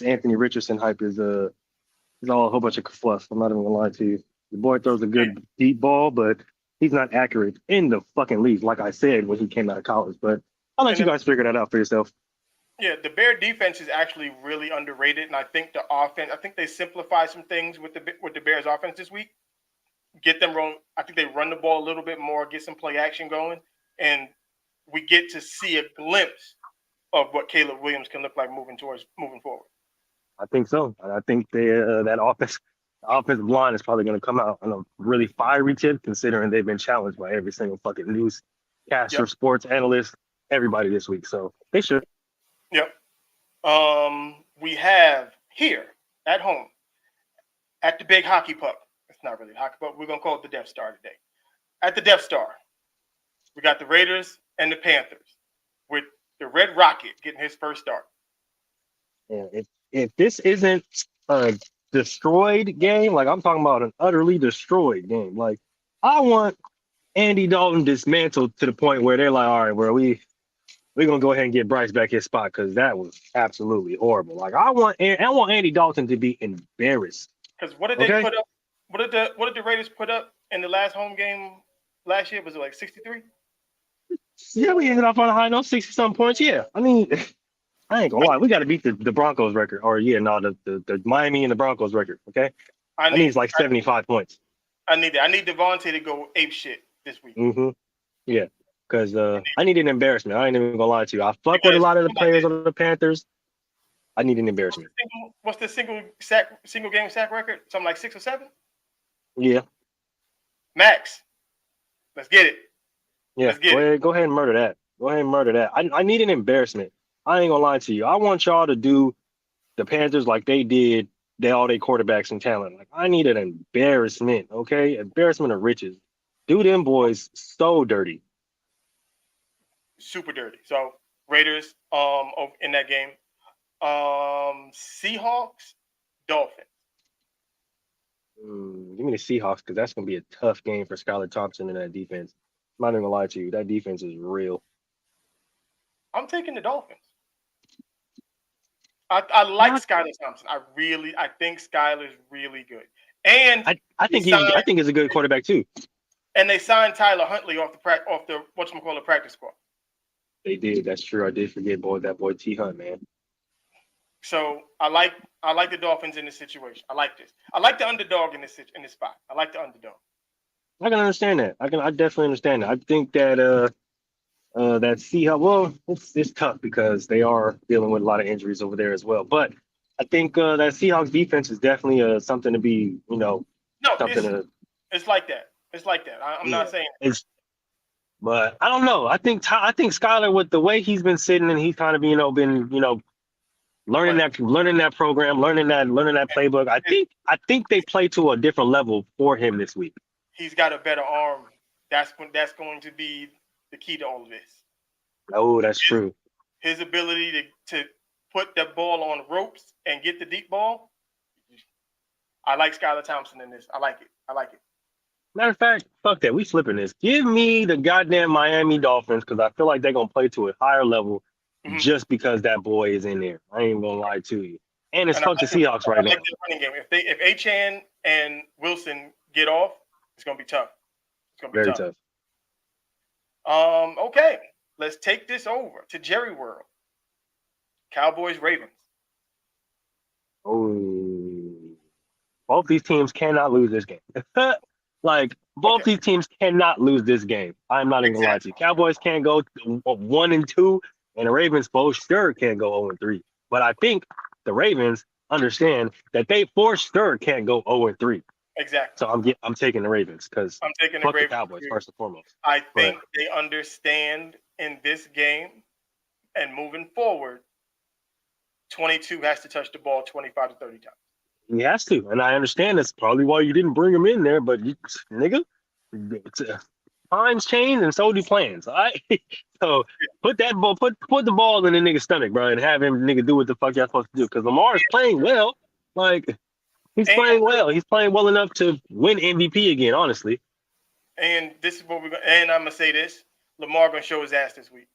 Anthony Richardson hype is all a whole bunch of fluff. I'm not even gonna lie to you. The boy throws a good deep ball, but he's not accurate in the fucking league, like I said when he came out of college. But I'll let you guys figure that out for yourself. Yeah, the Bear defense is actually really underrated, and I think the offense. I think they simplify some things with the Bears offense this week. Get them wrong. I think they run the ball a little bit more, get some play action going, and we get to see a glimpse of what Caleb Williams can look like moving forward. I think so. I think that offensive line is probably going to come out on a really fiery tip, considering they've been challenged by every single fucking newscaster, sports analyst, everybody this week, so they should. Yep. We have here at home at the big hockey puck. It's not really hockey puck. We're gonna call it the Death Star today. At the Death Star, we got the Raiders and the Panthers, with the Red Rocket getting his first start. Yeah, if this isn't a destroyed game, like I'm talking about an utterly destroyed game, like I want Andy Dalton dismantled to the point where they're like, all right, well, we're gonna go ahead and get Bryce back his spot because that was absolutely horrible. Like I want Andy Dalton to be embarrassed. Because what did they put up? What did the Raiders put up in the last home game last year? Was it like 63? Yeah, we ended up on a high note, 60-some points. Yeah, I mean, I ain't gonna lie, we got to beat the Broncos record, or the Miami and the Broncos record. Okay, I need like 75 points. I need that. I need Devontae to go ape shit this week. Yeah, because I need an embarrassment. I ain't even gonna lie to you. I fuck with a lot of the players on the Panthers. I need an embarrassment. What's the single game sack record? Something like 6 or 7? Yeah. Max, let's get it. Yeah, go ahead and murder that. Go ahead and murder that. I need an embarrassment. I ain't gonna lie to you. I want y'all to do the Panthers like they did all their quarterbacks and talent. Like I need an embarrassment, okay? Embarrassment of riches. Do them boys so dirty. Super dirty. So Raiders in that game. Seahawks, Dolphins. Give me the Seahawks because that's gonna be a tough game for Skylar Thompson and that defense. I'm not even gonna lie to you. That defense is real. I'm taking the Dolphins. I like Skylar Thompson. I think Skylar's really good. And I think he's a good quarterback too. And they signed Tyler Huntley off the whatchamacallit practice squad. They did. That's true. I did forget that boy T Hunt, man. So I like the Dolphins in this situation. I like this. I like the underdog in this spot. I like the underdog. I can understand that. I definitely understand that. I think that that Seahawks. Well, it's tough because they are dealing with a lot of injuries over there as well. But I think that Seahawks defense is definitely something to be, It's like that. It's like that. I'm not saying but I don't know. I think Skylar, with the way he's been sitting and he's kind of been learning that program, learning that playbook. I think they play to a different level for him this week. He's got a better arm. That's going to be the key to all of this. Oh, that's true. His ability to put the ball on ropes and get the deep ball. I like Skylar Thompson in this. I like it. Matter of fact, fuck that. We flipping this. Give me the goddamn Miami Dolphins because I feel like they're gonna play to a higher level just because that boy is in there. I ain't gonna lie to you. And it's fuck the Seahawks right now. Running game. If Achane and Wilson get off, it's gonna be tough. It's gonna be very tough. Okay, let's take this over to Jerry World. Cowboys, Ravens. Oh, both these teams cannot lose this game. Both these teams cannot lose this game. I'm not even gonna lie to you. Cowboys can't go 1-2, and the Ravens for sure can't go 0-3. But I think the Ravens understand that they for sure can't go 0-3. Exactly. So I'm taking the Ravens because I'm taking the Ravens. The Cowboys first and foremost. I think they understand in this game and moving forward, 22 has to touch the ball 25 to 30 times. He has to, and I understand that's probably why you didn't bring him in there. But times change, and so do plans. All right, so put the ball in the nigga's stomach, bro, and have him do what the fuck y'all supposed to do. Because Lamar is playing well, he's playing well. He's playing well enough to win MVP again, honestly. And this is what I'm gonna say this: Lamar gonna show his ass this week.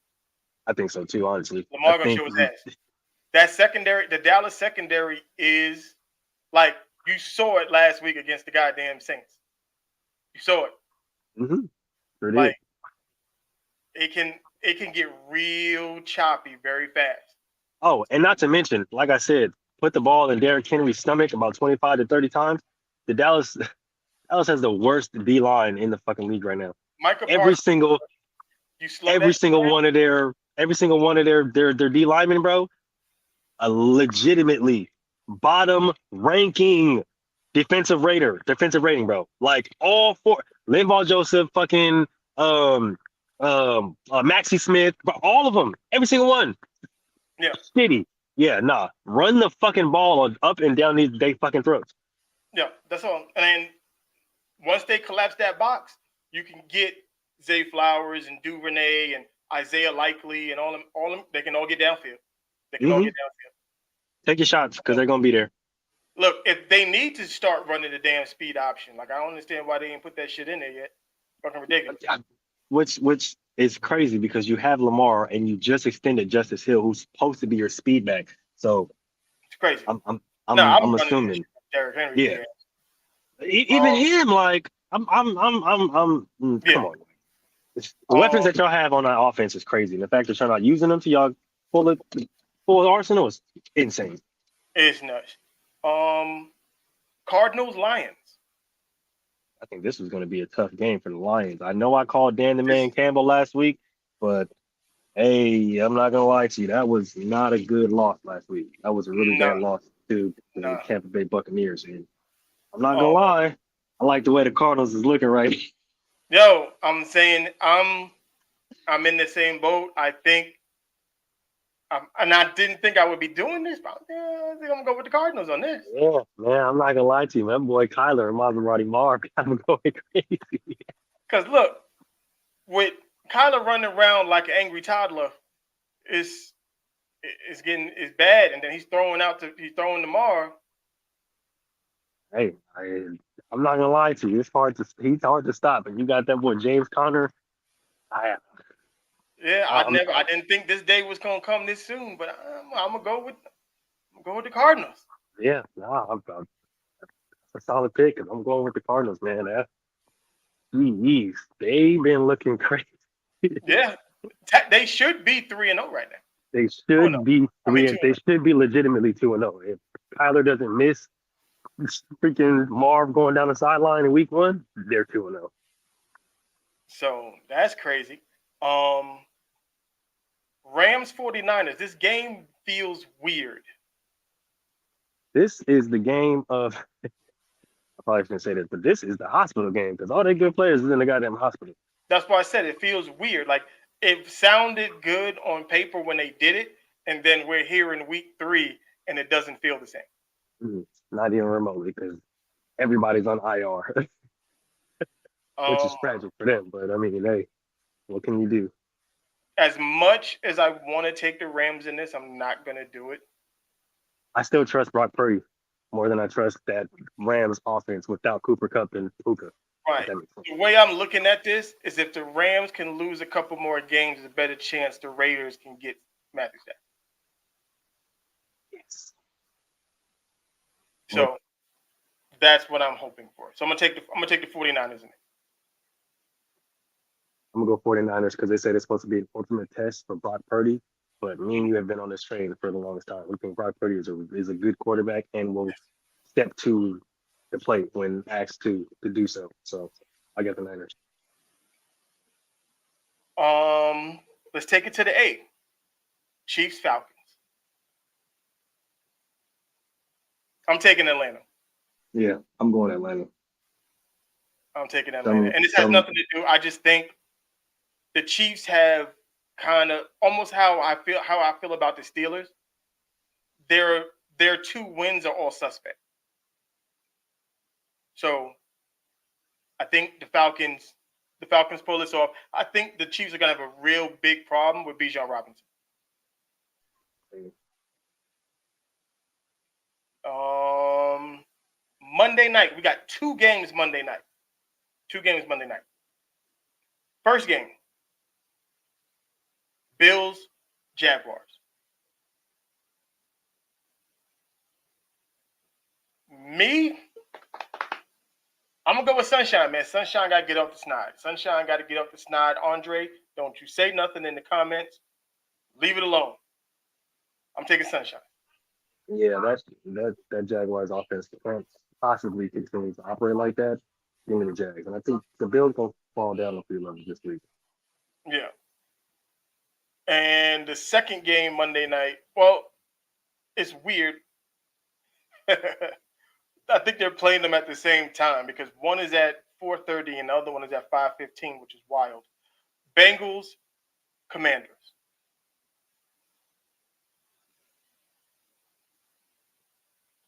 I think so too, honestly. Lamar gonna show his ass. That secondary, the Dallas secondary is. Like you saw it last week against the goddamn Saints. You saw it. Sure it can get real choppy very fast. Oh, and not to mention, like I said, put the ball in Derrick Henry's stomach about 25 to 30 times. The Dallas has the worst D line in the fucking league right now. Every single one of their D linemen, bro, a legitimately bottom ranking defensive rating, bro. Like all four, Linval Joseph, fucking Maxie Smith, but all of them, every single one. Yeah. Shitty. Yeah, nah. Run the fucking ball up and down they fucking throats. Yeah, that's all. And then once they collapse that box, you can get Zay Flowers and Duvernay and Isaiah Likely and all them. They can all get downfield. They can all get downfield. Take your shots because they're gonna be there. Look, if they need to start running the damn speed option, like I don't understand why they didn't put that shit in there yet. Fucking ridiculous. Which is crazy because you have Lamar and you just extended Justice Hill, who's supposed to be your speed back. So it's crazy. I'm assuming. Derrick Henry. Yeah. Even him, like come on. The weapons that y'all have on that offense is crazy. And the fact that you're not using them to y'all full arsenal is insane. It's nuts. Cardinals, Lions. I think this was going to be a tough game for the Lions. I know I called Dan the Man Campbell last week, but hey, I'm not going to lie to you. That was not a good loss last week. That was a really bad loss to the Tampa Bay Buccaneers. And I'm not going to lie. I like the way the Cardinals is looking right. Yo, I'm saying I'm in the same boat. I think, and I didn't think I would be doing this, but I think I'm going to go with the Cardinals on this. Yeah, man, I'm not going to lie to you. My boy Kyler and Maserati Marv, I'm going crazy. Because look, with Kyler running around like an angry toddler, it's bad, and then he's throwing to Marv. Hey, I'm not gonna lie to you. He's hard to stop, and you got that boy James Conner. I didn't think this day was gonna come this soon, but I'm gonna go with the Cardinals. Yeah, that's a solid pick, and I'm going with the Cardinals, man. They've been looking crazy. Yeah, they should be 3-0 right now. They should be 3. They should be legitimately 2-0. If Kyler doesn't miss freaking Marv going down the sideline in week 1, they're 2-0. So that's crazy. Rams 49ers. This game feels weird. This is the game of I probably shouldn't say this, but this is the hospital game because all their good players is in the goddamn hospital. That's why I said it feels weird. Like it sounded good on paper when they did it, and then we're here in week 3 and it doesn't feel the same. Not even remotely because everybody's on IR, which is tragic for them. But I mean, hey, what can you do? As much as I want to take the Rams in this, I'm not going to do it. I still trust Brock Purdy more than I trust that Rams offense without Cooper Kupp and Puka. Right. The way I'm looking at this is if the Rams can lose a couple more games, there's a better chance the Raiders can get Matthew Stafford. Yes. So that's what I'm hoping for. So I'm gonna take the 49ers in it. I'm gonna go 49ers because they say it's supposed to be an ultimate test for Brock Purdy. But me and you have been on this train for the longest time. We think Brock Purdy is a good quarterback and will step to the plate when asked to do so. So I got the Niners. Let's take it to the A. Chiefs Falcons. I'm taking Atlanta. Yeah, I'm going Atlanta. I'm taking Atlanta. And this has nothing to do. I just think the Chiefs have kind of almost how I feel about the Steelers. Their 2 wins are all suspect. So I think the Falcons pull this off. I think the Chiefs are gonna have a real big problem with Bijan Robinson. Monday night, we got 2 games Monday night. 2 games Monday night. First game, Bills, Jaguars. Me, I'm going to go with Sunshine, man. Sunshine got to get up the snide. Sunshine got to get up the snide. Andre, don't you say nothing in the comments. Leave it alone. I'm taking Sunshine. Yeah, that Jaguars offense can't possibly continue to operate like that. Give me the Jags. And I think the Bills going to fall down a few levels this week. Yeah. And the second game Monday night, well, it's weird. I think they're playing them at the same time because one is at 4:30 and the other one is at 5:15, which is wild. Bengals, Commanders.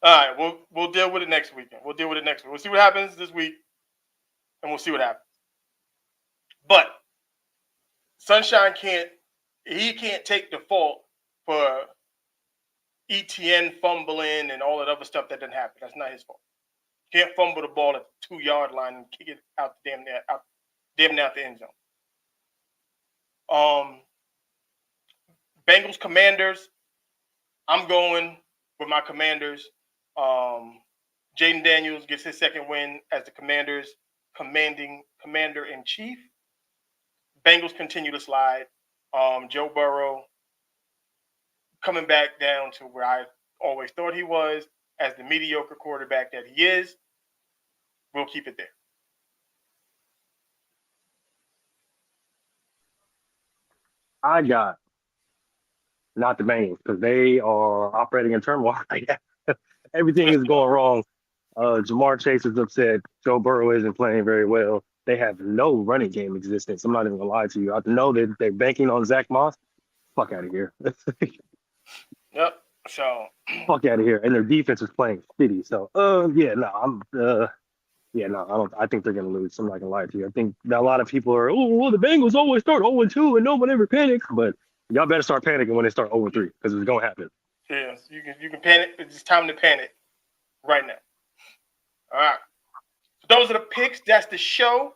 All right, we'll deal with it next weekend. We'll deal with it next week. We'll see what happens this week, and we'll see what happens. But Sunshine can't take the fault for ETN fumbling and all that other stuff that didn't happen. That's not his fault. He can't fumble the ball at the 2-yard line and kick it out damn near out the end zone. Bengals, Commanders. I'm going with my Commanders. Jaden Daniels gets his second win as the Commanders' commander-in-chief. Bengals continue to slide. Joe Burrow coming back down to where I always thought he was as the mediocre quarterback that he is. We'll keep it there. I got not the Bengals because they are operating in turmoil right now. Everything is going wrong. Jamar Chase is upset. Joe Burrow isn't playing very well. They have no running game existence. I'm not even gonna lie to you. I know that they're banking on Zach Moss. Fuck out of here. Yep. So fuck out of here. And their defense is playing shitty. So I think they're gonna lose. I'm not gonna lie to you. I think that a lot of people are, the Bengals always start 0-2 and no one ever panics. But y'all better start panicking when they start 0-3 because it's gonna happen. yes, you can panic. It's time to panic right now. All right. So those are the picks. That's the show.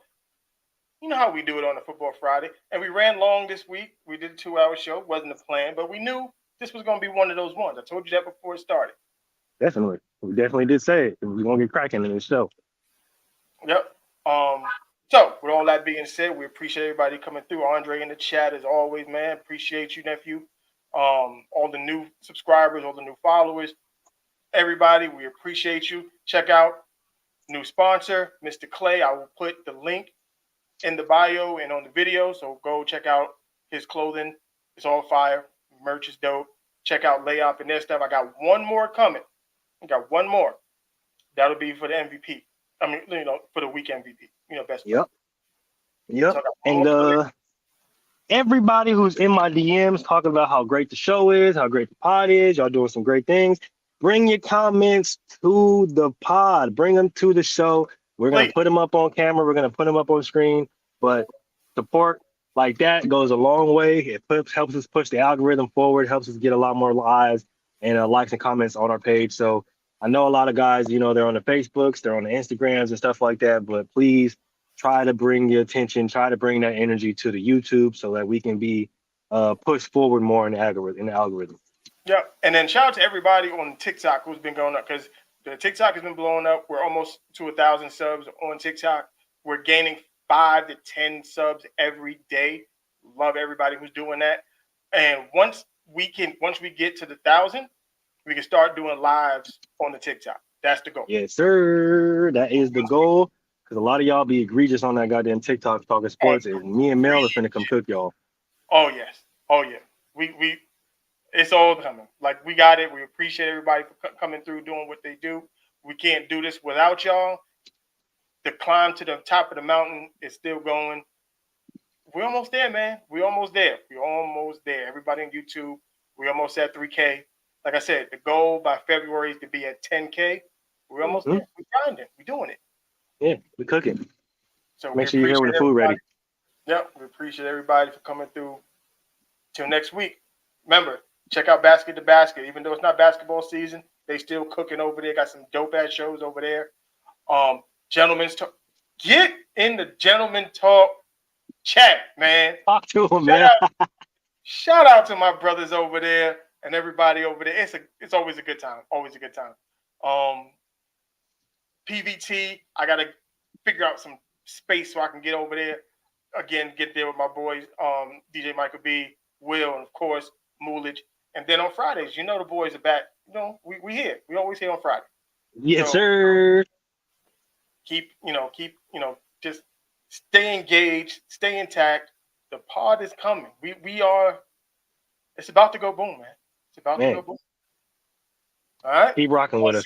You know how we do it on a Football Friday. And we ran long this week. We did a 2-hour show. Wasn't a plan, but we knew this was going to be one of those ones. I told you that before it started. Definitely. We definitely did say it. We're going to get cracking in the show. Yep. So, with all that being said, we appreciate everybody coming through. Andre in the chat, as always, man. Appreciate you, nephew. All the new subscribers, all the new followers. Everybody, we appreciate you. Check out new sponsor, Mr. Clay. I will put the link in the bio and on the video, so go check out his clothing. It's all fire. Merch is dope. Check out Layup and their stuff. I got one more coming. I got one more. That'll be for the MVP. I mean, for the week MVP. Best. Yep. Yep. So and everybody who's in my DMs talking about how great the show is, how great the pod is, y'all doing some great things. Bring your comments to the pod. Bring them to the show. We're going to put them up on camera. We're going to put them up on screen. But support like that goes a long way. It helps us push the algorithm forward, helps us get a lot more lives and likes and comments on our page. So I know a lot of guys, they're on the Facebooks, they're on the Instagrams and stuff like that. But please try to bring your attention, try to bring that energy to the YouTube so that we can be pushed forward more in the algorithm. Yeah. And then shout out to everybody on TikTok who's been going up because the TikTok has been blowing up. We're almost to 1,000 subs on TikTok. We're gaining 5 to 10 subs every day. Love everybody who's doing that. And once we get to the 1,000, we can start doing lives on the TikTok. That's the goal. Yes, sir. That is the goal. Because a lot of y'all be egregious on that goddamn TikTok talking sports. And me and Mel are finna come cook y'all. Oh yes. Oh yeah. We it's all coming. Like we got it. We appreciate everybody for coming through, doing what they do. We can't do this without y'all. The climb to the top of the mountain is still going. We're almost there, man. We're almost there. We're almost there. Everybody on YouTube, we're almost at 3K. Like I said, the goal by February is to be at 10K. We're almost there. We're grinding. We're doing it. Yeah, we're cooking. So make sure you're here when the food ready. Yep, we appreciate everybody for coming through. Till next week. Remember, check out Basket to Basket. Even though it's not basketball season, they still cooking over there. Got some dope ass shows over there. Gentlemen's Talk. Get in the Gentleman Talk chat, man. Talk to them, man. Shout out to my brothers over there and everybody over there. It's always a good time. Always a good time. PVT, I gotta figure out some space so I can get over there. Again, get there with my boys, DJ Michael B, Will, and of course, Moolage. And then on Fridays, the boys are back. We here. We always here on Friday. Yes, sir. Keep, just stay engaged, stay intact. The pod is coming. It's about to go boom, man. It's about to go boom. All right? Keep rocking with us.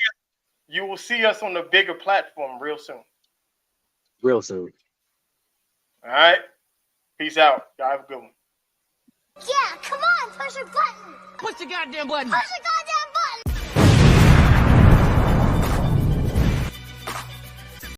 You will see us on the bigger platform real soon. Real soon. All right? Peace out. Y'all have a good one. Yeah, come on, push a button. Push the goddamn button. Push a goddamn